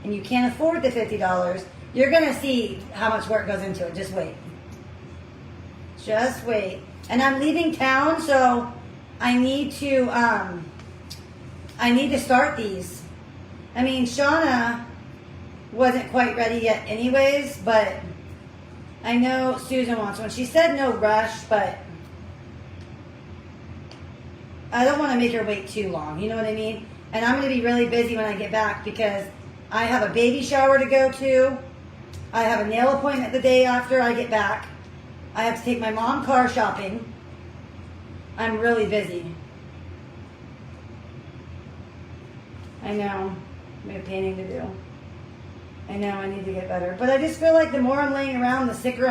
and you can't afford the $50, you're going to see how much work goes into it. Just wait. Just wait. And I'm leaving town, so I need to start these. I mean, Shauna wasn't quite ready yet anyways, but I know Susan wants one. She said no rush, but I don't want to make her wait too long. You know what I mean? And I'm going to be really busy when I get back because I have a baby shower to go to. I have a nail appointment the day after I get back. I have to take my mom car shopping. I'm really busy. I know. I have painting to do. I know I need to get better. But I just feel like the more I'm laying around, the sicker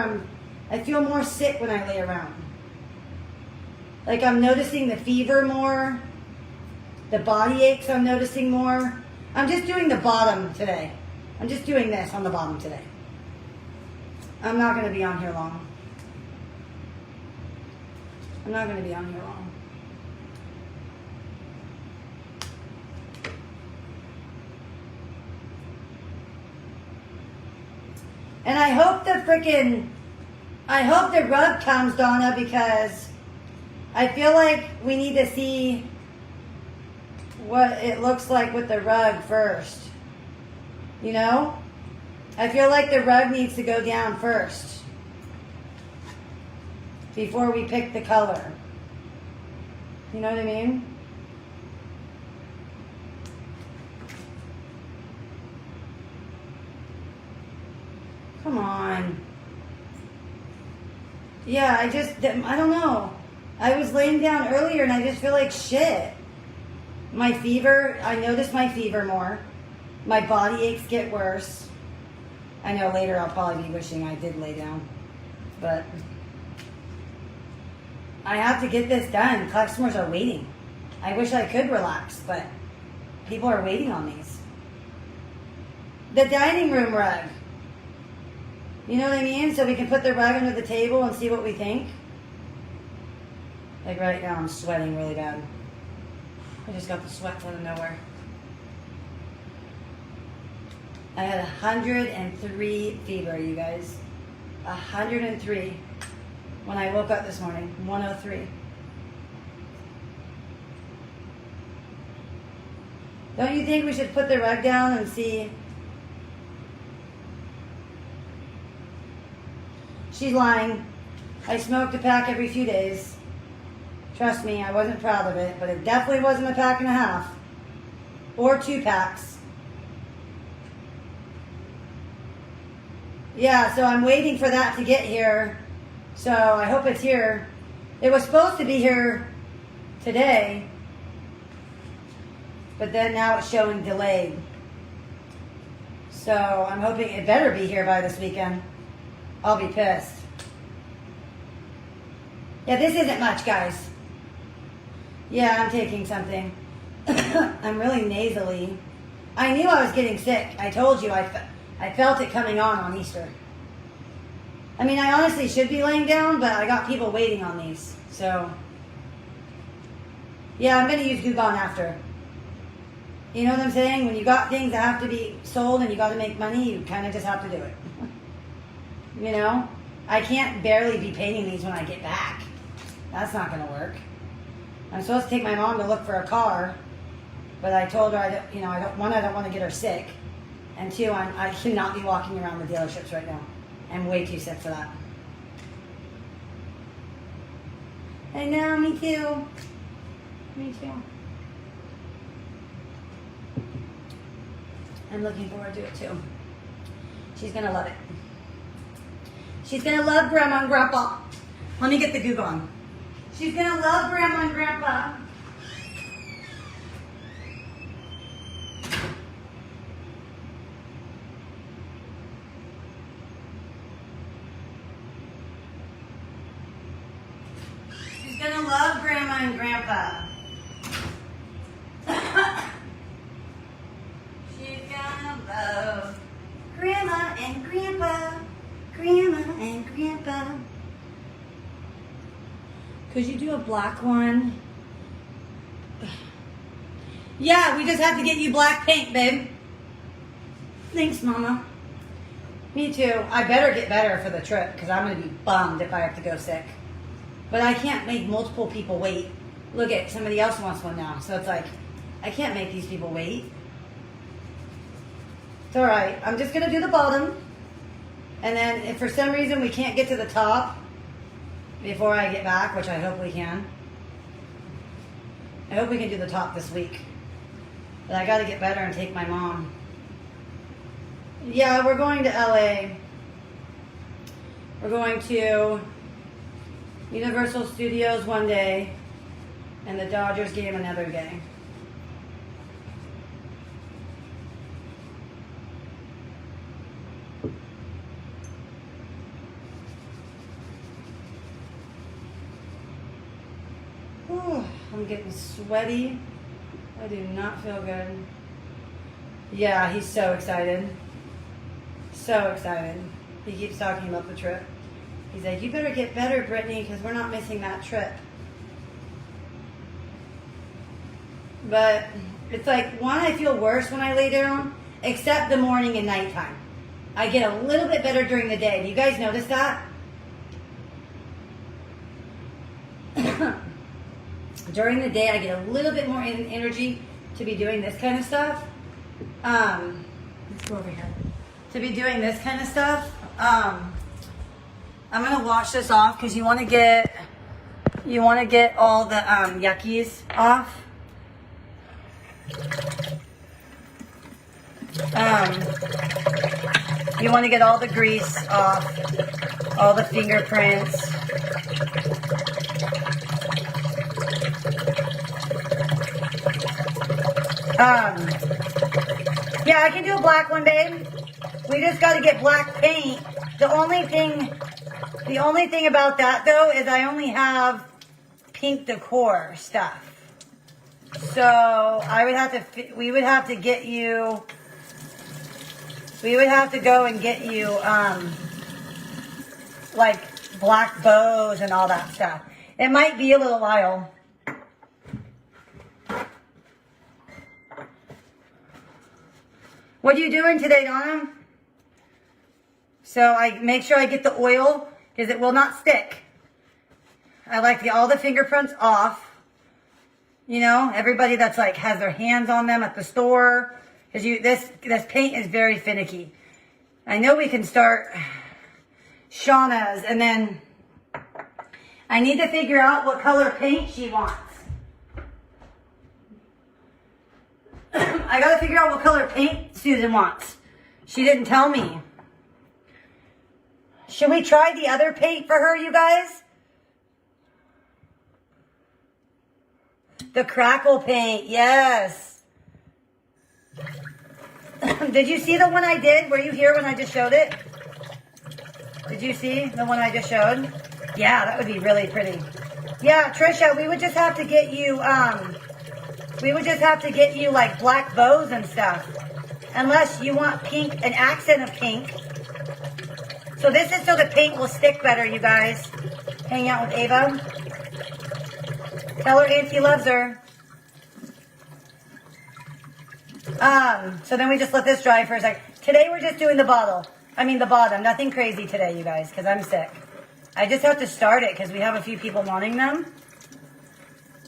I feel more sick when I lay around. Like I'm noticing the fever more. The body aches I'm noticing more. I'm just doing the bottom today. I'm just doing this on the bottom today. I'm not going to be on here long. I'm not going to be on here long. And I hope the rug comes, Donna, because I feel like we need to see what it looks like with the rug first. You know? I feel like the rug needs to go down first before we pick the color. You know what I mean? Come on. Yeah, I don't know. I was laying down earlier and I just feel like shit. My fever, I notice my fever more. My body aches get worse. I know later I'll probably be wishing I did lay down. But I have to get this done. Customers are waiting. I wish I could relax, but people are waiting on these. The dining room rug. You know what I mean? So we can put the rug under the table and see what we think. Like right now I'm sweating really bad. I just got the sweat out of nowhere. I had 103 fever, you guys. 103 when I woke up this morning. 103. Don't you think we should put the rug down and see? She's lying. I smoked a pack every few days. Trust me, I wasn't proud of it, but it definitely wasn't a pack and a half. Or 2 packs. Yeah, so I'm waiting for that to get here. So I hope it's here. It was supposed to be here today, but then now it's showing delayed. So I'm hoping it better be here by this weekend. I'll be pissed. Yeah, this isn't much, guys. Yeah, I'm taking something. I'm really nasally. I knew I was getting sick. I told you I felt it coming on Easter. I mean, I honestly should be laying down, but I got people waiting on these. So, yeah, I'm going to use Ughh after. You know what I'm saying? When you got things that have to be sold and you got to make money, you kind of just have to do it. You know? I can't barely be painting these when I get back. That's not going to work. I'm supposed to take my mom to look for a car, but I told her I don't want to get her sick, and 2, I cannot be walking around the dealerships right now. I'm way too sick for that. I know, me too. Me too. I'm looking forward to it too. She's gonna love it. She's gonna love Grandma and Grandpa. Let me get the Ughh on. She's gonna love Grandma and Grandpa. She's gonna love Grandma and Grandpa. She's gonna love Grandma and Grandpa. Grandma and Grandpa. Could you do a black one? Yeah, we just have to get you black paint, babe. Thanks, Mama. Me too. I better get better for the trip because I'm going to be bummed if I have to go sick. But I can't make multiple people wait. Look at somebody else wants one now. So it's like, I can't make these people wait. It's all right. I'm just going to do the bottom. And then if for some reason we can't get to the top before I get back, which I hope we can. I hope we can do the top this week. But I got to get better and take my mom. Yeah, we're going to LA. We're going to Universal Studios one day and the Dodgers game another day. Whew, I'm getting sweaty. I do not feel good. Yeah, he's so excited. So excited. He keeps talking about the trip. He's like, you better get better, Brittany, because we're not missing that trip. But it's like, one, I feel worse when I lay down, except the morning and nighttime. I get a little bit better during the day. Do you guys notice that? During the day, I get a little bit more energy to be doing this kind of stuff. Let's go over here. To be doing this kind of stuff. I'm gonna wash this off because you want to get all the yuckies off. You want to get all the grease off, all the fingerprints. Yeah, I can do a black one, babe. We just got to get black paint. The only thing about that though is I only have pink decor stuff. So we would have to go and get you like black bows and all that stuff. It might be a little while. What are you doing today, Donna? So I make sure I get the oil because it will not stick. I like all the fingerprints off. You know, everybody that's like has their hands on them at the store. Cause this paint is very finicky. I know we can start Shauna's, and then I need to figure out what color paint she wants. I gotta figure out what color paint Susan wants. She didn't tell me. Should we try the other paint for her, you guys? The crackle paint, yes. Did you see the one I did? Were you here when I just showed it? Did you see the one I just showed? Yeah, that would be really pretty. Yeah, Trisha, we would just have to get you, like black bows and stuff. Unless you want pink, an accent of pink. So this is so the paint will stick better, you guys. Hang out with Ava. Tell her Auntie loves her. So then we just let this dry for a sec. Today we're just doing the bottom. Nothing crazy today, you guys, because I'm sick. I just have to start it because we have a few people wanting them.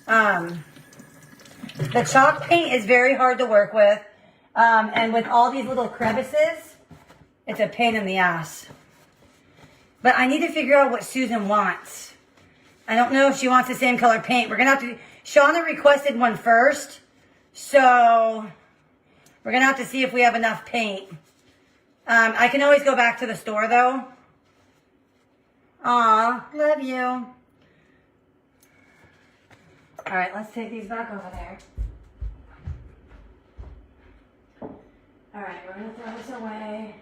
The chalk paint is very hard to work with. And with all these little crevices, it's a pain in the ass. But I need to figure out what Susan wants. I don't know if she wants the same color paint. We're going to have to... Shauna requested one first. So we're going to have to see if we have enough paint. I can always go back to the store, though. Aw, love you. All right, let's take these back over there. All right, we're going to throw this away.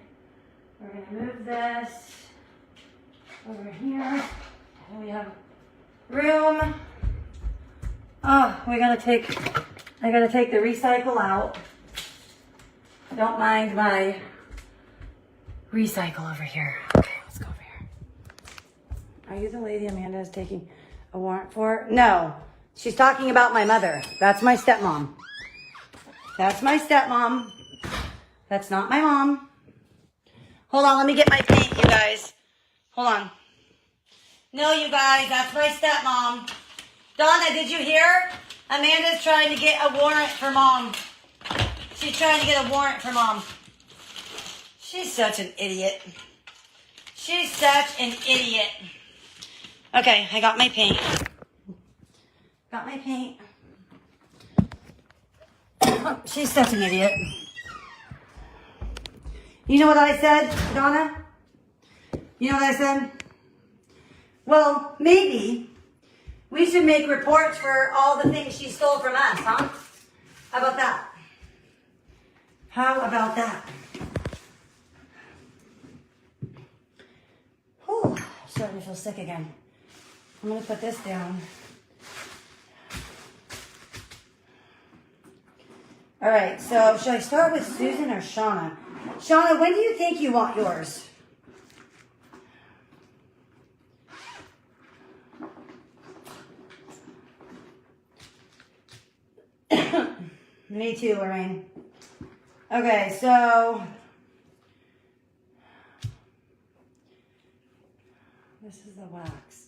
We're going to move this over here. And we have room. Oh, I gotta take the recycle out. Don't mind my recycle over here. Okay, let's go over here. Are you the lady Amanda is taking a warrant for? No, she's talking about my mother. That's my stepmom. That's my stepmom. That's not my mom. Hold on, let me get my paint, you guys. Hold on. No, you guys, that's my stepmom. Donna, did you hear? Amanda's trying to get a warrant for mom. She's trying to get a warrant for mom. She's such an idiot. She's such an idiot. Okay, I got my paint. Got my paint. She's such an idiot. You know what I said, Donna? You know what I said? Well, maybe we should make reports for all the things she stole from us, huh? How about that? How about that? Whew, I'm starting to feel sick again. I'm going to put this down. All right, so should I start with Susan or Shauna? Shauna, when do you think you want yours? Me too, Lorraine. Okay, so this is the wax.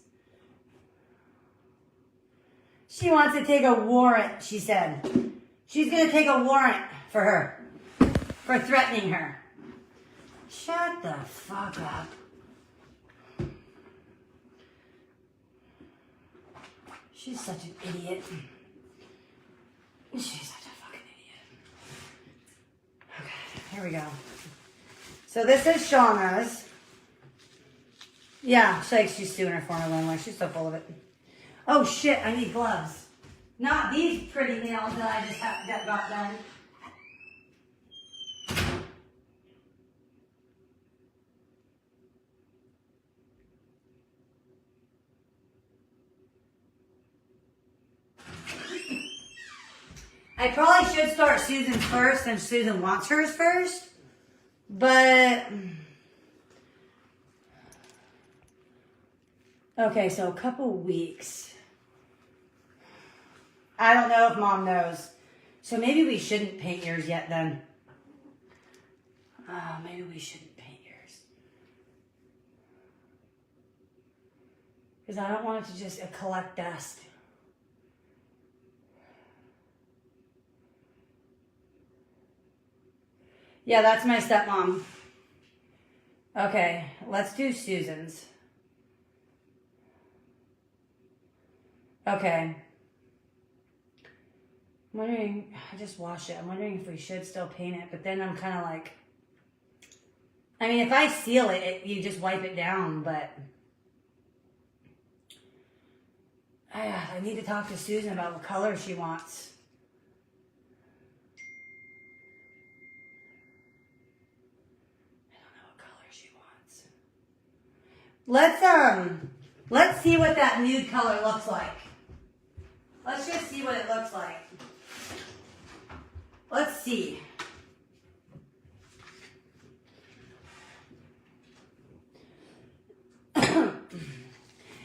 She wants to take a warrant, she said. She's going to take a warrant for her, for threatening her. Shut the fuck up. She's such an idiot. She's such a fucking idiot. Okay, here we go. So this is Shauna's. Yeah, she's doing her formula. She's so full of it. Oh shit, I need gloves. Not these pretty nails that I just got done. I probably should start Susan's first since Susan wants hers first. But okay, so a couple weeks. I don't know if mom knows. So maybe we shouldn't paint yours yet then. Maybe we shouldn't paint yours. Because I don't want it to just collect dust. Yeah, that's my stepmom. Okay, let's do Susan's. Okay. I'm wondering, I just washed it. I'm wondering if we should still paint it, but then I'm kind of like, I mean, if I seal it, you just wipe it down, but I need to talk to Susan about what color she wants. I don't know what color she wants. Let's see what that nude color looks like. Let's just see what it looks like. Let's see.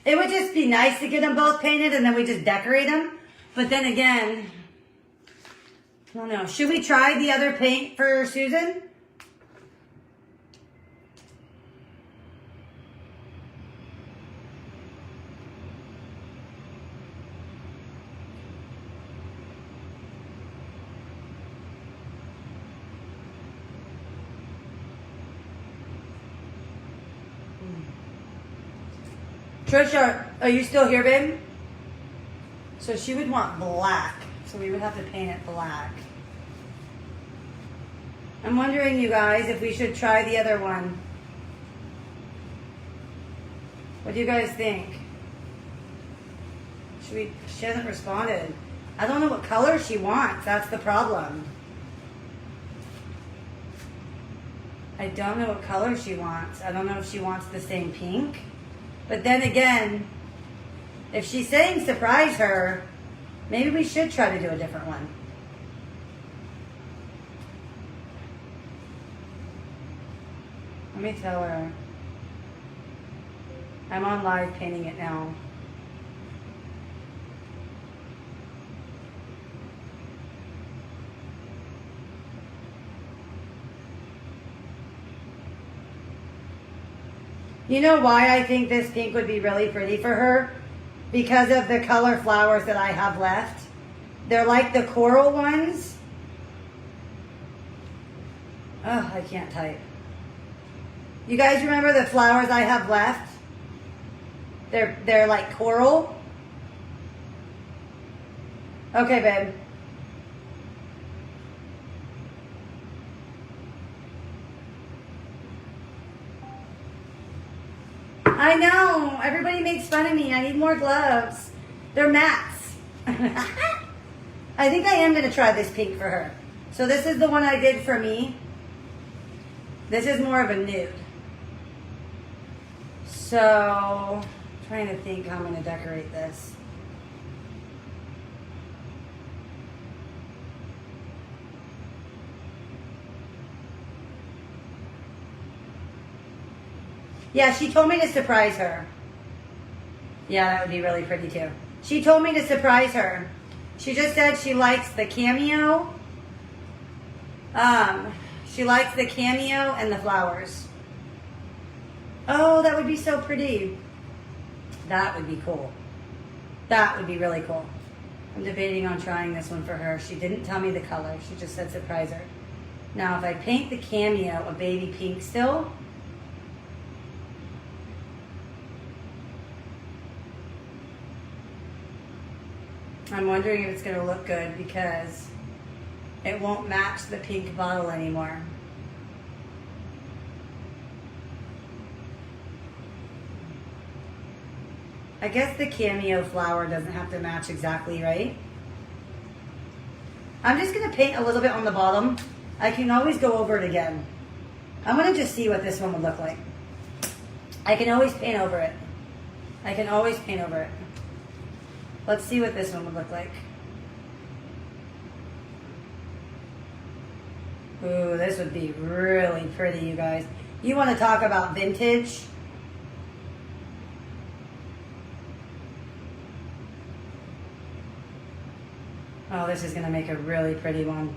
It would just be nice to get them both painted and then we just decorate them. But then again, I don't know. Should we try the other paint for Susan? Trisha, are you still here, babe? So she would want black. So we would have to paint it black. I'm wondering, you guys, if we should try the other one. What do you guys think? She hasn't responded. I don't know what color she wants. That's the problem. I don't know what color she wants. I don't know if she wants the same pink. But then again, if she's saying surprise her, maybe we should try to do a different one. Let me tell her. I'm on live painting it now. You know why I think this pink would be really pretty for her? Because of the color flowers that I have left. They're like the coral ones. Oh, I can't type. You guys remember the flowers I have left? They're like coral. Okay, babe. I know. Everybody makes fun of me. I need more gloves. They're mats. I think I am going to try this pink for her. So this is the one I did for me. This is more of a nude. So, trying to think how I'm going to decorate this. Yeah, she told me to surprise her. Yeah, that would be really pretty too. She told me to surprise her. She just said she likes the cameo. She likes the cameo and the flowers. Oh, that would be so pretty. That would be cool. That would be really cool. I'm debating on trying this one for her. She didn't tell me the color. She just said surprise her. Now, if I paint the cameo a baby pink still, I'm wondering if it's going to look good because it won't match the pink bottle anymore. I guess the cameo flower doesn't have to match exactly, right? I'm just going to paint a little bit on the bottom. I can always go over it again. I'm going to just see what this one would look like. I can always paint over it. I can always paint over it. Let's see what this one would look like. Ooh, this would be really pretty, you guys. You want to talk about vintage? Oh, this is going to make a really pretty one.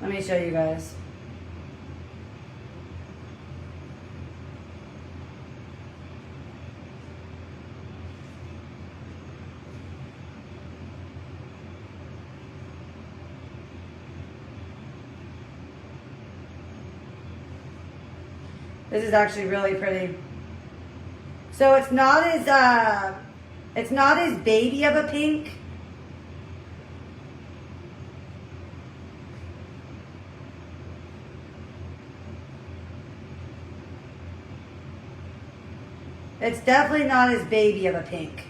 Let me show you guys. This is actually really pretty. So it's not as baby of a pink. It's definitely not as baby of a pink.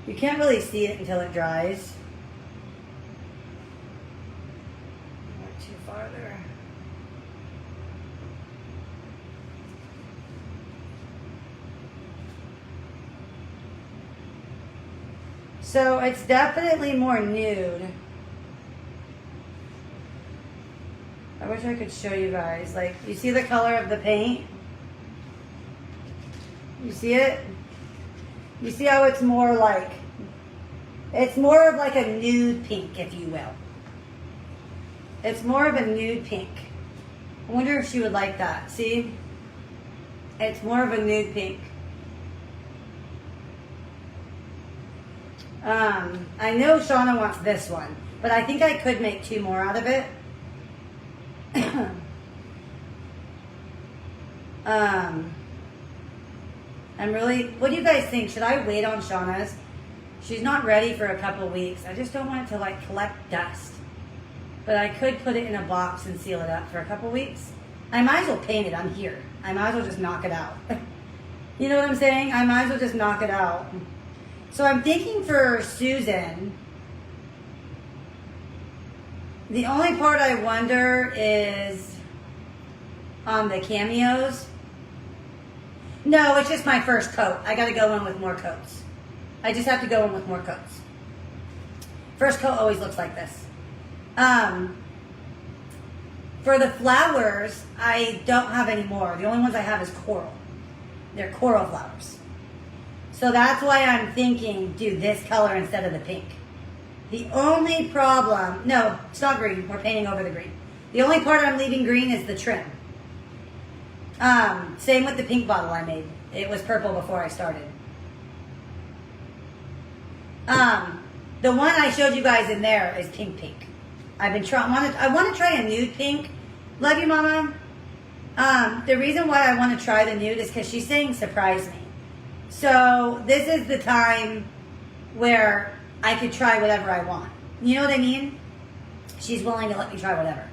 You can't really see it until it dries. Not too farther. So it's definitely more nude. I wish I could show you guys. Like, you see the color of the paint? You see it? You see how it's more like, it's more of like a nude pink, if you will. It's more of a nude pink. I wonder if she would like that. See? It's more of a nude pink. I know Shauna wants this one, but I think I could make 2 more out of it. I'm really, what do you guys think? Should I wait on Shauna's? She's not ready for a couple weeks. I just don't want it to like collect dust. But I could put it in a box and seal it up for a couple weeks. I might as well paint it. I'm here. I might as well just knock it out. You know what I'm saying? I might as well just knock it out. So I'm thinking for Susan, the only part I wonder is on the cameos. No, it's just my first coat. I got to go in with more coats. I just have to go in with more coats. First coat always looks like this. For the flowers, I don't have any more. The only ones I have is coral. They're coral flowers. So that's why I'm thinking do this color instead of the pink. The only problem, no, it's not green. We're painting over the green. The only part I'm leaving green is the trim. Same with the pink bottle I made. It was purple before I started. The one I showed you guys in there is pink. I've been trying. I want to try a nude pink. Love you, Mama. The reason why I want to try the nude is because she's saying surprise me. So this is the time where I could try whatever I want. You know what I mean? She's willing to let me try whatever.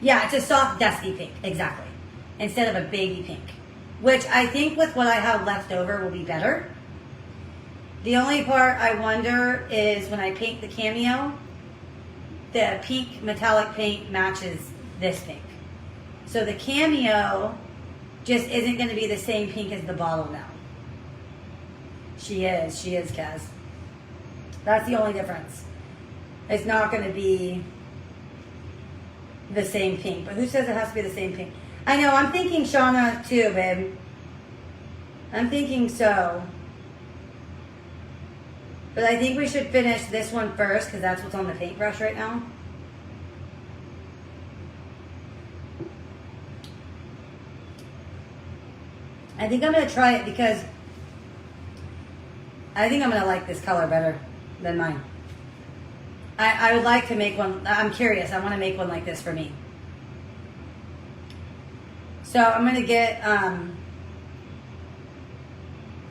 Yeah, it's a soft, dusty pink. Exactly. Instead of a baby pink. Which I think with what I have left over will be better. The only part I wonder is when I paint the cameo, the pink metallic paint matches this pink. So the cameo just isn't going to be the same pink as the bottle now. She is, Kaz. That's the only difference. It's not going to be the same pink. But who says it has to be the same pink? I know, I'm thinking Shauna too, babe. I'm thinking so. But I think we should finish this one first because that's what's on the paintbrush right now. I think I'm going to try it because I think I'm going to like this color better than mine. I would like to make one. I'm curious. I want to make one like this for me. So I'm going to get,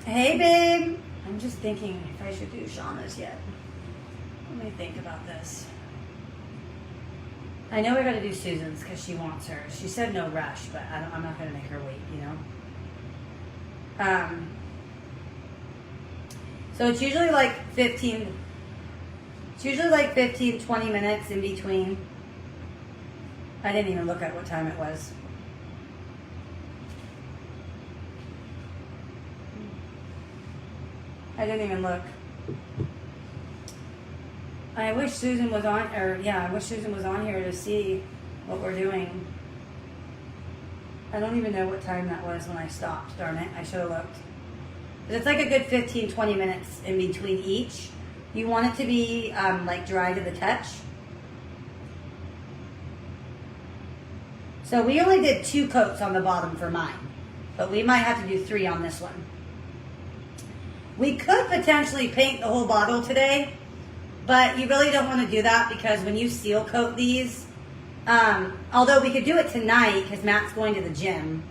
hey babe. I'm just thinking if I should do Shauna's yet. Let me think about this. I know I got to do Susan's because she wants her. She said no rush, but I'm not going to make her wait, you know. So it's usually like 15, 20 minutes in between. I didn't even look at what time it was. I didn't even look. I wish Susan was on, I wish Susan was on here to see what we're doing. I don't even know what time that was when I stopped, darn it. I should have looked. But it's like a good 15, 20 minutes in between each. You want it to be like dry to the touch. So we only did 2 coats on the bottom for mine, but we might have to do 3 on this one. We could potentially paint the whole bottle today, But you really don't want to do that because when you seal coat these, although we could do it tonight because Matt's going to the gym,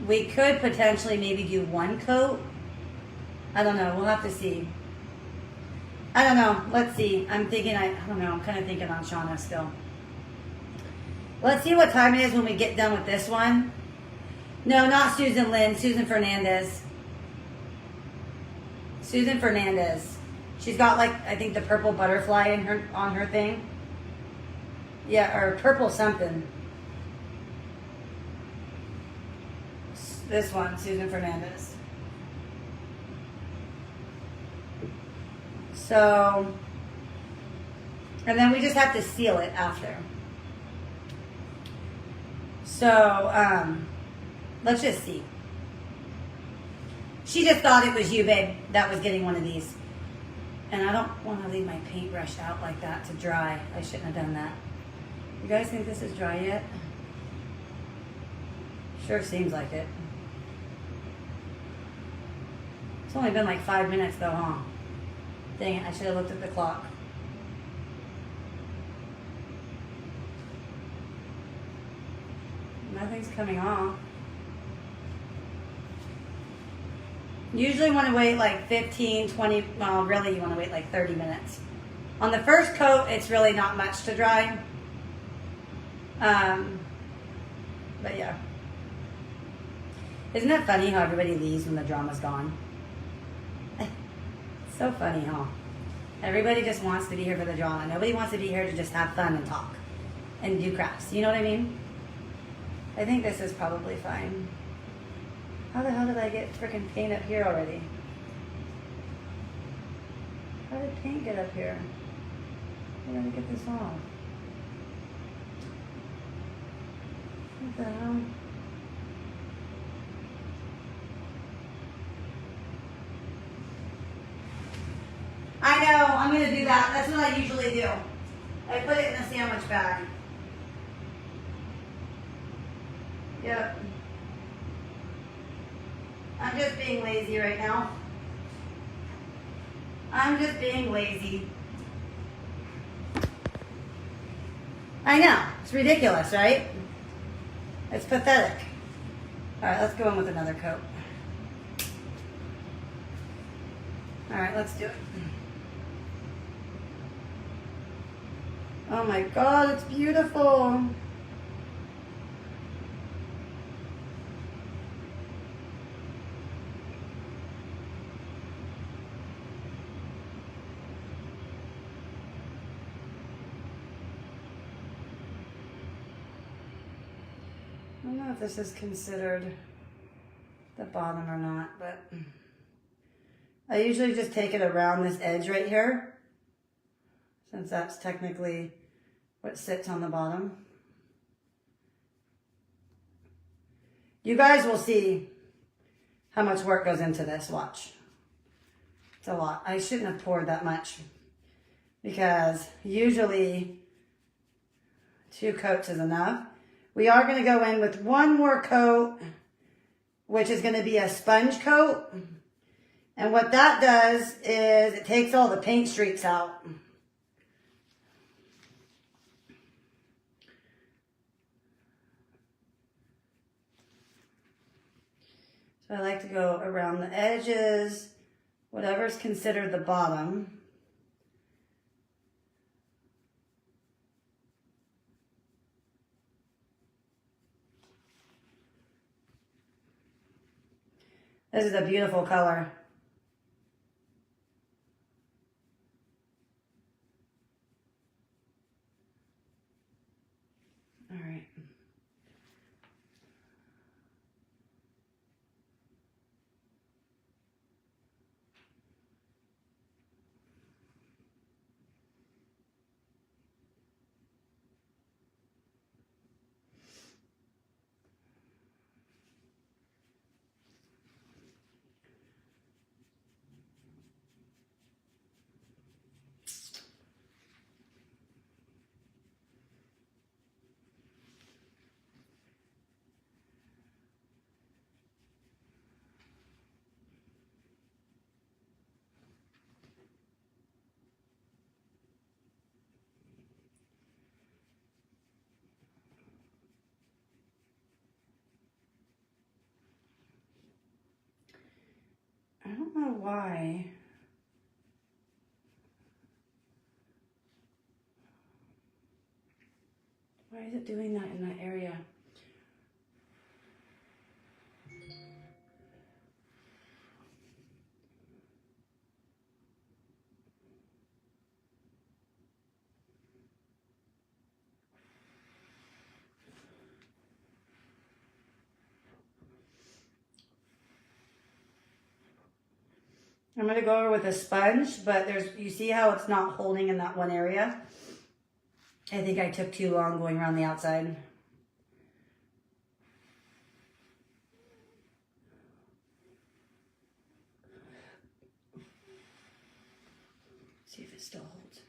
we could potentially maybe do one coat. I don't know. We'll have to see. I don't know. Let's see. I don't know. I'm kind of thinking on Shauna still. Let's see what time it is when we get done with this one. No, not Susan Lynn. Susan Fernandez. Susan Fernandez. She's got like, I think the purple butterfly on her thing. Yeah, or purple something. This one, Susan Fernandez. So, and then we just have to seal it after. So, let's just see. She just thought it was you, babe, that was getting one of these. And I don't want to leave my paintbrush out like that to dry. I shouldn't have done that. You guys think this is dry yet? Sure seems like it. It's only been like 5 minutes though, huh? Dang it, I should have looked at the clock. Nothing's coming off. Usually want to wait like 15, 20, well really you want to wait like 30 minutes. On the first coat, it's really not much to dry. But yeah. Isn't it funny how everybody leaves when the drama's gone? So funny, huh? Everybody just wants to be here for the drama. Nobody wants to be here to just have fun and talk and do crafts. You know what I mean? I think this is probably fine. How the hell did I get freaking paint up here already? How did paint get up here? I gotta get this off. What the hell? I know, I'm gonna do that. That's what I usually do. I put it in a sandwich bag. Yep. I'm just being lazy right now. I'm just being lazy. I know, it's ridiculous, right? It's pathetic. All right, let's go in with another coat. All right, let's do it. Oh my God, it's beautiful. I don't know if this is considered the bottom or not, but I usually just take it around this edge right here, since that's technically what sits on the bottom. You guys will see how much work goes into this, watch. It's a lot. I shouldn't have poured that much because usually 2 coats is enough. We are going to go in with one more coat, which is going to be a sponge coat. And what that does is it takes all the paint streaks out. So I like to go around the edges, whatever's considered the bottom. This is a beautiful color. All right. why. Why is it doing that in that area? I'm going to go over with a sponge, but you see how it's not holding in that one area? I think I took too long going around the outside. See if it still holds.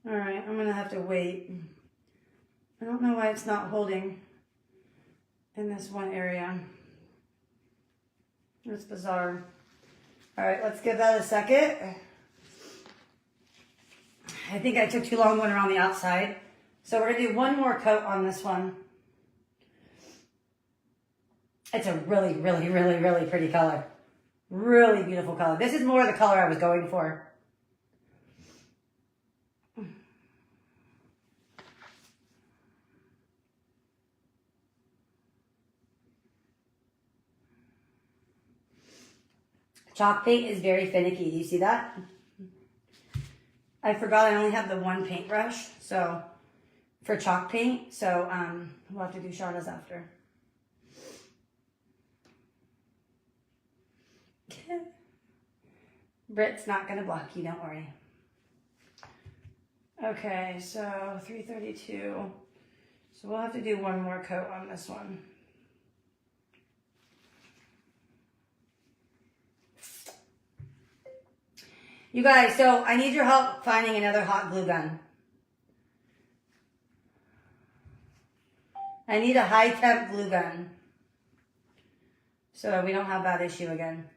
All right, I'm gonna have to wait. I don't know why it's not holding in this one area. It's bizarre. All right, let's give that a second. I think I took too long going around the outside. So we're gonna do one more coat on this one. It's a really, really, really, really pretty color. Really beautiful color. This is more the color I was going for. Chalk paint is very finicky. Do you see that? I forgot I only have the one paintbrush, so for chalk paint. So we'll have to do Shauna's after. Britt's not gonna block you, don't worry. Okay, so 332. So we'll have to do one more coat on this one. You guys, so I need your help finding another hot glue gun. I need a high temp glue gun so that we don't have that issue again.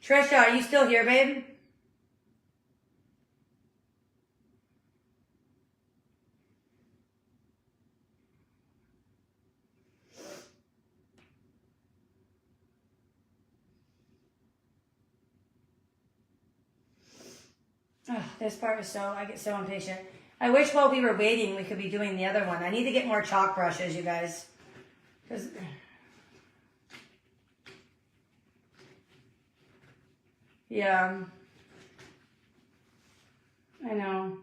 Trisha, are you still here, babe? Oh, this part is I get so impatient. I wish while we were waiting, we could be doing the other one. I need to get more chalk brushes, you guys. Yeah. I know.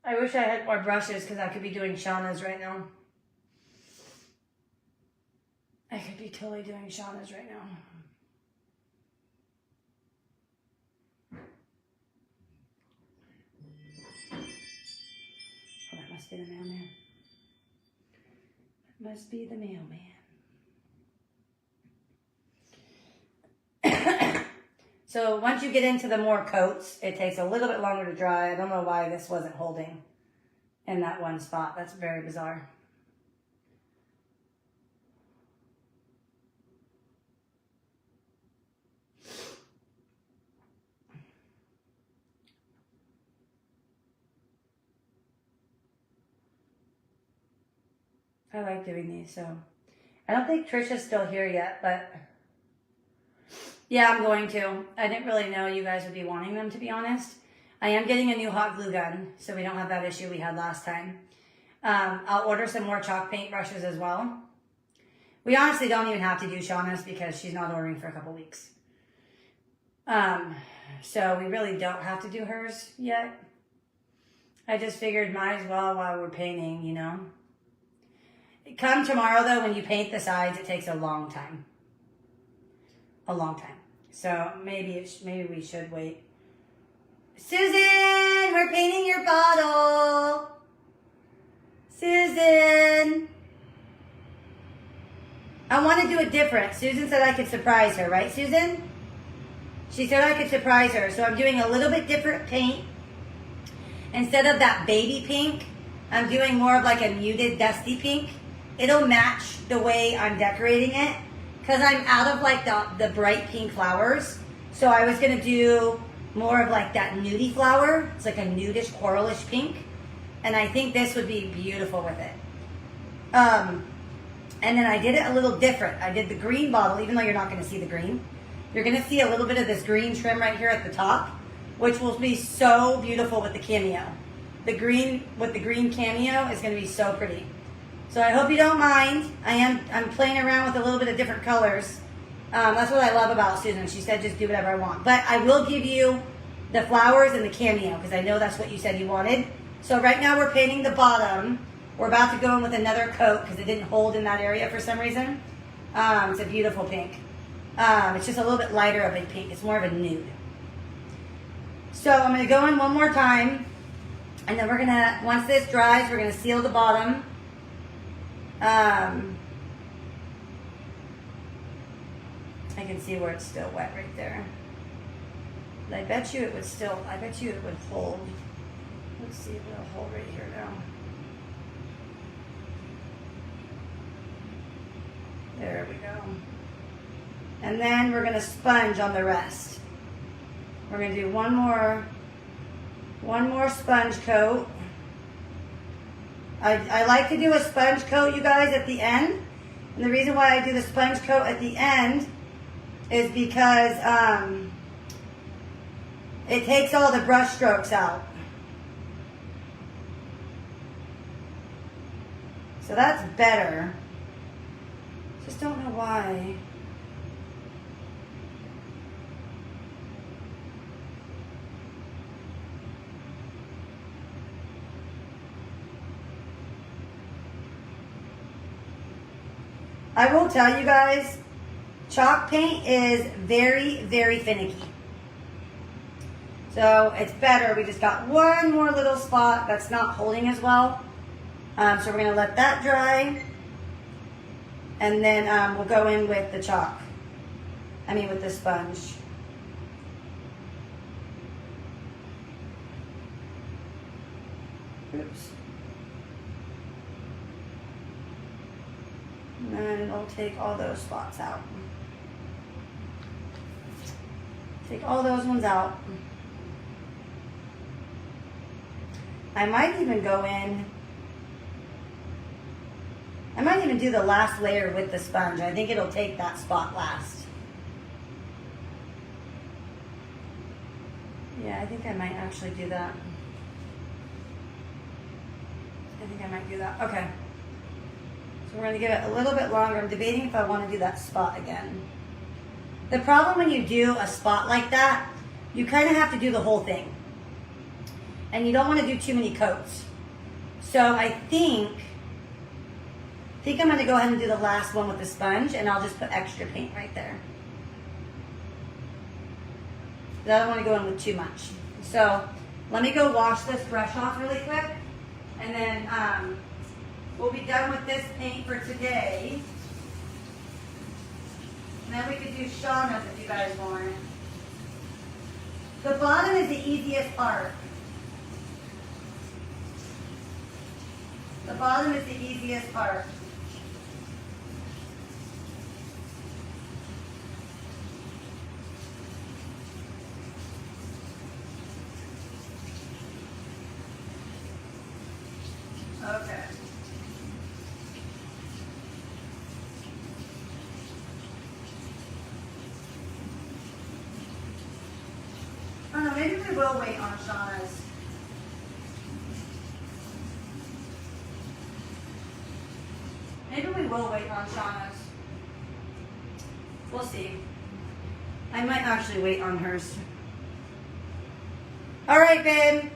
I wish I had more brushes because I could be doing Shauna's right now. I could be totally doing Shauna's right now. Oh, that must be the mailman. That must be the mailman. So once you get into the more coats, it takes a little bit longer to dry. I don't know why this wasn't holding in that one spot. That's very bizarre. I like doing these, so I don't think Trisha's still here yet, but yeah, I'm going to. I didn't really know you guys would be wanting them, to be honest. I am getting a new hot glue gun, so we don't have that issue we had last time. I'll order some more chalk paint brushes as well. We honestly don't even have to do Shauna's because she's not ordering for a couple weeks. So we really don't have to do hers yet. I just figured might as well while we're painting, you know. Come tomorrow, though, when you paint the sides, it takes a long time. A long time. So maybe we should wait. Susan, we're painting your bottle. Susan. I want to do it different. Susan said I could surprise her, right, Susan? She said I could surprise her. So I'm doing a little bit different paint. Instead of that baby pink, I'm doing more of like a muted dusty pink. It'll match the way I'm decorating it because I'm out of like the bright pink flowers. So I was going to do more of like that nudie flower. It's like a nudish, coralish pink. And I think this would be beautiful with it. And then I did it a little different. I did the green bottle, even though you're not going to see the green. You're going to see a little bit of this green trim right here at the top, which will be so beautiful with the cameo. The green with the green cameo is going to be so pretty. So I hope you don't mind. I'm playing around with a little bit of different colors. That's what I love about Susan. She said just do whatever I want. But I will give you the flowers and the cameo because I know that's what you said you wanted. So right now we're painting the bottom. We're about to go in with another coat because it didn't hold in that area for some reason. It's a beautiful pink. It's just a little bit lighter of a pink. It's more of a nude. So I'm going to go in one more time. And then we're going to, once this dries, we're going to seal the bottom. I can see where it's still wet right there. But I bet you it would hold. Let's see if it'll hold right here now. There we go. And then we're going to sponge on the rest. We're going to do one more sponge coat. I like to do a sponge coat, you guys, at the end. And the reason why I do the sponge coat at the end is because it takes all the brush strokes out. So that's better. Just don't know why. I will tell you guys, chalk paint is very, very finicky. So it's better. We just got one more little spot that's not holding as well. So we're going to let that dry. And then we'll go in with the chalk. With the sponge. Oops. And then it'll take all those spots out. Take all those ones out. I might even go in. I might even do the last layer with the sponge. I think it'll take that spot last. Yeah, I think I might actually do that. I think I might do that. Okay. So we're going to give it a little bit longer. I'm debating if I want to do that spot again. The problem when you do a spot like that, you kind of have to do the whole thing. And you don't want to do too many coats. So I think I'm going to go ahead and do the last one with the sponge, and I'll just put extra paint right there. I don't want to go in with too much. So let me go wash this brush off really quick, and then we'll be done with this paint for today. And then we could do Shauna's if you guys want. The bottom is the easiest part. The bottom is the easiest part. Okay. Oh no, maybe we will wait on Shauna's. Maybe we will wait on Shauna's. We'll see. I might actually wait on hers. All right, babe.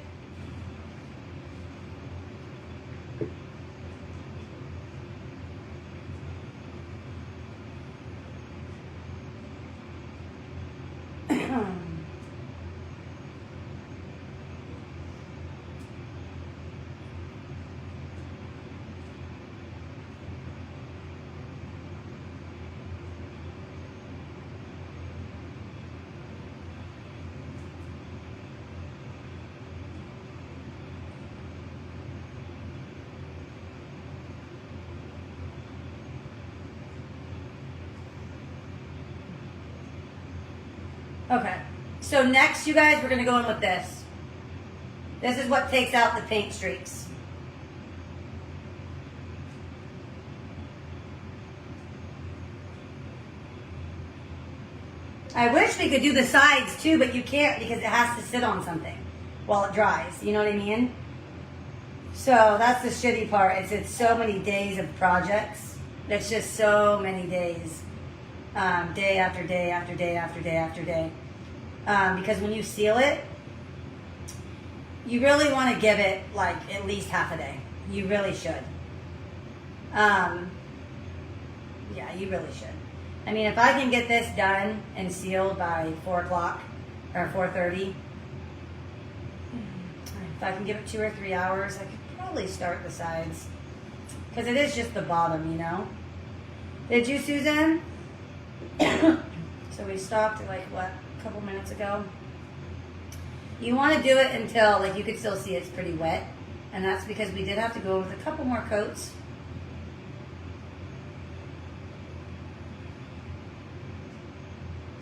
Okay. So next, you guys, we're going to go in with this. This is what takes out the paint streaks. I wish we could do the sides too, but you can't because it has to sit on something while it dries. You know what I mean? So that's the shitty part. It's so many days of projects. It's just so many days. Day after day after day after day after day. Because when you seal it, you really want to give it like at least half a day. You really should. Yeah, you really should. I mean, if I can get this done and sealed by 4 o'clock or 4:30, if I can give it 2 or 3 hours, I could probably start the sides. Because it is just the bottom, you know? Did you, Susan? So we stopped at like, what, a couple minutes ago? You want to do it until, like, you could still see it's pretty wet. And that's because we did have to go with a couple more coats.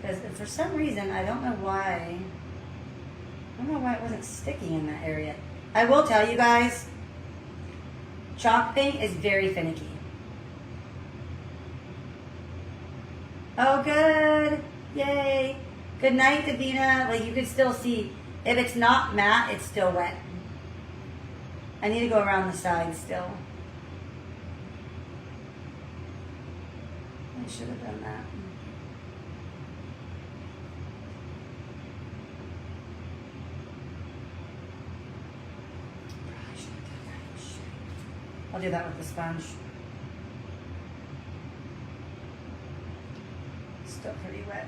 Because for some reason, I don't know why it wasn't sticking in that area. I will tell you guys, chalk paint is very finicky. Oh, good. Yay. Good night, Davina. Like, you can still see, if it's not matte, it's still wet. I need to go around the sides still. I should have done that. I'll do that with the sponge. Still pretty wet.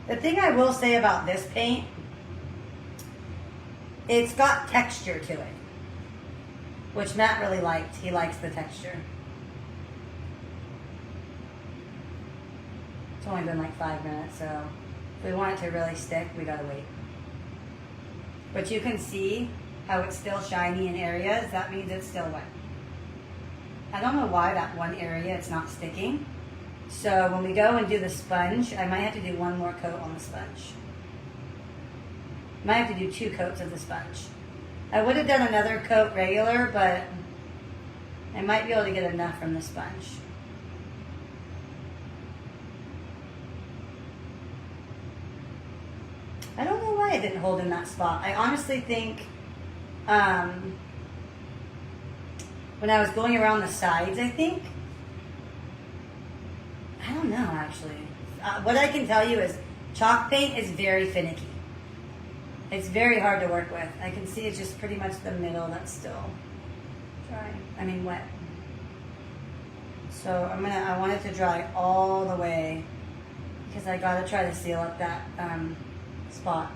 The thing I will say about this paint, it's got texture to it, which Matt really liked. He likes the texture. It's only been like 5 minutes, so if we want it to really stick, we gotta wait. But you can see how it's still shiny in areas. That means it's still wet. I don't know why that one area it's not sticking. So when we go and do the sponge, I might have to do one more coat on the sponge. Might have to do 2 coats of the sponge. I would have done another coat regular, but I might be able to get enough from the sponge. I don't know why it didn't hold in that spot. I honestly think when I was going around the sides, I don't know actually. What I can tell you is chalk paint is very finicky. It's very hard to work with. I can see it's just pretty much the middle that's still dry. I mean wet. So I want it to dry all the way because I gotta try to seal up that spot.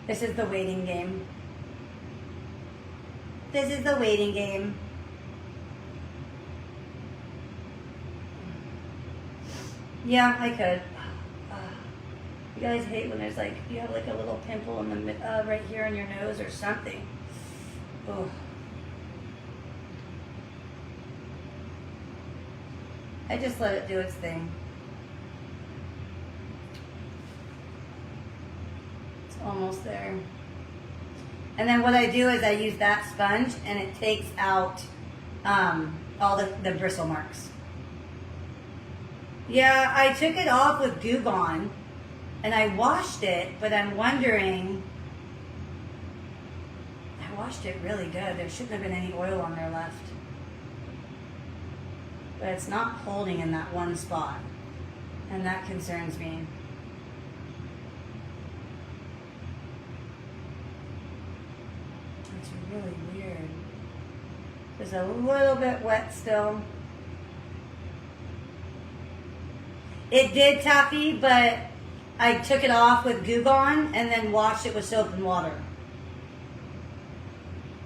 This is the waiting game. This is the waiting game. Yeah, I could. You guys hate when there's like, you have like a little pimple in the right here on your nose or something. Oh. I just let it do its thing. It's almost there. And then what I do is I use that sponge and it takes out all the bristle marks. Yeah, I took it off with Ughh on and I washed it, but I'm wondering, I washed it really good. There shouldn't have been any oil on there left. But it's not holding in that one spot, and that concerns me. It's really weird. It's a little bit wet still. It did, Taffy, but I took it off with Ughh on and then washed it with soap and water.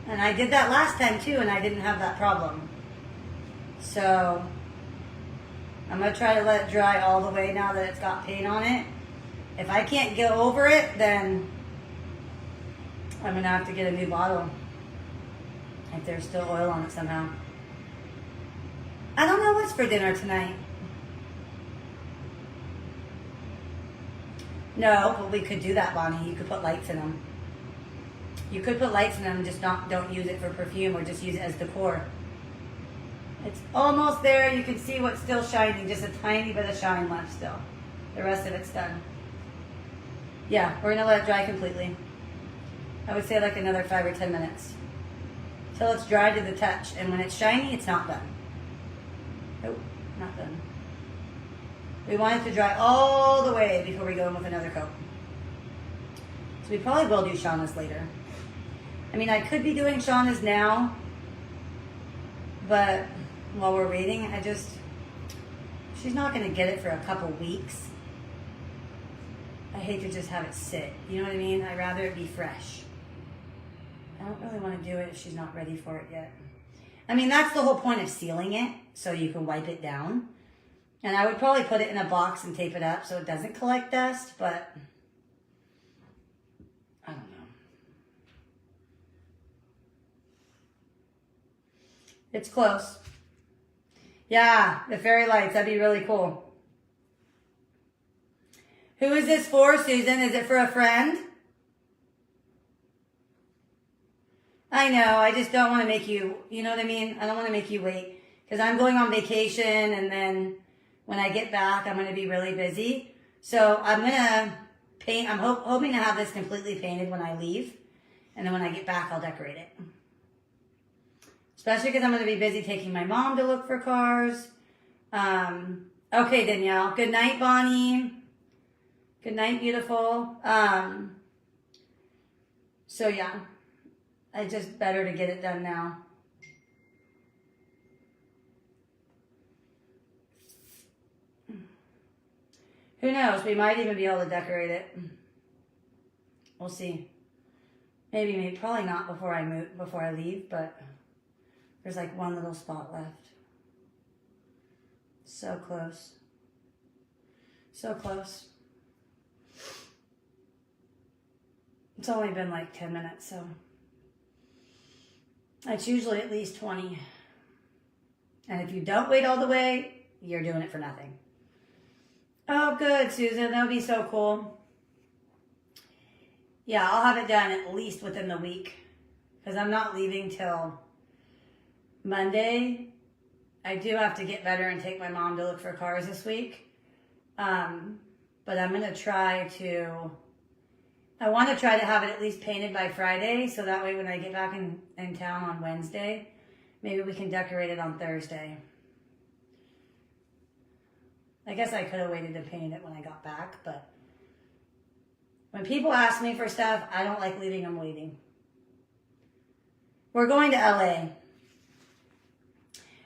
And I did that last time too, and I didn't have that problem. So I'm going to try to let it dry all the way now that it's got paint on it. If I can't get over it, then I'm going to have to get a new bottle if there's still oil on it somehow. I don't know what's for dinner tonight. No, but we could do that, Bonnie. You could put lights in them. You could put lights in them, just don't use it for perfume, or just use it as decor. It's almost there. You can see what's still shining, just a tiny bit of shine left still. The rest of it's done. Yeah, we're gonna let it dry completely. I would say like another 5 or 10 minutes. Till it's dry to the touch, and when it's shiny, it's not done. Nope, not done. We want it to dry all the way before we go in with another coat. So we probably will do Shauna's later. I mean, I could be doing Shauna's now, but while we're waiting, she's not going to get it for a couple weeks. I hate to just have it sit. You know what I mean? I'd rather it be fresh. I don't really want to do it if she's not ready for it yet. I mean, that's the whole point of sealing it, so you can wipe it down. And I would probably put it in a box and tape it up so it doesn't collect dust, but I don't know. It's close. Yeah, the fairy lights, that'd be really cool. Who is this for, Susan? Is it for a friend? I know, I just don't want to make you, you know what I mean? I don't want to make you wait. Because I'm going on vacation, and then when I get back, I'm going to be really busy. So I'm going to paint, I'm hoping to have this completely painted when I leave. And then when I get back, I'll decorate it. Especially because I'm going to be busy taking my mom to look for cars. Okay, Danielle. Good night, Bonnie. Good night, beautiful. So yeah, I just better to get it done now. Who knows? We might even be able to decorate it. We'll see. Maybe, probably not before I leave, but there's like one little spot left. So close. So close. It's only been like 10 minutes, so it's usually at least 20. And if you don't wait all the way, you're doing it for nothing. Oh, good, Susan. That would be so cool. Yeah, I'll have it done at least within the week, because I'm not leaving till Monday. I do have to get better and take my mom to look for cars this week. But I'm going to try to... I want to try to have it at least painted by Friday, so that way when I get back in town on Wednesday, maybe we can decorate it on Thursday. I guess I could have waited and painted it when I got back, but when people ask me for stuff, I don't like leaving them waiting. We're going to LA.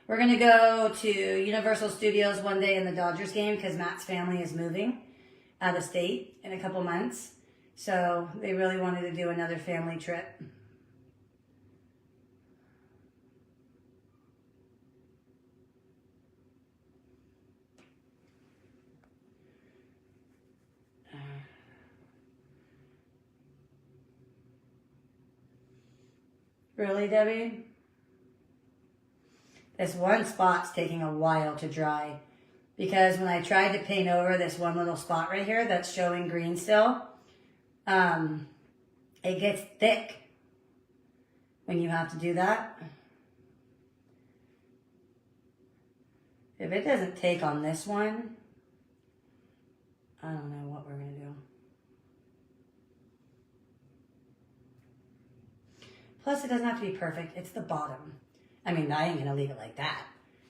We're going to go to Universal Studios one day in the Dodgers game because Matt's family is moving out of state in a couple months. So they really wanted to do another family trip. Really, Debbie? This one spot's taking a while to dry because when I tried to paint over this one little spot right here that's showing green still, it gets thick when you have to do that. If it doesn't take on this one, I don't know what we're going to do. Plus, it doesn't have to be perfect. It's the bottom. I mean, I ain't going to leave it like that.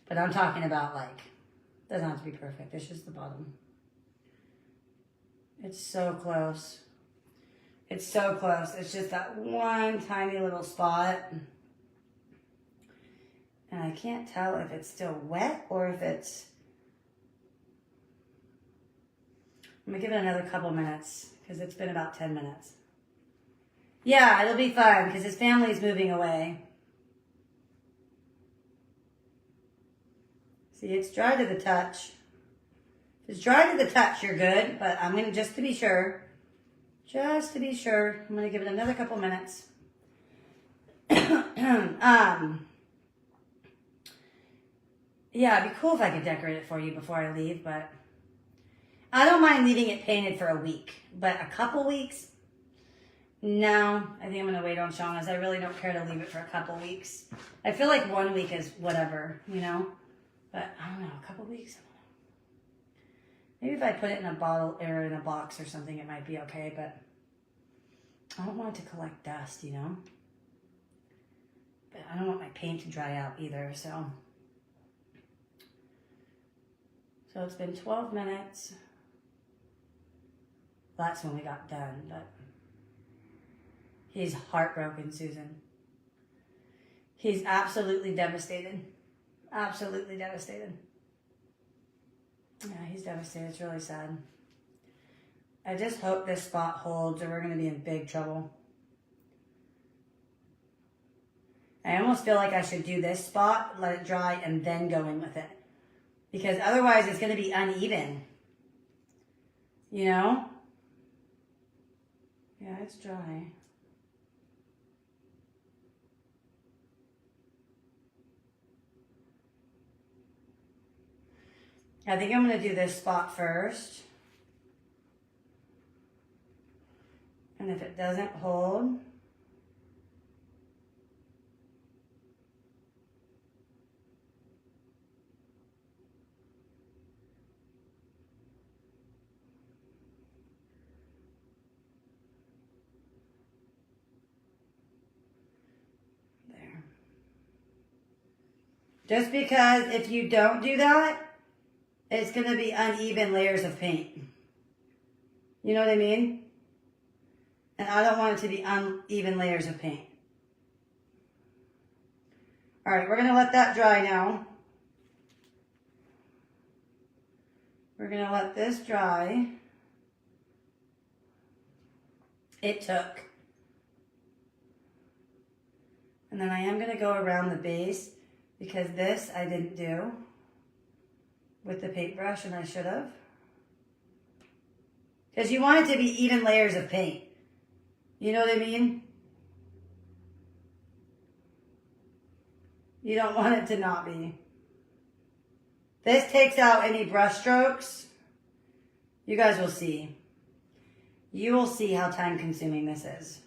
But I'm talking about, like, it doesn't have to be perfect. It's just the bottom. It's so close. It's so close. It's just that one tiny little spot. And I can't tell if it's still wet or if it's... I'm going to give it another couple minutes because it's been about 10 minutes. Yeah, it'll be fun because his family's moving away. See, it's dry to the touch. If it's dry to the touch, you're good. But I'm going to, just to be sure, Just to be sure. I'm going to give it another couple minutes. Yeah, it'd be cool if I could decorate it for you before I leave, but I don't mind leaving it painted for a week. But a couple weeks? No, I think I'm going to wait on Shauna's. I really don't care to leave it for a couple weeks. I feel like 1 week is whatever, you know? But I don't know, a couple weeks? Maybe if I put it in a bottle or in a box or something, it might be okay, but I don't want it to collect dust, you know? But I don't want my paint to dry out either, so. So it's been 12 minutes. That's when we got done, but he's heartbroken, Susan. He's absolutely devastated. Absolutely devastated. Yeah, he's devastated. It's really sad. I just hope this spot holds or we're going to be in big trouble. I almost feel like I should do this spot, let it dry, and then go in with it. Because otherwise it's going to be uneven. You know? Yeah, it's dry. I think I'm going to do this spot first. And if it doesn't hold, there. Just because if you don't do that, it's going to be uneven layers of paint. You know what I mean? And I don't want it to be uneven layers of paint. All right, we're going to let that dry now. We're going to let this dry. It took. And then I am going to go around the base because this I didn't do with the paintbrush, and I should have. Because you want it to be even layers of paint. You know what I mean? You don't want it to not be. This takes out any brush strokes. You guys will see. You will see how time consuming this is.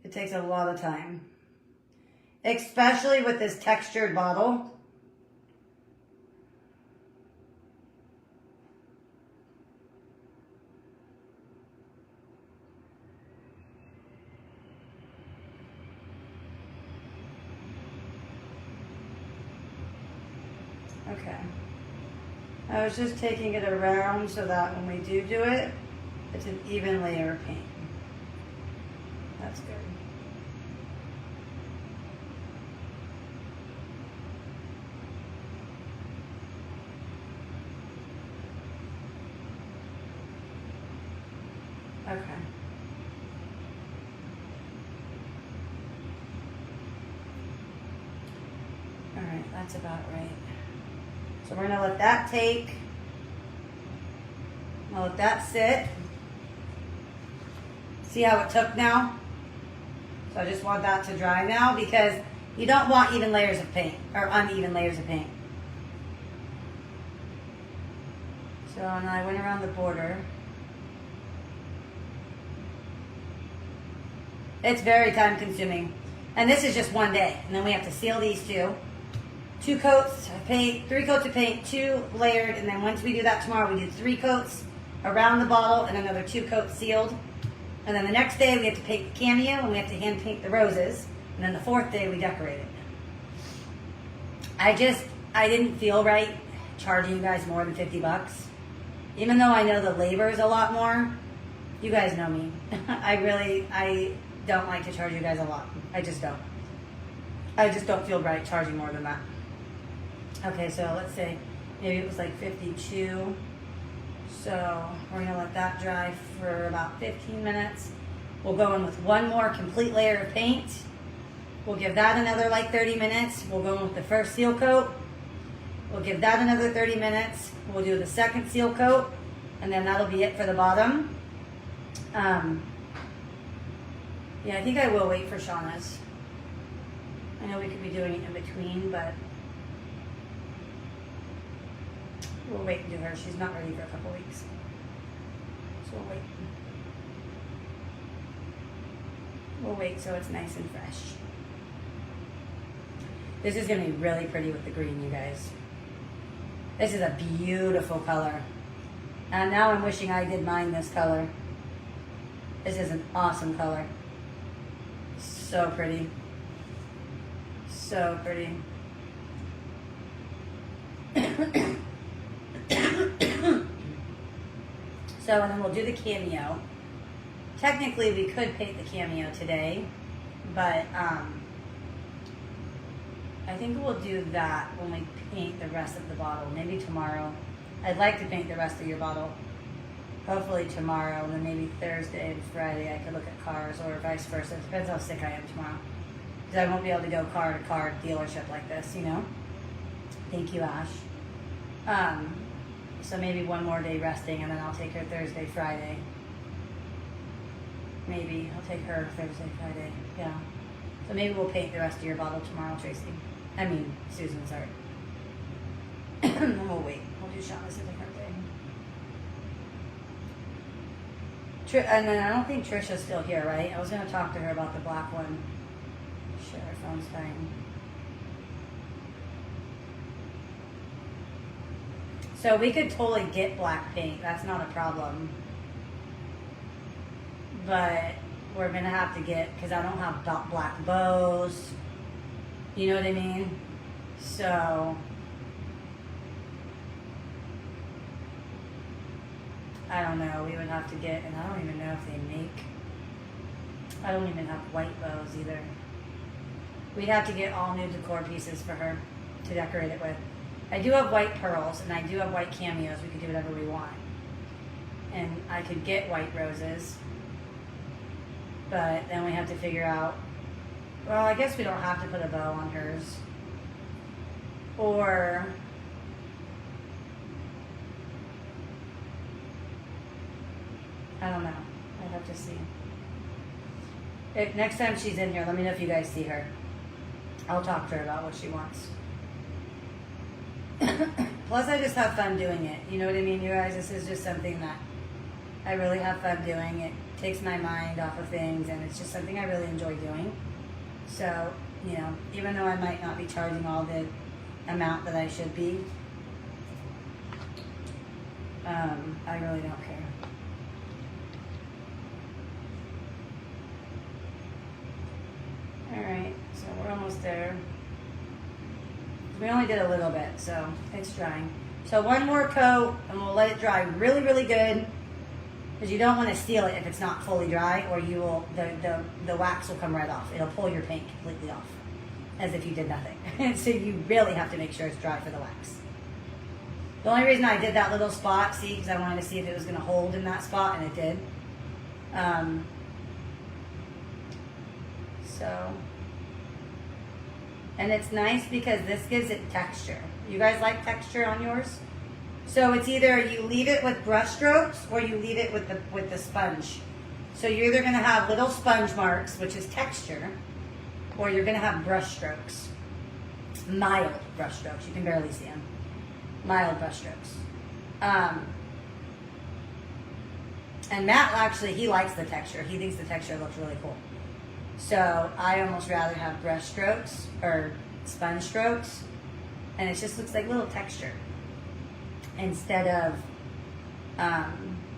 It takes a lot of time. Especially with this textured bottle. Okay. I was just taking it around so that when we do it, it's an even layer of paint. That's good. Okay. All right, that's about right. So we're gonna let that take. I'll let that sit. See how it took now? So I just want that to dry now because you don't want even layers of paint or uneven layers of paint. So and I went around the border. It's very time consuming. And this is just one day. And then we have to seal these two. 2 coats of paint, 3 coats of paint, 2 layered, and then once we do that tomorrow, we do 3 coats around the bottle and another 2 coats sealed. And then the next day we have to paint the cameo and we have to hand paint the roses. And then the 4th day we decorate it. I didn't feel right charging you guys more than 50 bucks. Even though I know the labor is a lot more, you guys know me. I don't like to charge you guys a lot. I just don't. I just don't feel right charging more than that. Okay, so let's say maybe it was like 52. So we're gonna let that dry for about 15 minutes. We'll go in with 1 more complete layer of paint. We'll give that another like 30 minutes. We'll go in with the first seal coat. We'll give that another 30 minutes. We'll do the second seal coat, and then that'll be it for the bottom. Yeah, I think I will wait for Shauna's. I know we could be doing it in between, but we'll wait and do her. She's not ready for a couple weeks. So we'll wait. We'll wait so it's nice and fresh. This is going to be really pretty with the green, you guys. This is a beautiful color. And now I'm wishing I did mine this color. This is an awesome color. So pretty. So pretty. So, and then we'll do the cameo. Technically, we could paint the cameo today, but I think we'll do that when we paint the rest of the bottle. Maybe tomorrow. I'd like to paint the rest of your bottle. Hopefully tomorrow, and then maybe Thursday and Friday I could look at cars, or vice versa. It depends how sick I am tomorrow. Because I won't be able to go car to car dealership like this, you know? Thank you, Ash. So maybe one more day resting, and then I'll take her Thursday, Friday. Maybe I'll take her Thursday, Friday. Yeah. So maybe we'll paint the rest of your bottle tomorrow, Tracy. I mean, Susan, sorry. And we'll wait. We'll do Shauna's a different thing. And then I don't think Trisha's still here, right? I was going to talk to her about the black one. Shit, her phone's dying. So we could totally get black paint. That's not a problem. But we're going to have to get, because I don't have black bows. You know what I mean? So I don't know. We would have to get, and I don't even know if they make, I don't even have white bows either. We'd have to get all new decor pieces for her to decorate it with. I do have white pearls, and I do have white cameos. We could do whatever we want. And I could get white roses. But then we have to figure out, well, I guess we don't have to put a bow on hers. Or I don't know. I'd have to see. Next time she's in here, let me know if you guys see her. I'll talk to her about what she wants. Plus, I just have fun doing it. You know what I mean, you guys? This is just something that I really have fun doing. It takes my mind off of things, and it's just something I really enjoy doing. So, you know, even though I might not be charging all the amount that I should be, I really don't care. Alright, so we're almost there. We only did a little bit, so it's drying. So one more coat, and we'll let it dry really, really good. Because you don't want to steal it if it's not fully dry, or you will the wax will come right off. It'll pull your paint completely off, as if you did nothing. So you really have to make sure it's dry for the wax. The only reason I did that little spot, see, because I wanted to see if it was going to hold in that spot, and it did. And it's nice because this gives it texture. You guys like texture on yours? So it's either you leave it with brush strokes or you leave it with the sponge. So you're either going to have little sponge marks, which is texture, or you're going to have brush strokes. Mild brush strokes. You can barely see them. Mild brush strokes. And Matt actually, he likes the texture. He thinks the texture looks really cool. So I almost rather have brush strokes or sponge strokes, and it just looks like little texture instead of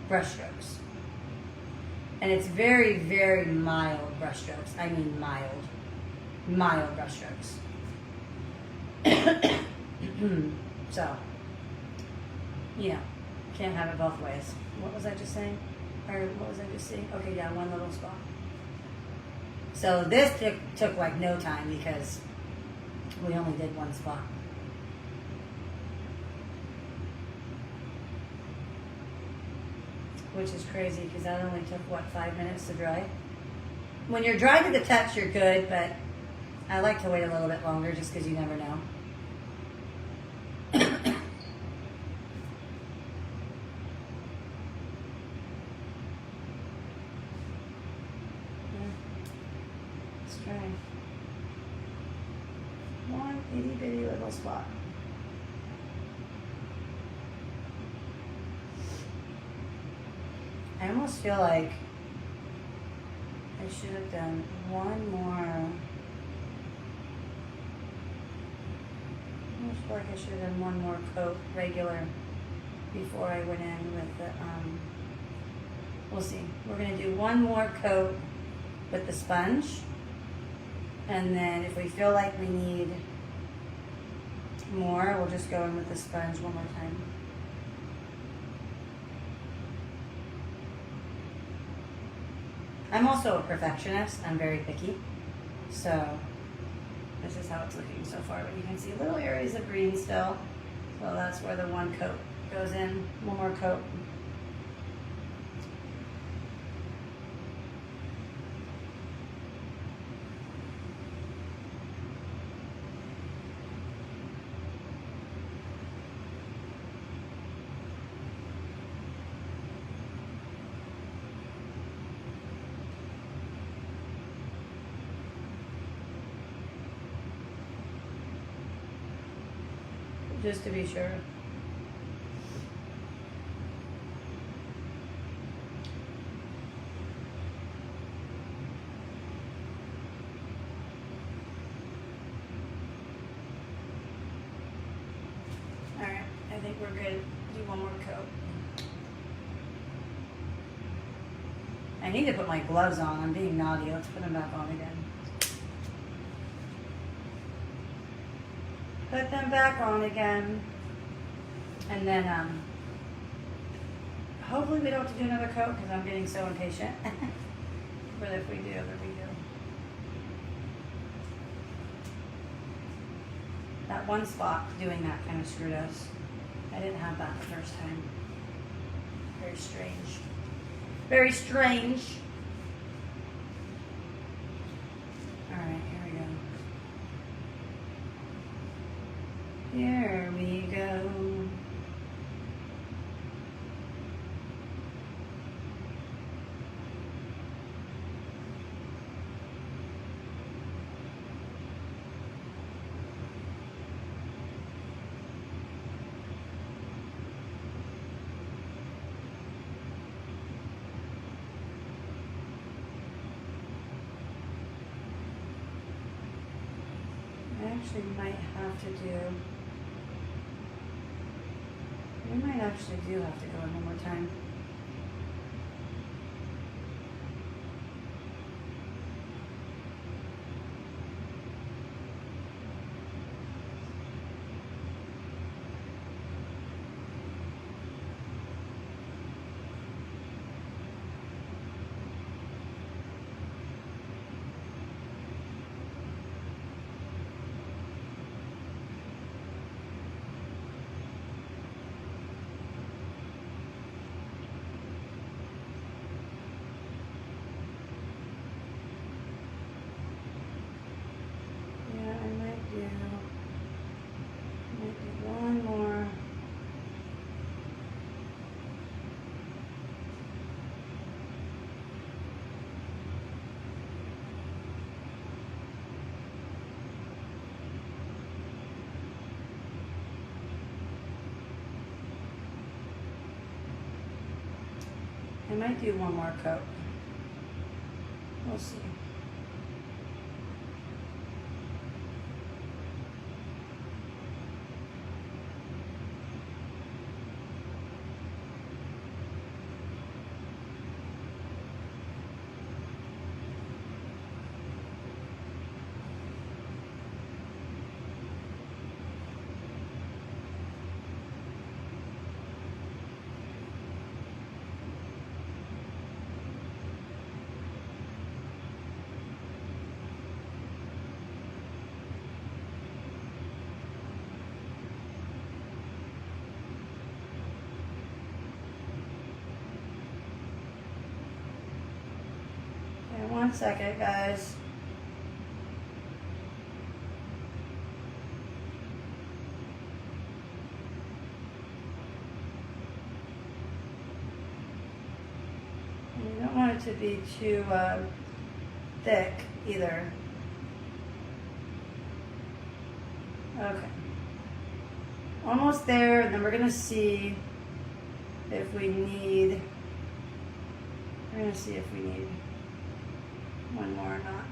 brush strokes. And it's very, very mild brush strokes. I mean mild brush strokes. So, you know, can't have it both ways. What was I just saying? Or what was I just saying? Okay, yeah, one little spot. So this took like no time because we only did one spot. Which is crazy because that only took, what, 5 minutes to dry? When you're dry to the touch, you're good, but I like to wait a little bit longer just because you never know. try. One itty bitty little spot. I almost feel like I should have done one more. I almost feel like I should have done one more coat regular before I went in with the, we'll see. We're gonna do one more coat with the sponge. And then if we feel like we need more, we'll just go in with the sponge one more time. I'm also a perfectionist. I'm very picky. So this is how it's looking so far. But you can see little areas of green still. So that's where the one coat goes in. One more coat. Just to be sure. All right, I think we're good. Do one more coat. I need to put my gloves on. I'm being naughty. Let's put them back on again. Put them back on again. And then hopefully we don't have to do another coat because I'm getting so impatient. But if we do, then we do. That one spot doing that kind of screwed us. I didn't have that the first time. Very strange. Very strange. All right, here we go. Here we go. I actually might have to do. We might actually do have to go in one more time. One more. I might do one more coat. We'll see. Okay, 1 second, guys. And you don't want it to be too thick either. Okay. Almost there, and then we're gonna see if we need, one more or not.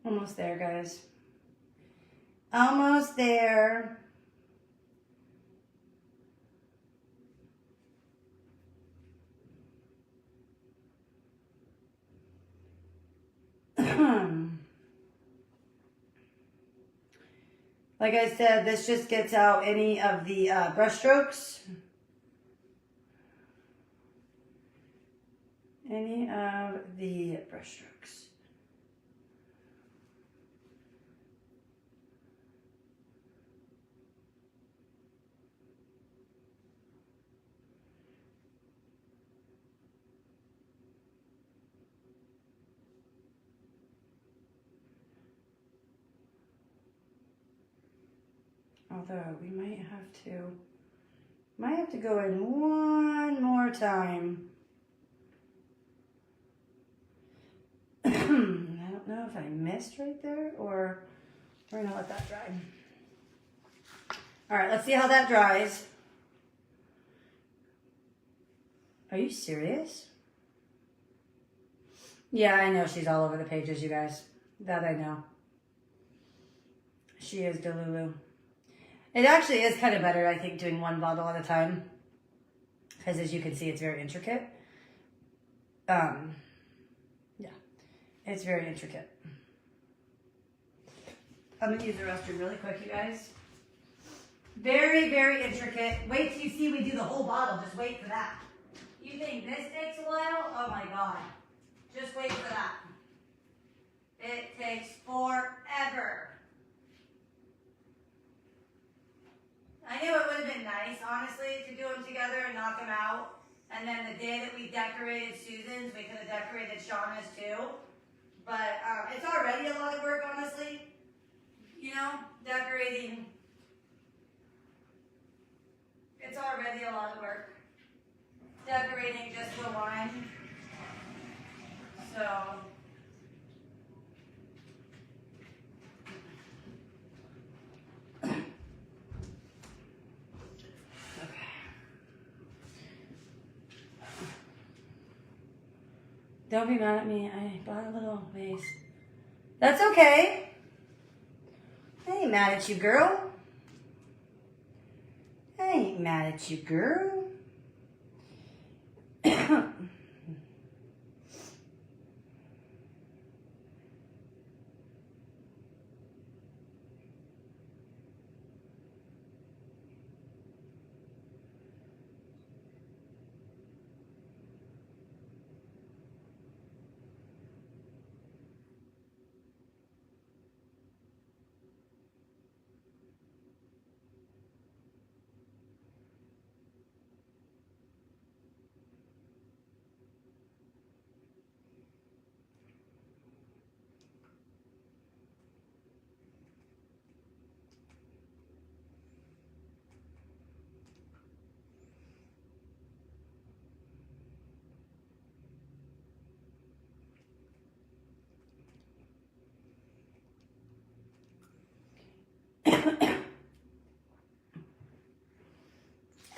Almost there, guys. Almost there. Like I said, this just gets out any of the brush strokes. Any of the brush strokes. Although we might have to go in one more time. I don't know if I missed right there, or we're gonna let that dry. All right, let's see how that dries. Are you serious? Yeah, I know she's all over the pages, you guys. That I know. She is Delulu. It actually is kind of better, I think, doing one bottle at a time. Because as you can see, it's very intricate. Yeah, it's very intricate. I'm going to use the restroom really quick, you guys. Very, very intricate. Wait till you see we do the whole bottle. Just wait for that. You think this takes a while? Oh my God. Just wait for that. It takes forever. I knew it would have been nice, honestly, to do them together and knock them out. And then the day that we decorated Susan's, we could have decorated Shauna's too. But it's already a lot of work, honestly. You know, decorating. It's already a lot of work. Decorating just the one. So. Don't be mad at me. I bought a little vase. That's okay. I ain't mad at you, girl. I ain't mad at you, girl.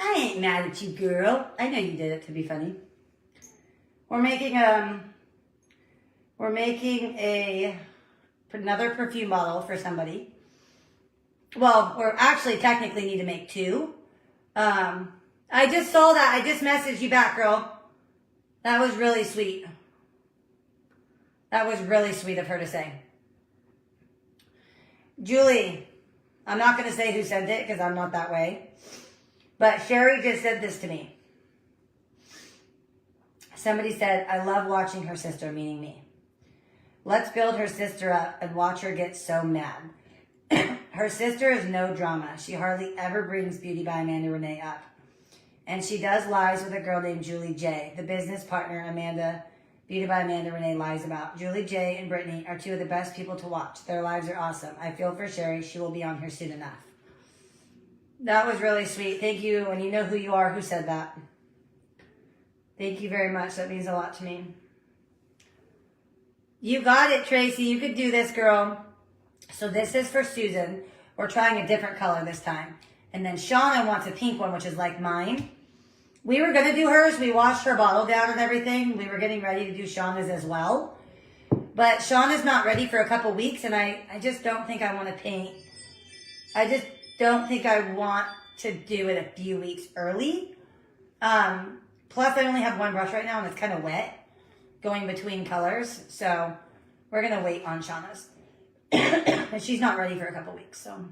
I ain't mad at you, girl. I know you did it to be funny. We're making another perfume bottle for somebody. Well, we're actually technically need to make two. I just saw that. I just messaged you back, girl. That was really sweet. That was really sweet of her to say. Julie, I'm not going to say who sent it because I'm not that way. But Sherry just said this to me. Somebody said, I love watching her sister, meaning me. Let's build her sister up and watch her get so mad. Her sister is no drama. She hardly ever brings Beauty by Amanda Renee up. And she does lives with a girl named Julie J. The business partner Amanda, Beauty by Amanda Renee lies about. Julie J and Brittany are two of the best people to watch. Their lives are awesome. I feel for Sherry. She will be on here soon enough. That was really sweet. Thank you. And you know who you are who said that. Thank you very much. That means a lot to me. You got it, Tracy. You could do this, girl. So this is for Susan. We're trying a different color this time. And then Shauna wants a pink one, which is like mine. We were going to do hers. We washed her bottle down and everything. We were getting ready to do Shauna's as well. But Shauna's not ready for a couple weeks, and I just don't think I want to paint. I just don't think I want to do it a few weeks early. Plus, I only have one brush right now, and it's kind of wet going between colors. So we're going to wait on Shauna's. And she's not ready for a couple weeks, so.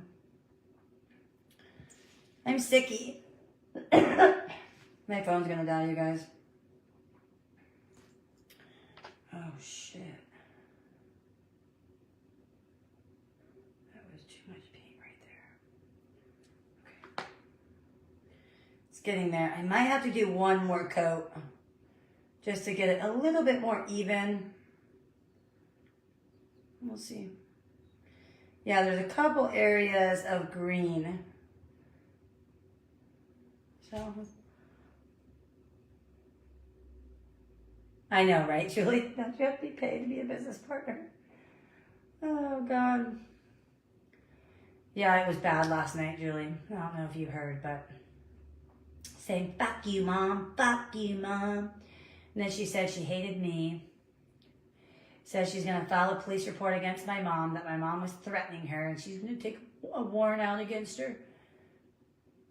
I'm sicky. My phone's going to die, you guys. Oh, shit. That was too much paint right there. Okay. It's getting there. I might have to do one more coat just to get it a little bit more even. We'll see. Yeah, there's a couple areas of green. So, I know, right, Julie? Don't you have to be paid to be a business partner? Oh, God. Yeah, it was bad last night, Julie. I don't know if you heard, but saying, fuck you, Mom. Fuck you, Mom. And then she said she hated me. Says she's going to file a police report against my mom, that my mom was threatening her, and she's going to take a warrant out against her.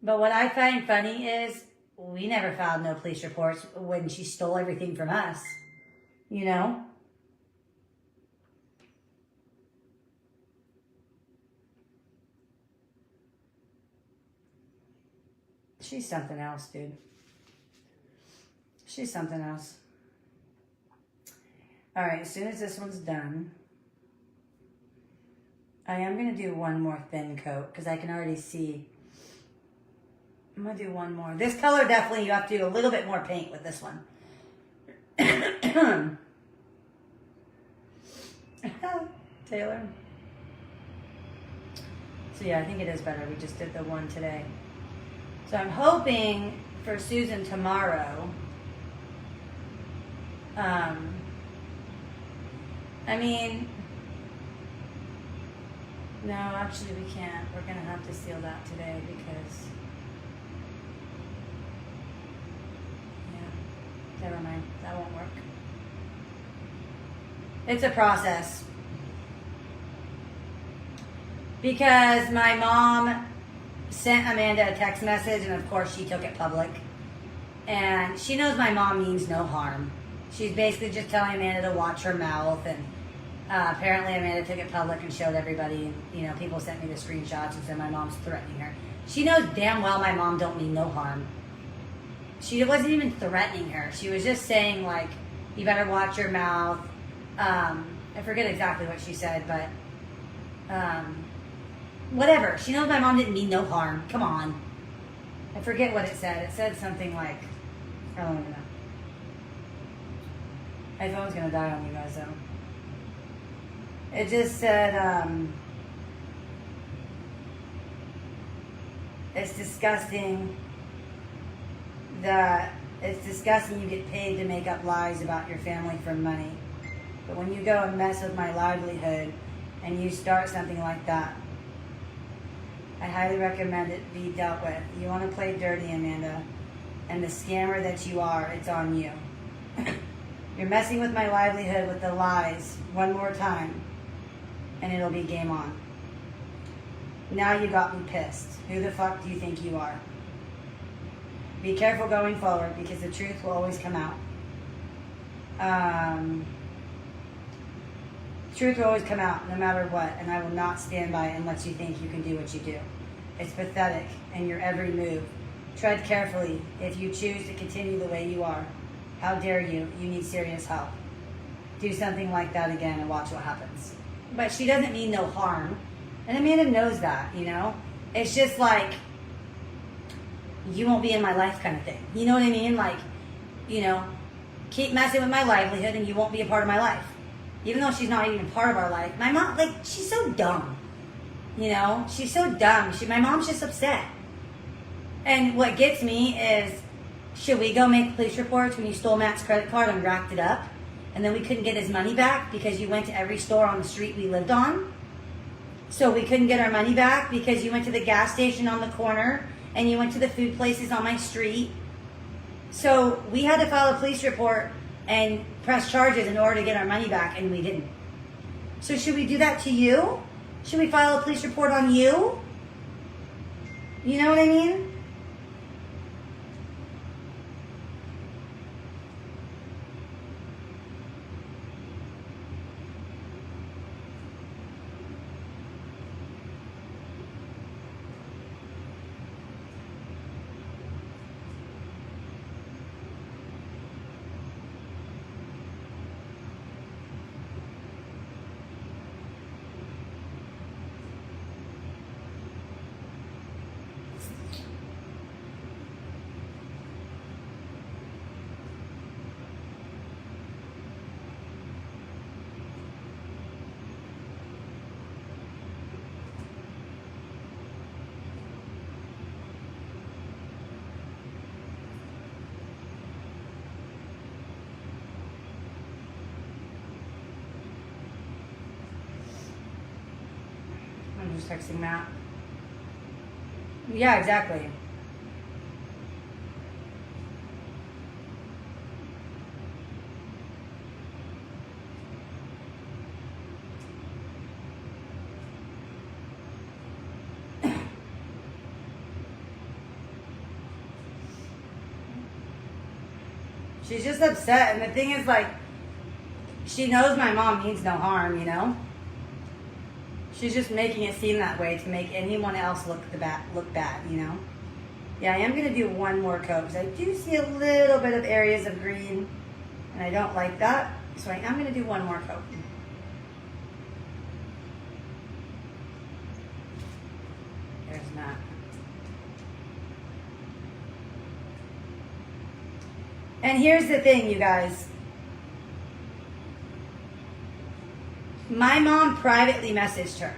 But what I find funny is we never filed no police reports when she stole everything from us. You know? She's something else, dude. She's something else. All right, as soon as this one's done, I am going to do one more thin coat because I can already see. I'm going to do one more. This color, definitely, you have to do a little bit more paint with this one. Taylor. So, yeah, I think it is better. We just did the one today. So, I'm hoping for Susan tomorrow. I mean, no, actually we can't. We're going to have to seal that today because, yeah, never mind. That won't work. It's a process. Because my mom sent Amanda a text message, and of course she took it public. And she knows my mom means no harm. She's basically just telling Amanda to watch her mouth, and apparently Amanda took it public and showed everybody. You know, people sent me the screenshots and said my mom's threatening her. She knows damn well my mom don't mean no harm. She wasn't even threatening her. She was just saying, like, you better watch your mouth. I forget exactly what she said, but whatever. She knows my mom didn't mean no harm. Come on. I forget what it said. It said something like, I don't even know. My phone's gonna die on you guys, though. It just said, it's disgusting that it's disgusting you get paid to make up lies about your family for money. But when you go and mess with my livelihood and you start something like that, I highly recommend it be dealt with. You want to play dirty, Amanda, and the scammer that you are, it's on you. You're messing with my livelihood with the lies one more time, and it'll be game on. Now you got me pissed. Who the fuck do you think you are? Be careful going forward, because the truth will always come out. Truth will always come out, no matter what, and I will not stand by it unless you think you can do what you do. It's pathetic, and your every move. Tread carefully if you choose to continue the way you are. How dare you? You need serious help. Do something like that again and watch what happens. But she doesn't mean no harm. And Amanda knows that, you know? It's just like, you won't be in my life kind of thing. You know what I mean? Like, you know, keep messing with my livelihood and you won't be a part of my life. Even though she's not even part of our life. My mom, like, she's so dumb. You know, she's so dumb. My mom's just upset. And what gets me is, should we go make police reports when you stole Matt's credit card and racked it up? And then we couldn't get his money back because you went to every store on the street we lived on? So we couldn't get our money back because you went to the gas station on the corner and you went to the food places on my street. So we had to file a police report and press charges in order to get our money back, and we didn't. So should we do that to you? Should we file a police report on you? You know what I mean? I'm just texting Matt. Yeah, exactly. She's just upset, and the thing is, like, she knows my mom means no harm, you know? She's just making it seem that way to make anyone else look bad, you know? Yeah, I am going to do one more coat, because I do see a little bit of areas of green, and I don't like that, so I am going to do one more coat. There's Matt. And here's the thing, you guys. My mom privately messaged her.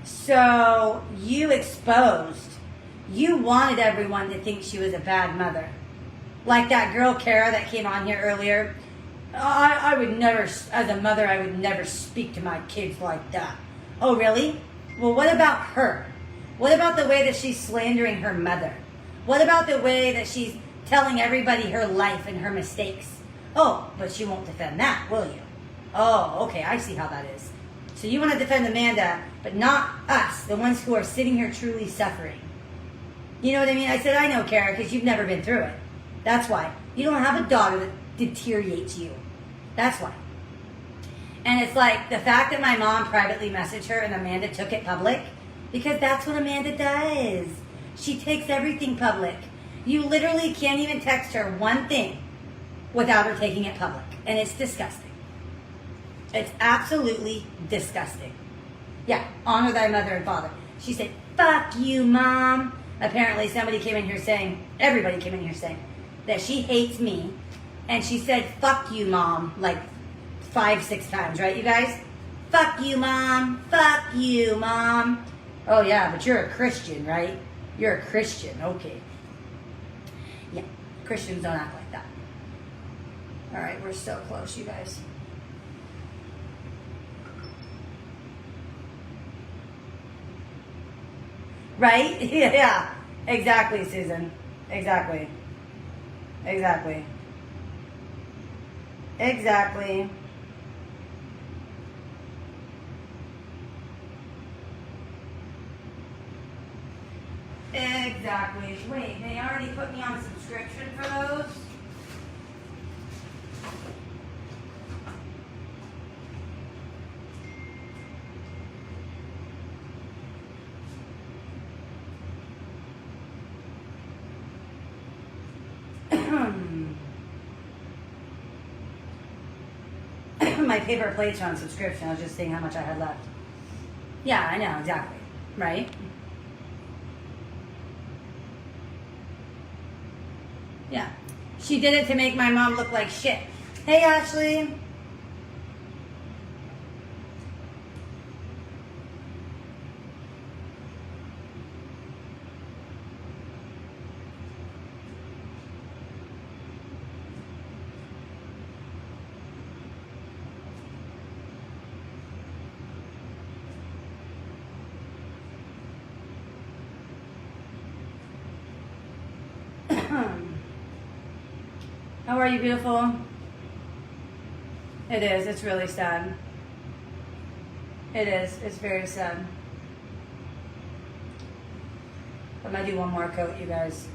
So you exposed. You wanted everyone to think she was a bad mother. Like that girl, Kara, that came on here earlier. I would never, as a mother, I would never speak to my kids like that. Oh, really? Well, what about her? What about the way that she's slandering her mother? What about the way that she's telling everybody her life and her mistakes? Oh, but she won't defend that, will you? Oh, okay, I see how that is. So you want to defend Amanda, but not us, the ones who are sitting here truly suffering. You know what I mean? I said, I know, Kara, because you've never been through it. That's why. You don't have a daughter that deteriorates you. That's why. And it's like the fact that my mom privately messaged her and Amanda took it public, because that's what Amanda does. She takes everything public. You literally can't even text her one thing without her taking it public. And it's disgusting. It's absolutely disgusting. Yeah, honor thy mother and father. She said, fuck you, Mom. Apparently somebody came in here saying, everybody came in here saying, that she hates me. And she said, fuck you, Mom, like 5-6 times, right, you guys? Fuck you, Mom. Fuck you, Mom. Oh, yeah, but you're a Christian, right? You're a Christian, okay. Yeah, Christians don't act like that. All right, we're so close, you guys. Right? Yeah, exactly, Susan. Exactly. Exactly. Exactly. Exactly. Wait, they already put me on a subscription for those? My paper plates are on subscription. I was just seeing how much I had left. Yeah, I know, exactly. Right? Yeah. She did it to make my mom look like shit. Hey, Ashley. How are you, beautiful? It is. It's really sad. It is. It's very sad. I'm going to do one more coat, you guys.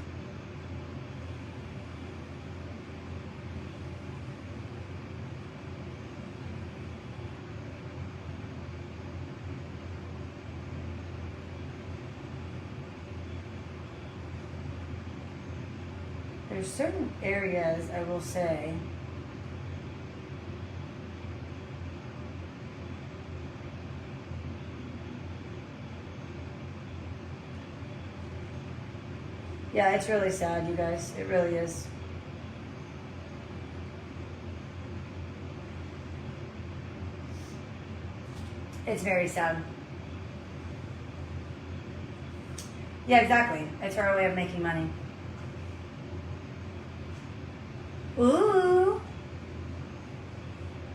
There's certain areas, I will say, yeah, it's really sad, you guys. It really is. It's very sad. Yeah, exactly. It's her way of making money. Ooh.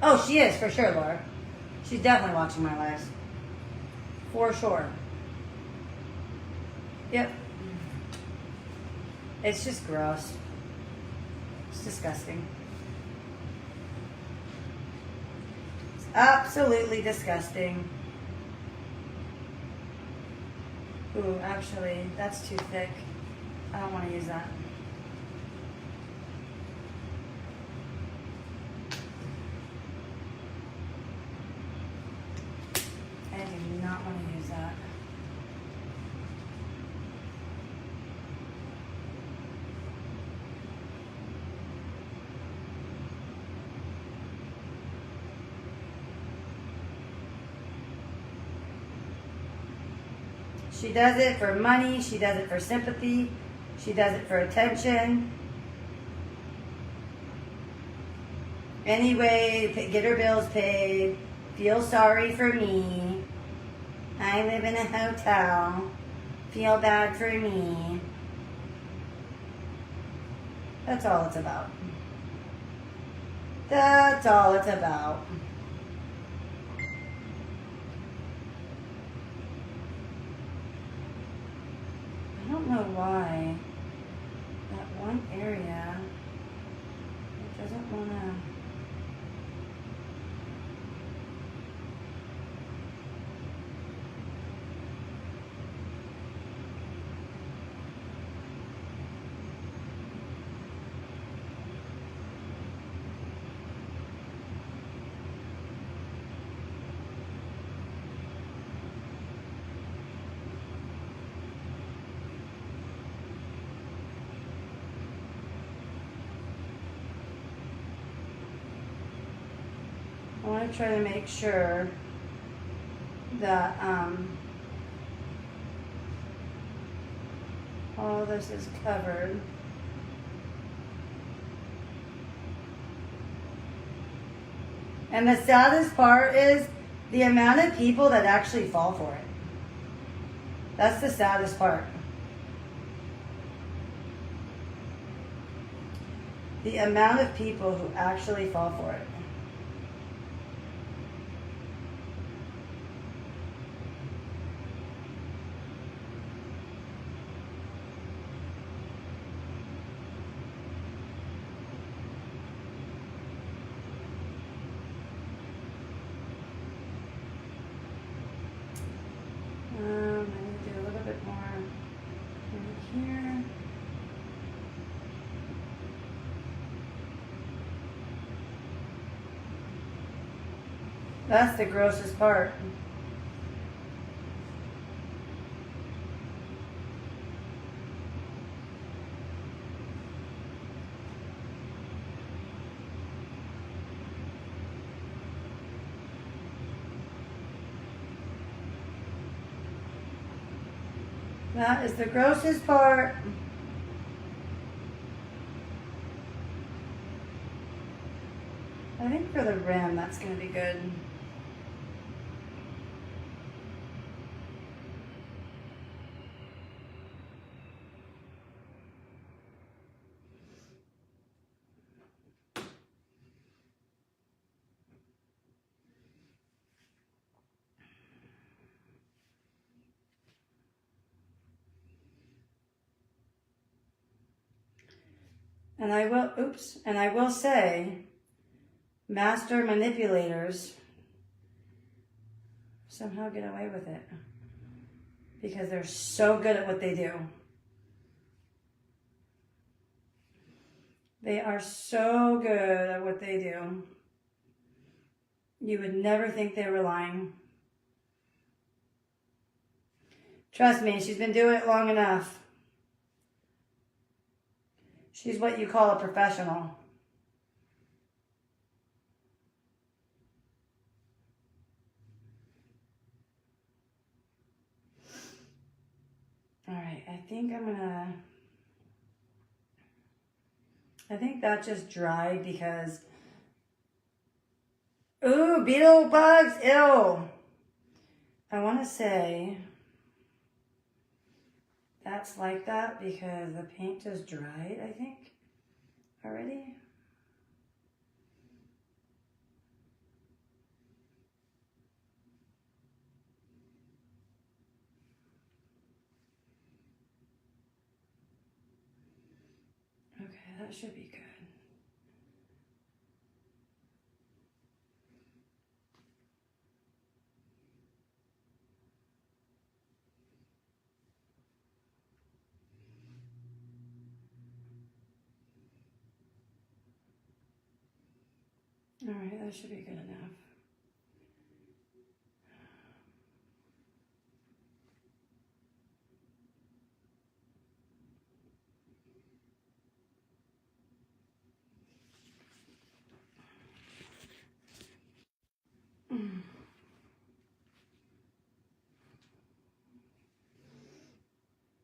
Oh, she is, for sure, Laura. She's definitely watching my lives. For sure. Yep. It's just gross. It's disgusting. It's absolutely disgusting. Ooh, actually, that's too thick. I don't want to use that. I do not want to use that. She does it for money. She does it for sympathy. She does it for attention. Anyway, get her bills paid. Feel sorry for me. I live in a hotel. Feel bad for me. That's all it's about. That's all it's about. I don't know why that one area it doesn't want to. I want to try to make sure that all this is covered. And the saddest part is the amount of people that actually fall for it. That's the saddest part. The amount of people who actually fall for it. I need to do a little bit more in here. That's the grossest part. That is the grossest part. I think for the rim, that's going to be good. And I will say, master manipulators somehow get away with it because they're so good at what they do. They are so good at what they do. You would never think they were lying. Trust me, she's been doing it long enough. She's what you call a professional. All right, I think that just dried because, ooh, beetle bugs, ew. I want to say that's like that because the paint just dried, I think, already. Okay, that should be good. All right, that should be good enough.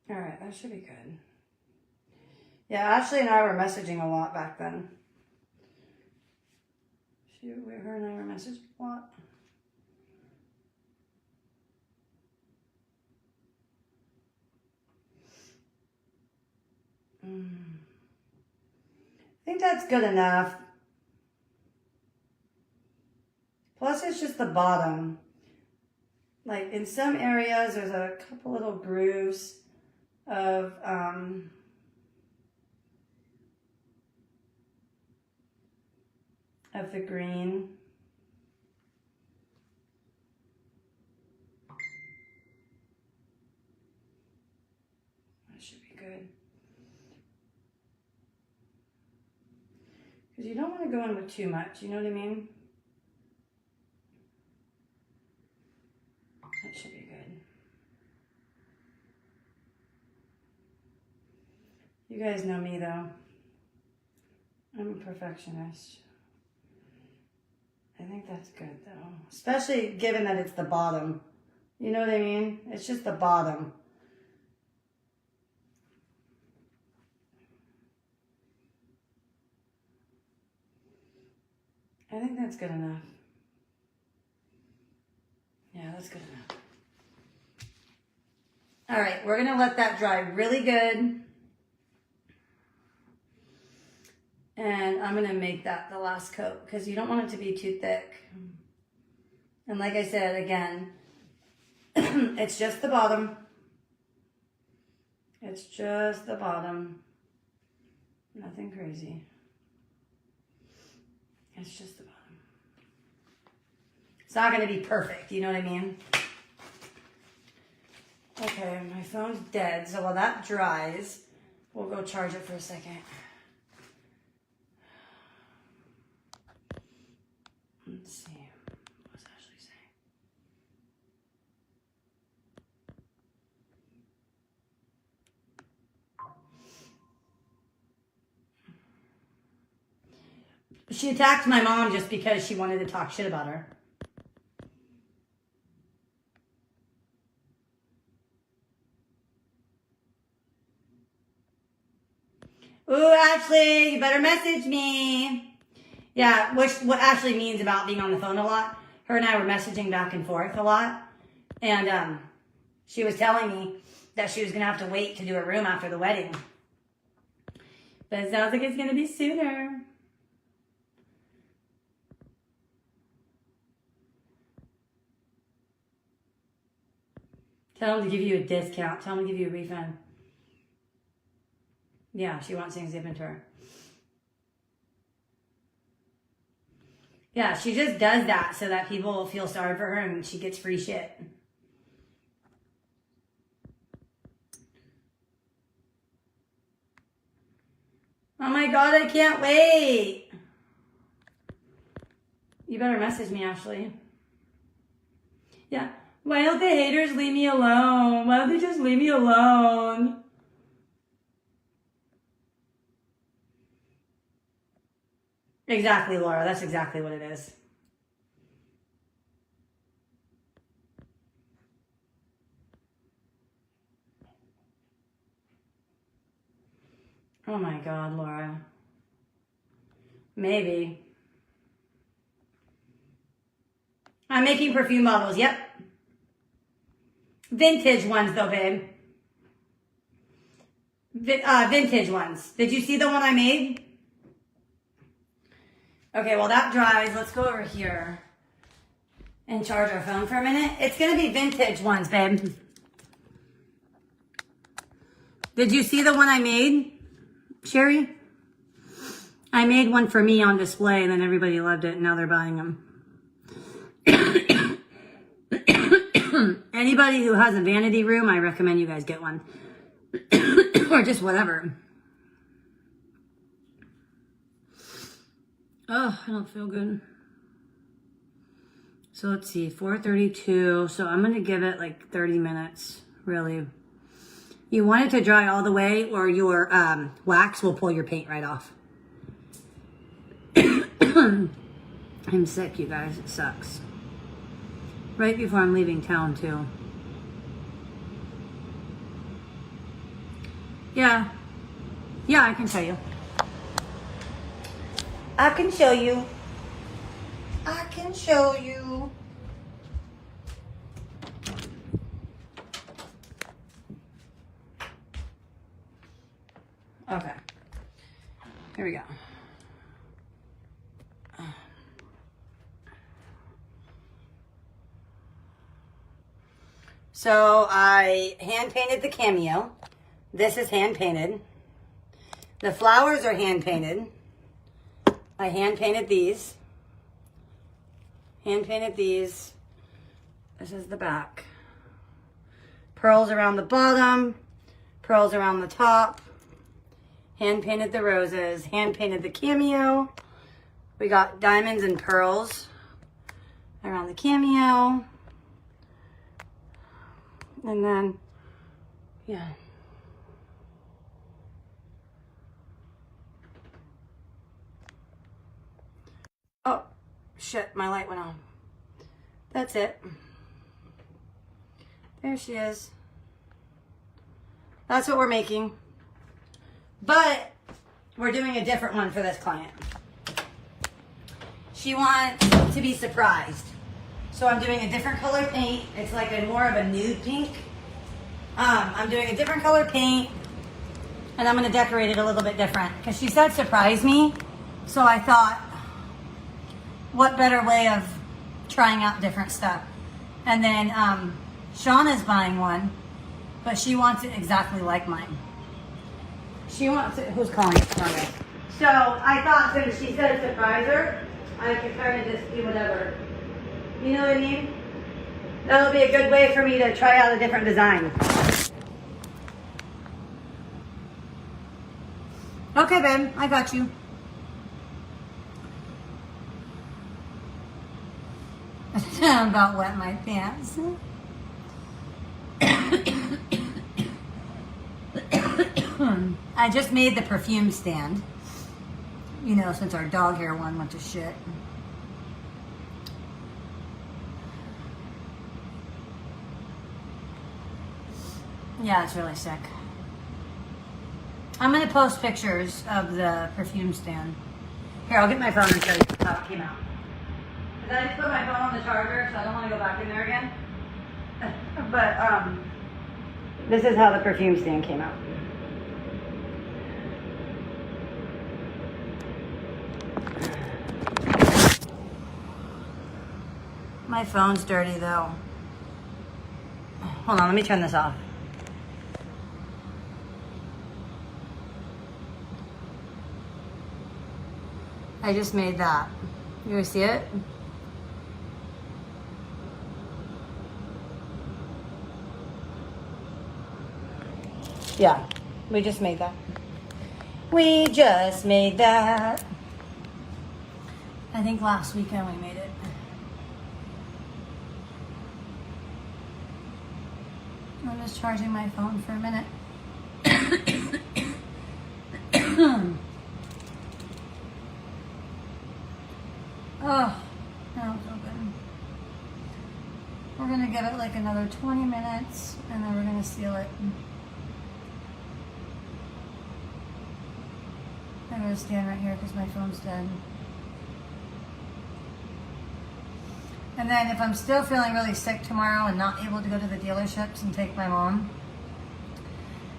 All right, that should be good. Yeah, Ashley and I were messaging a lot back then. Her and I were messaging a lot. I think that's good enough. Plus, it's just the bottom. Like in some areas, there's a couple little grooves of the green. That should be good. Because you don't want to go in with too much, you know what I mean? That should be good. You guys know me though. I'm a perfectionist. I think that's good though. Especially given that it's the bottom. You know what I mean? It's just the bottom. I think that's good enough. Yeah, that's good enough. All right, we're gonna let that dry really good. And I'm gonna make that the last coat because you don't want it to be too thick. And like I said, again, it's just the bottom. It's just the bottom. Nothing crazy. It's just the bottom. It's not gonna be perfect, you know what I mean? Okay, my phone's dead, so while that dries, we'll go charge it for a second. Let's see. What's Ashley saying? She attacked my mom just because she wanted to talk shit about her. Ooh, Ashley, you better message me. Yeah, which what Ashley means about being on the phone a lot. Her and I were messaging back and forth a lot. And she was telling me that she was going to have to wait to do a room after the wedding. But it sounds like it's going to be sooner. Tell them to give you a discount. Tell them to give you a refund. Yeah, she wants things given to her. Yeah, she just does that so that people will feel sorry for her and she gets free shit. Oh my God, I can't wait. You better message me, Ashley. Yeah. Why don't the haters leave me alone? Why don't they just leave me alone? Exactly, Laura. That's exactly what it is. Oh my God, Laura. Maybe. I'm making perfume bottles. Yep. Vintage ones though, babe. Vintage ones. Did you see the one I made? Okay, well that dries. Let's go over here and charge our phone for a minute. It's going to be vintage ones, babe. Did you see the one I made, Sherry? I made one for me on display and then everybody loved it and now they're buying them. Anybody who has a vanity room, I recommend you guys get one. Or just whatever. Oh, I don't feel good. So let's see, 4:32. So I'm going to give it like 30 minutes, really. You want it to dry all the way or your wax will pull your paint right off. I'm sick, you guys. It sucks. Right before I'm leaving town, too. Yeah. Yeah, I can show you. I can show you. I can show you. Okay. Here we go. So I hand painted the cameo. This is hand painted. The flowers are hand painted. I hand painted these. Hand painted these. This is the back. Pearls around the bottom. Pearls around the top. Hand painted the roses. Hand painted the cameo. We got diamonds and pearls around the cameo. And then, yeah. Oh, shit, my light went on. That's it. There she is. That's what we're making. But we're doing a different one for this client. She wants to be surprised. So I'm doing a different color paint. It's like more of a nude pink. I'm doing a different color paint. And I'm going to decorate it a little bit different. Because she said surprise me. So I thought, what better way of trying out different stuff. And then Shauna's buying one. But she wants it exactly like mine. She wants it. Who's calling it for me? So I thought since she said surprise her, I could kind of just do whatever. You know what I mean? That'll be a good way for me to try out a different design. Okay, babe. I got you. I'm about wet my pants. I just made the perfume stand. You know, since our dog hair one went to shit. Yeah, it's really sick. I'm going to post pictures of the perfume stand. Here, I'll get my phone and show you how it came out. Because I just put my phone on the charger, so I don't want to go back in there again. But, this is how the perfume stand came out. My phone's dirty though. Hold on, let me turn this off. I just made that. You guys see it? Yeah, we just made that. We just made that. I think last weekend we made it. I'm just charging my phone for a minute. Oh, now it's open. We're gonna give it like another 20 minutes and then we're gonna seal it. I'm gonna stand right here because my phone's dead. And then if I'm still feeling really sick tomorrow and not able to go to the dealerships and take my mom,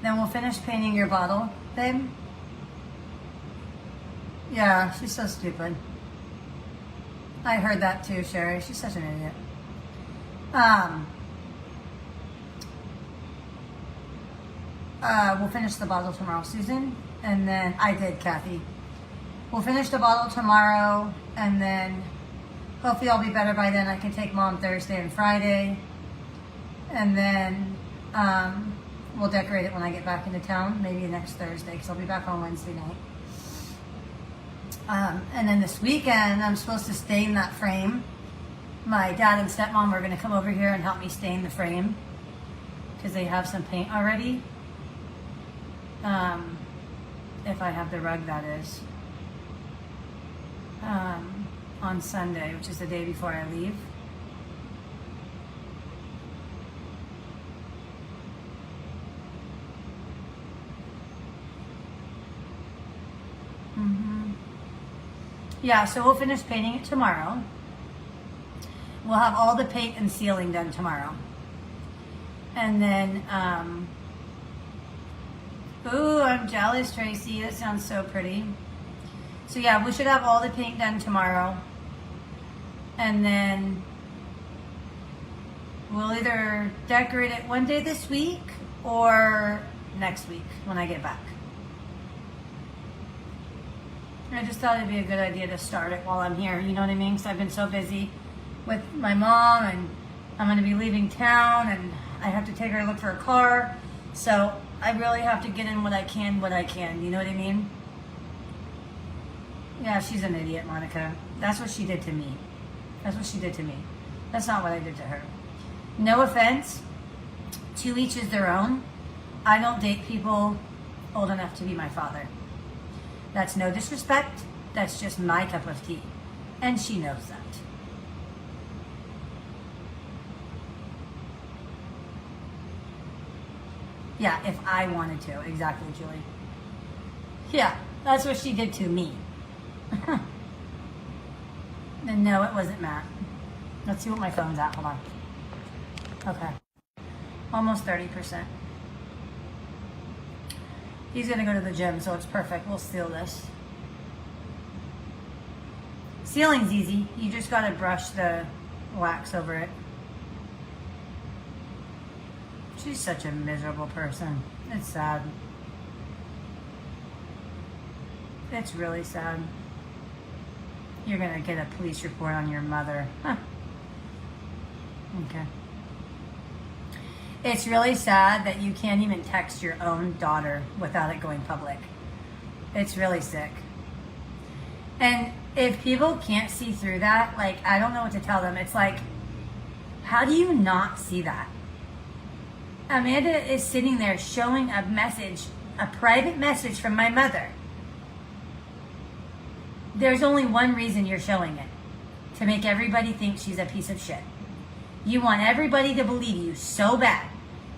then we'll finish painting your bottle, babe. Yeah, she's so stupid. I heard that too, Sherry. She's such an idiot. We'll finish the bottle tomorrow, Susan. And then, I did, Kathy. We'll finish the bottle tomorrow, and then hopefully I'll be better by then. I can take Mom Thursday and Friday. And then we'll decorate it when I get back into town, maybe next Thursday, because I'll be back on Wednesday night. And then this weekend, I'm supposed to stain that frame. My dad and stepmom are going to come over here and help me stain the frame, because they have some paint already. If I have the rug, that is. On Sunday, which is the day before I leave. Yeah, so we'll finish painting it tomorrow. We'll have all the paint and sealing done tomorrow. And then, ooh, I'm jealous, Tracy. That sounds so pretty. So yeah, we should have all the paint done tomorrow. And then we'll either decorate it one day this week or next week when I get back. I just thought it'd be a good idea to start it while I'm here, you know what I mean? Because I've been so busy with my mom, and I'm going to be leaving town, and I have to take her to look for a car. So I really have to get in what I can, you know what I mean? Yeah, she's an idiot, Monica. That's what she did to me. That's what she did to me. That's not what I did to her. No offense. To each is their own. I don't date people old enough to be my father. That's no disrespect. That's just my cup of tea. And she knows that. Yeah, if I wanted to. Exactly, Julie. Yeah, that's what she did to me. And no, it wasn't Matt. Let's see what my phone's at. Hold on. Okay. Almost 30%. He's going to go to the gym, so it's perfect. We'll seal this. Sealing's easy. You just got to brush the wax over it. She's such a miserable person. It's sad. It's really sad. You're going to get a police report on your mother. Huh. Okay. It's really sad that you can't even text your own daughter without it going public. It's really sick. And if people can't see through that, like, I don't know what to tell them. It's like, how do you not see that? Amanda is sitting there showing a message, a private message from my mother. There's only one reason you're showing it. To make everybody think she's a piece of shit. You want everybody to believe you so bad.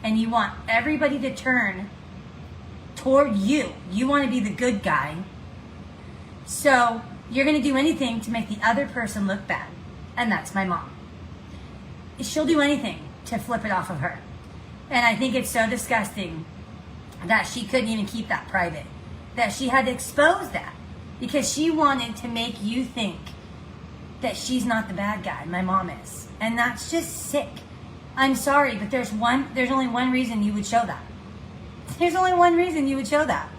And you want everybody to turn toward you. You want to be the good guy. So you're going to do anything to make the other person look bad. And that's my mom. She'll do anything to flip it off of her. And I think it's so disgusting that she couldn't even keep that private. That she had to expose that. Because she wanted to make you think that she's not the bad guy. My mom is. And that's just sick. I'm sorry, but there's only one reason you would show that. There's only one reason you would show that.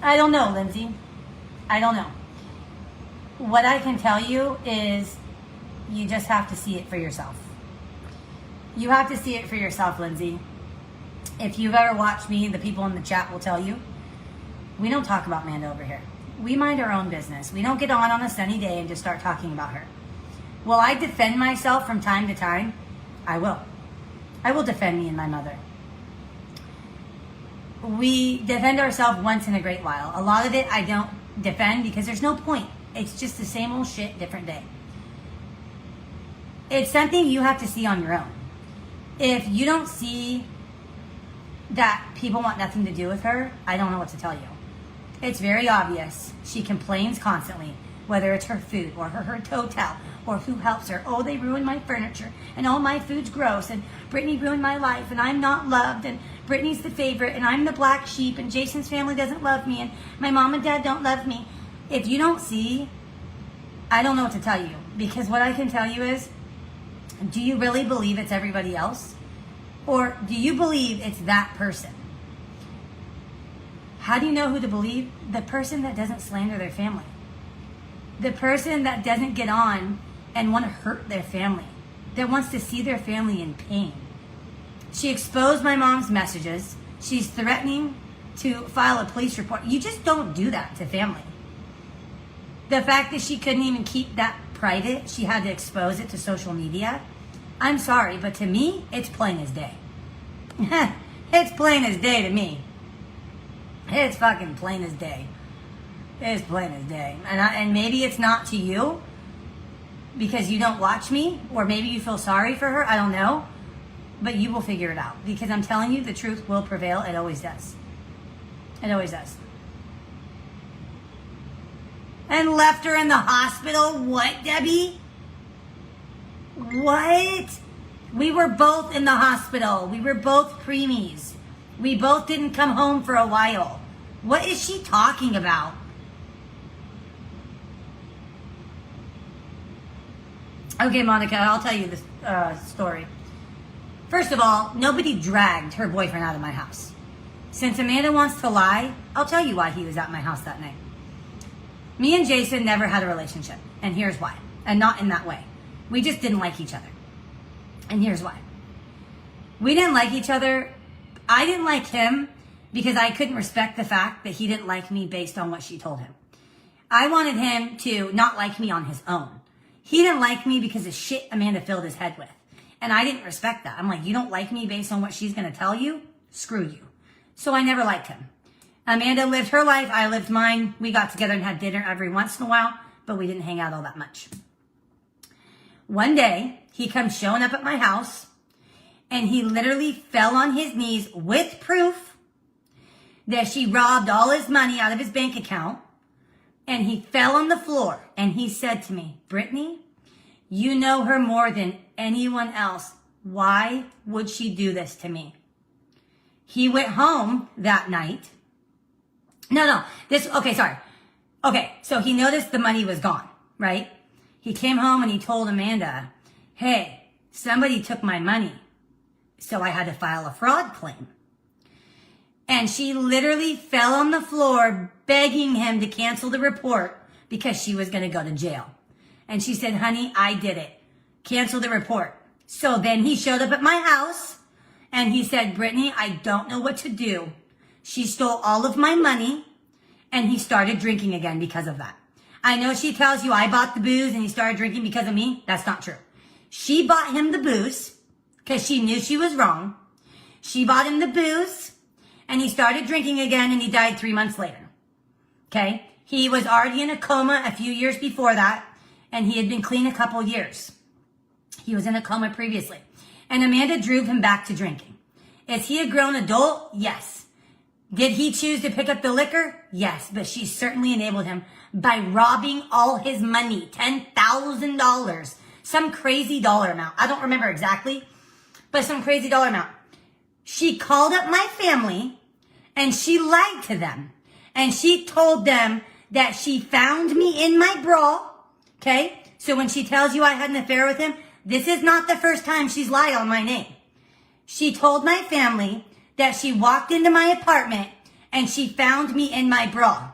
I don't know, Lindsay. I don't know. What I can tell you is you just have to see it for yourself. You have to see it for yourself, Lindsay. If you've ever watched me, the people in the chat will tell you, we don't talk about Amanda over here. We mind our own business. We don't get on a sunny day and just start talking about her. Will I defend myself from time to time? I will. I will defend me and my mother. We defend ourselves once in a great while. A lot of it I don't defend because there's no point. It's just the same old shit, different day. It's something you have to see on your own. If you don't see that people want nothing to do with her, I don't know what to tell you. It's very obvious. She complains constantly, whether it's her food or her hotel or who helps her. Oh, they ruined my furniture and all my food's gross and Brittany ruined my life and I'm not loved and Brittany's the favorite and I'm the black sheep and Jason's family doesn't love me and my mom and dad don't love me. If you don't see, I don't know what to tell you, because what I can tell you is, do you really believe it's everybody else? Or do you believe it's that person? How do you know who to believe? The person that doesn't slander their family. The person that doesn't get on and want to hurt their family. That wants to see their family in pain. She exposed my mom's messages. She's threatening to file a police report. You just don't do that to family. The fact that she couldn't even keep that private, she had to expose it to social media. I'm sorry, but to me, it's plain as day. It's plain as day to me. It's fucking plain as day. It's plain as day. And maybe it's not to you because you don't watch me, or maybe you feel sorry for her. I don't know. But you will figure it out, because I'm telling you, the truth will prevail. It always does. It always does. And left her in the hospital? What, Debbie? What? We were both in the hospital. We were both preemies. We both didn't come home for a while. What is she talking about? Okay, Monica, I'll tell you this story. First of all, nobody dragged her boyfriend out of my house. Since Amanda wants to lie, I'll tell you why he was at my house that night. Me and Jason never had a relationship, and here's why. And not in that way. We just didn't like each other. And here's why. We didn't like each other. I didn't like him because I couldn't respect the fact that he didn't like me based on what she told him. I wanted him to not like me on his own. He didn't like me because of shit Amanda filled his head with. And I didn't respect that. I'm like, you don't like me based on what she's going to tell you? Screw you. So I never liked him. Amanda lived her life. I lived mine. We got together and had dinner every once in a while, but we didn't hang out all that much. One day, he comes showing up at my house, and he literally fell on his knees with proof that she robbed all his money out of his bank account, and he fell on the floor, and he said to me, Brittany, you know her more than anyone else. Why would she do this to me? He went home that night. Okay, so he noticed the money was gone, right? He came home and he told Amanda, hey, somebody took my money, so I had to file a fraud claim. And she literally fell on the floor begging him to cancel the report because she was going to go to jail. And she said, honey, I did it. Cancel the report. So then he showed up at my house and he said, Brittany, I don't know what to do. She stole all of my money, and he started drinking again because of that. I know she tells you I bought the booze and he started drinking because of me. That's not true. She bought him the booze because she knew she was wrong. She bought him the booze and he started drinking again, and he died 3 months later. Okay? He was already in a coma a few years before that, and he had been clean a couple years. He was in a coma previously. And Amanda drove him back to drinking. Is he a grown adult? Yes. Did he choose to pick up the liquor? Yes, but she certainly enabled him by robbing all his money, $10,000, some crazy dollar amount. I don't remember exactly, but some crazy dollar amount. She called up my family and she lied to them. And she told them that she found me in my bra. Okay? So when she tells you I had an affair with him, this is not the first time she's lied on my name. She told my family that she walked into my apartment and she found me in my bra.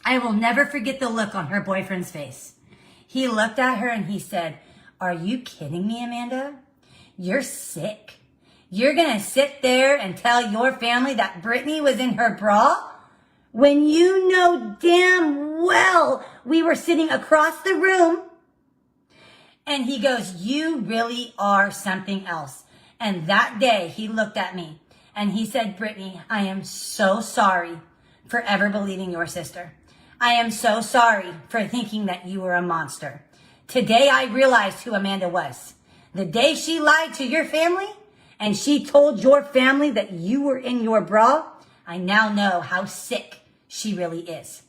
I will never forget the look on her boyfriend's face. He looked at her and he said, "Are you kidding me, Amanda? You're sick. You're going to sit there and tell your family that Brittany was in her bra when you know damn well we were sitting across the room." And he goes, "You really are something else." And that day he looked at me and he said, "Brittany, I am so sorry for ever believing your sister. I am so sorry for thinking that you were a monster. Today I realized who Amanda was. The day she lied to your family and she told your family that you were in your bra, I now know how sick she really is.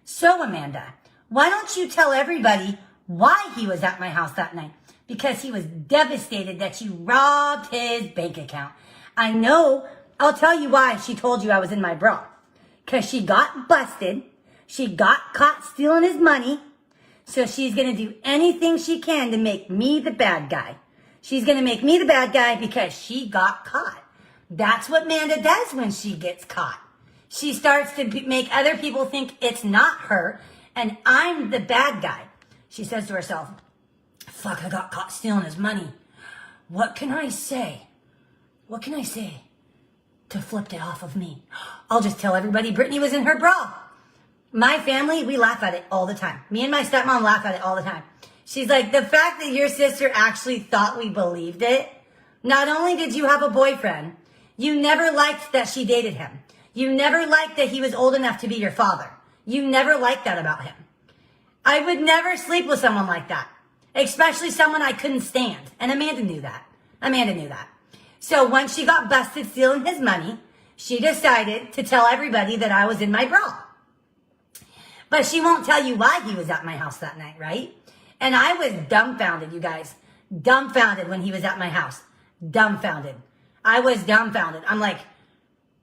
So Amanda, why don't you tell everybody why he was at my house that night? Because he was devastated that you robbed his bank account. I know, I'll tell you why she told you I was in my bra. Because she got busted. She got caught stealing his money. So she's going to do anything she can to make me the bad guy. She's going to make me the bad guy because she got caught. That's what Amanda does when she gets caught. She starts to make other people think it's not her and I'm the bad guy. She says to herself, "Fuck, I got caught stealing his money. What can I say? What can I say to flip it off of me? I'll just tell everybody Brittany was in her bra." My family, we laugh at it all the time. Me and my stepmom laugh at it all the time. She's like, "The fact that your sister actually thought we believed it, not only did you have a boyfriend, you never liked that she dated him. You never liked that he was old enough to be your father. You never liked that about him. I would never sleep with someone like that, especially someone I couldn't stand." And Amanda knew that. Amanda knew that. So once she got busted stealing his money, she decided to tell everybody that I was in my bra. But she won't tell you why he was at my house that night, right? And I was dumbfounded, you guys. Dumbfounded when he was at my house. Dumbfounded. I was dumbfounded. I'm like,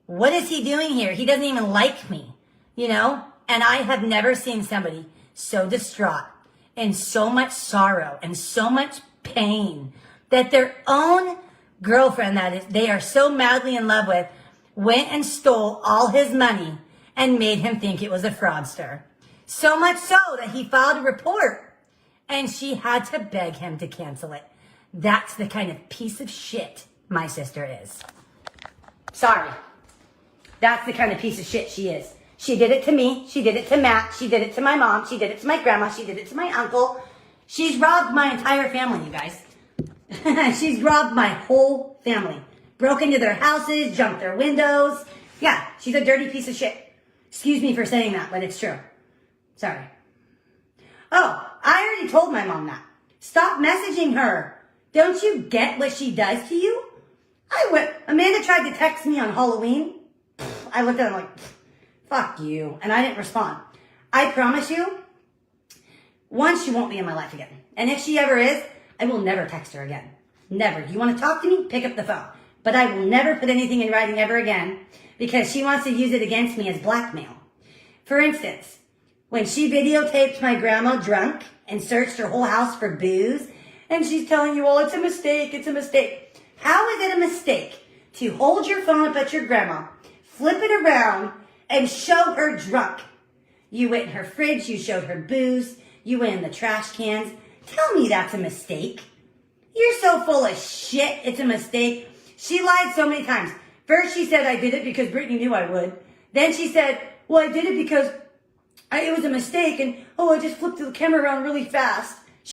what is he doing here? He doesn't even like me, you know? And I have never seen somebody so distraught and so much sorrow and so much pain that their own girlfriend that is they are so madly in love with went and stole all his money and made him think it was a fraudster. So much so that he filed a report and she had to beg him to cancel it. That's the kind of piece of shit my sister is. Sorry. That's the kind of piece of shit she is. She did it to me. She did it to Matt. She did it to my mom. She did it to my grandma. She did it to my uncle. She's robbed my entire family, you guys. She's robbed my whole family. Broke into their houses, jumped their windows. Yeah, she's a dirty piece of shit. Excuse me for saying that, but it's true. Sorry. Oh, I already told my mom that. Stop messaging her. Don't you get what she does to you? Amanda tried to text me on Halloween. I looked at her like, fuck you. And I didn't respond. I promise you, one, she won't be in my life again. And if she ever is, I will never text her again. Never. You want to talk to me? Pick up the phone. But I will never put anything in writing ever again because she wants to use it against me as blackmail. For instance, when she videotaped my grandma drunk and searched her whole house for booze, and she's telling you, "Oh, it's a mistake, it's a mistake." How is it a mistake to hold your phone up at your grandma, flip it around, and show her drunk? You went in her fridge, you showed her booze, you went in the trash cans. Tell me that's a mistake. You're so full of shit, it's a mistake. She lied so many times. First she said I did it because Brittany knew I would. Then she said, well, I did it because it was a mistake and, I just flipped the camera around really fast.